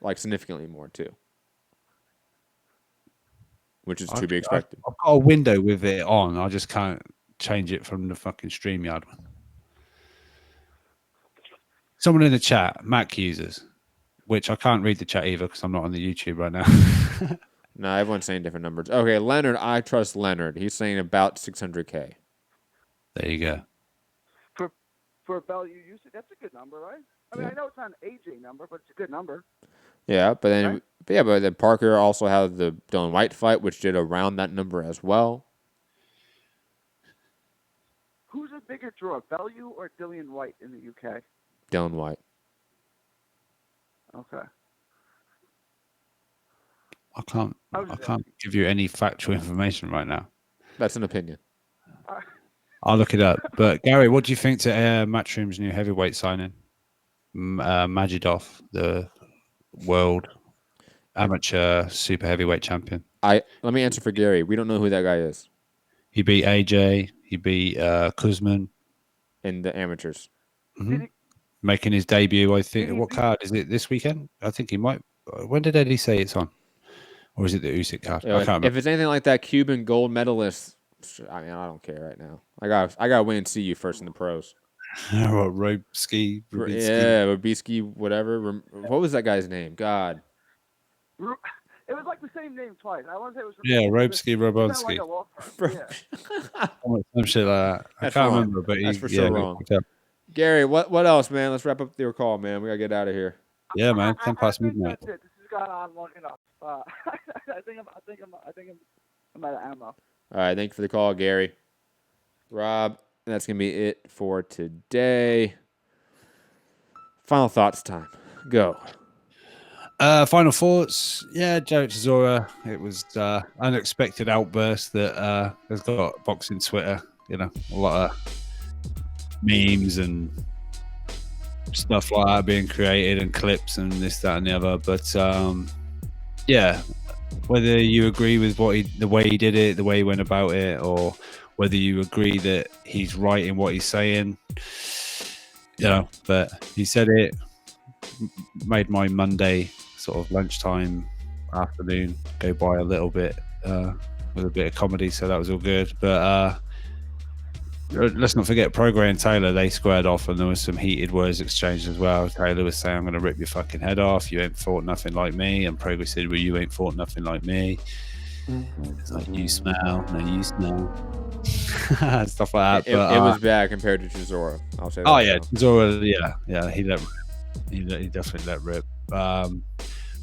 Speaker 10: like significantly more too, which is to be expected.
Speaker 11: I've got a window with it on. I just can't change it from the fucking StreamYard one. Someone in the chat, Mac users, which I can't read the chat either because I'm not on the YouTube right now.
Speaker 10: No, everyone's saying different numbers. Okay, Leonard, I trust Leonard. He's saying about 600K.
Speaker 11: There you go.
Speaker 16: For Bellew Usyk, that's a good number, right? I mean, I know it's not an AJ number, but it's a good number.
Speaker 10: Yeah, but then then Parker also had the Dylan White fight, which did around that number as well.
Speaker 16: Who's a bigger draw, Bellew or Dillian White in the UK?
Speaker 10: Dylan White.
Speaker 16: Okay.
Speaker 11: I can't give you any factual information right now.
Speaker 10: That's an opinion.
Speaker 11: I'll look it up. But Gary, what do you think to Matchroom's new heavyweight signing? Majidov, the world amateur super heavyweight champion.
Speaker 10: Let me answer for Gary. We don't know who that guy is.
Speaker 11: He beat AJ. He beat Kuzman
Speaker 10: in the amateurs.
Speaker 11: Mm-hmm. Making his debut, I think. What card is it this weekend? I think he might. When did Eddie say it's on? Or is it the Usyk card? I can't remember.
Speaker 10: If it's anything like that Cuban gold medalist, I mean, I don't care right now. I got to wait and see you first in the pros.
Speaker 11: Robski.
Speaker 10: Yeah, Robski, whatever. What was that guy's name? God.
Speaker 16: It was like the same name twice. I want to say it was.
Speaker 11: Yeah, Robski, Robonski. Some shit like that. I can't remember, but
Speaker 10: that's for sure wrong. Gary, what else, man? Let's wrap up your call, man. We gotta get out of here.
Speaker 11: Yeah, man. 10 past midnight.
Speaker 16: This has gone on long enough. I think I'm out of ammo.
Speaker 10: All right, thank you for the call, Gary. Rob, that's gonna be it for today. Final thoughts time. Go.
Speaker 11: Final thoughts. Yeah, Dereck Chisora. It was unexpected outburst that has got boxing Twitter. You know, a lot of memes and stuff like that being created and clips and this, that, and the other. But yeah, whether you agree with the way he did it, the way he went about it, or whether you agree that he's right in what he's saying, you know, but he said it, made my Monday sort of lunchtime, afternoon go by a little bit with a bit of comedy, so that was all good. But let's not forget Prograis and Taylor, they squared off and there was some heated words exchanged as well. Taylor was saying, I'm going to rip your fucking head off. You ain't fought nothing like me. And Prograis said, well, you ain't fought nothing like me. It's like, you smell. No, you smell. Stuff like that.
Speaker 10: It was bad compared to Chisora. I'll say that.
Speaker 11: Oh, yeah. Chisora, yeah. He definitely let rip.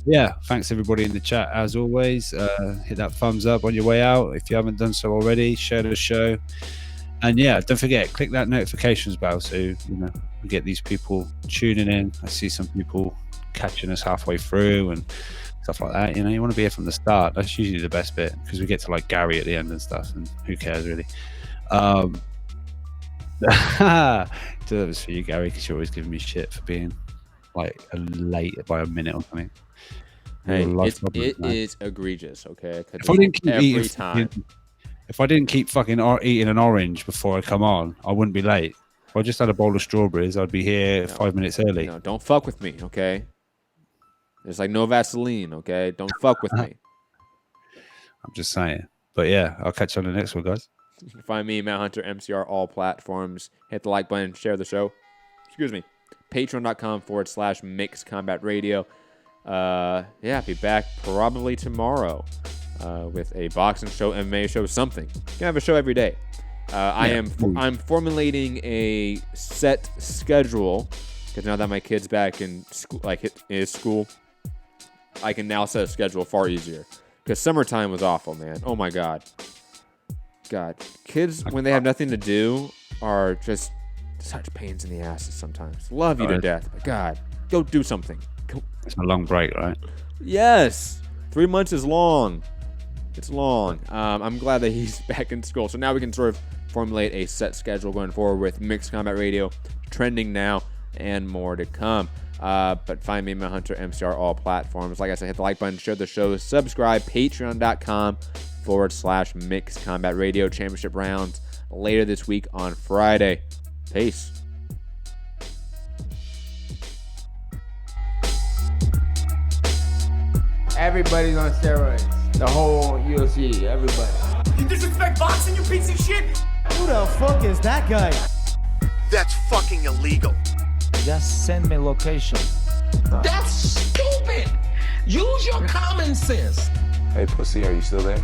Speaker 11: Yeah, thanks everybody in the chat as always. Hit that thumbs up on your way out if you haven't done so already. Share the show, and yeah, don't forget, click that notifications bell so you know we get these people tuning in. I see some people catching us halfway through and stuff like that. You know, you want to be here from the start. That's usually the best bit because we get to like Gary at the end and stuff, and who cares really. That was for you, Gary, because you're always giving me shit for being like late by a minute or something.
Speaker 10: Hey, it is egregious, okay?
Speaker 11: If I didn't keep fucking eating an orange before I come on, I wouldn't be late. If I just had a bowl of strawberries, I'd be here 5 minutes early.
Speaker 10: No, don't fuck with me, okay? There's like no Vaseline, okay? Don't fuck with me.
Speaker 11: I'm just saying. But yeah, I'll catch you on the next one, guys.
Speaker 10: You can find me, Matt Hunter, MCR, all platforms. Hit the like button, share the show. Excuse me. Patreon.com/Mixed Combat Radio. Be back probably tomorrow with a boxing show, MMA show, something. Gonna have a show every day. I'm formulating a set schedule because now that my kid's back in school, school, I can now set a schedule far easier. Because summertime was awful, man. Oh my God, kids when they have nothing to do are just such pains in the asses sometimes. Love you to death, but God, go do something.
Speaker 11: It's a long break, right?
Speaker 10: Yes. 3 months is long. It's long. I'm glad that he's back in school. So now we can sort of formulate a set schedule going forward with Mixed Combat Radio, trending now, and more to come. But find me, Matt Hunter, MCR, all platforms. Like I said, hit the like button, share the show, subscribe, patreon.com/Mixed Combat Radio. Championship rounds later this week on Friday. Peace.
Speaker 18: Everybody's on steroids. The whole UFC, everybody.
Speaker 9: You disrespect boxing, you piece of shit?
Speaker 19: Who the fuck is that guy?
Speaker 7: That's fucking illegal.
Speaker 19: Just send me location.
Speaker 9: That's stupid. Use your common sense.
Speaker 20: Hey, pussy, are you still there?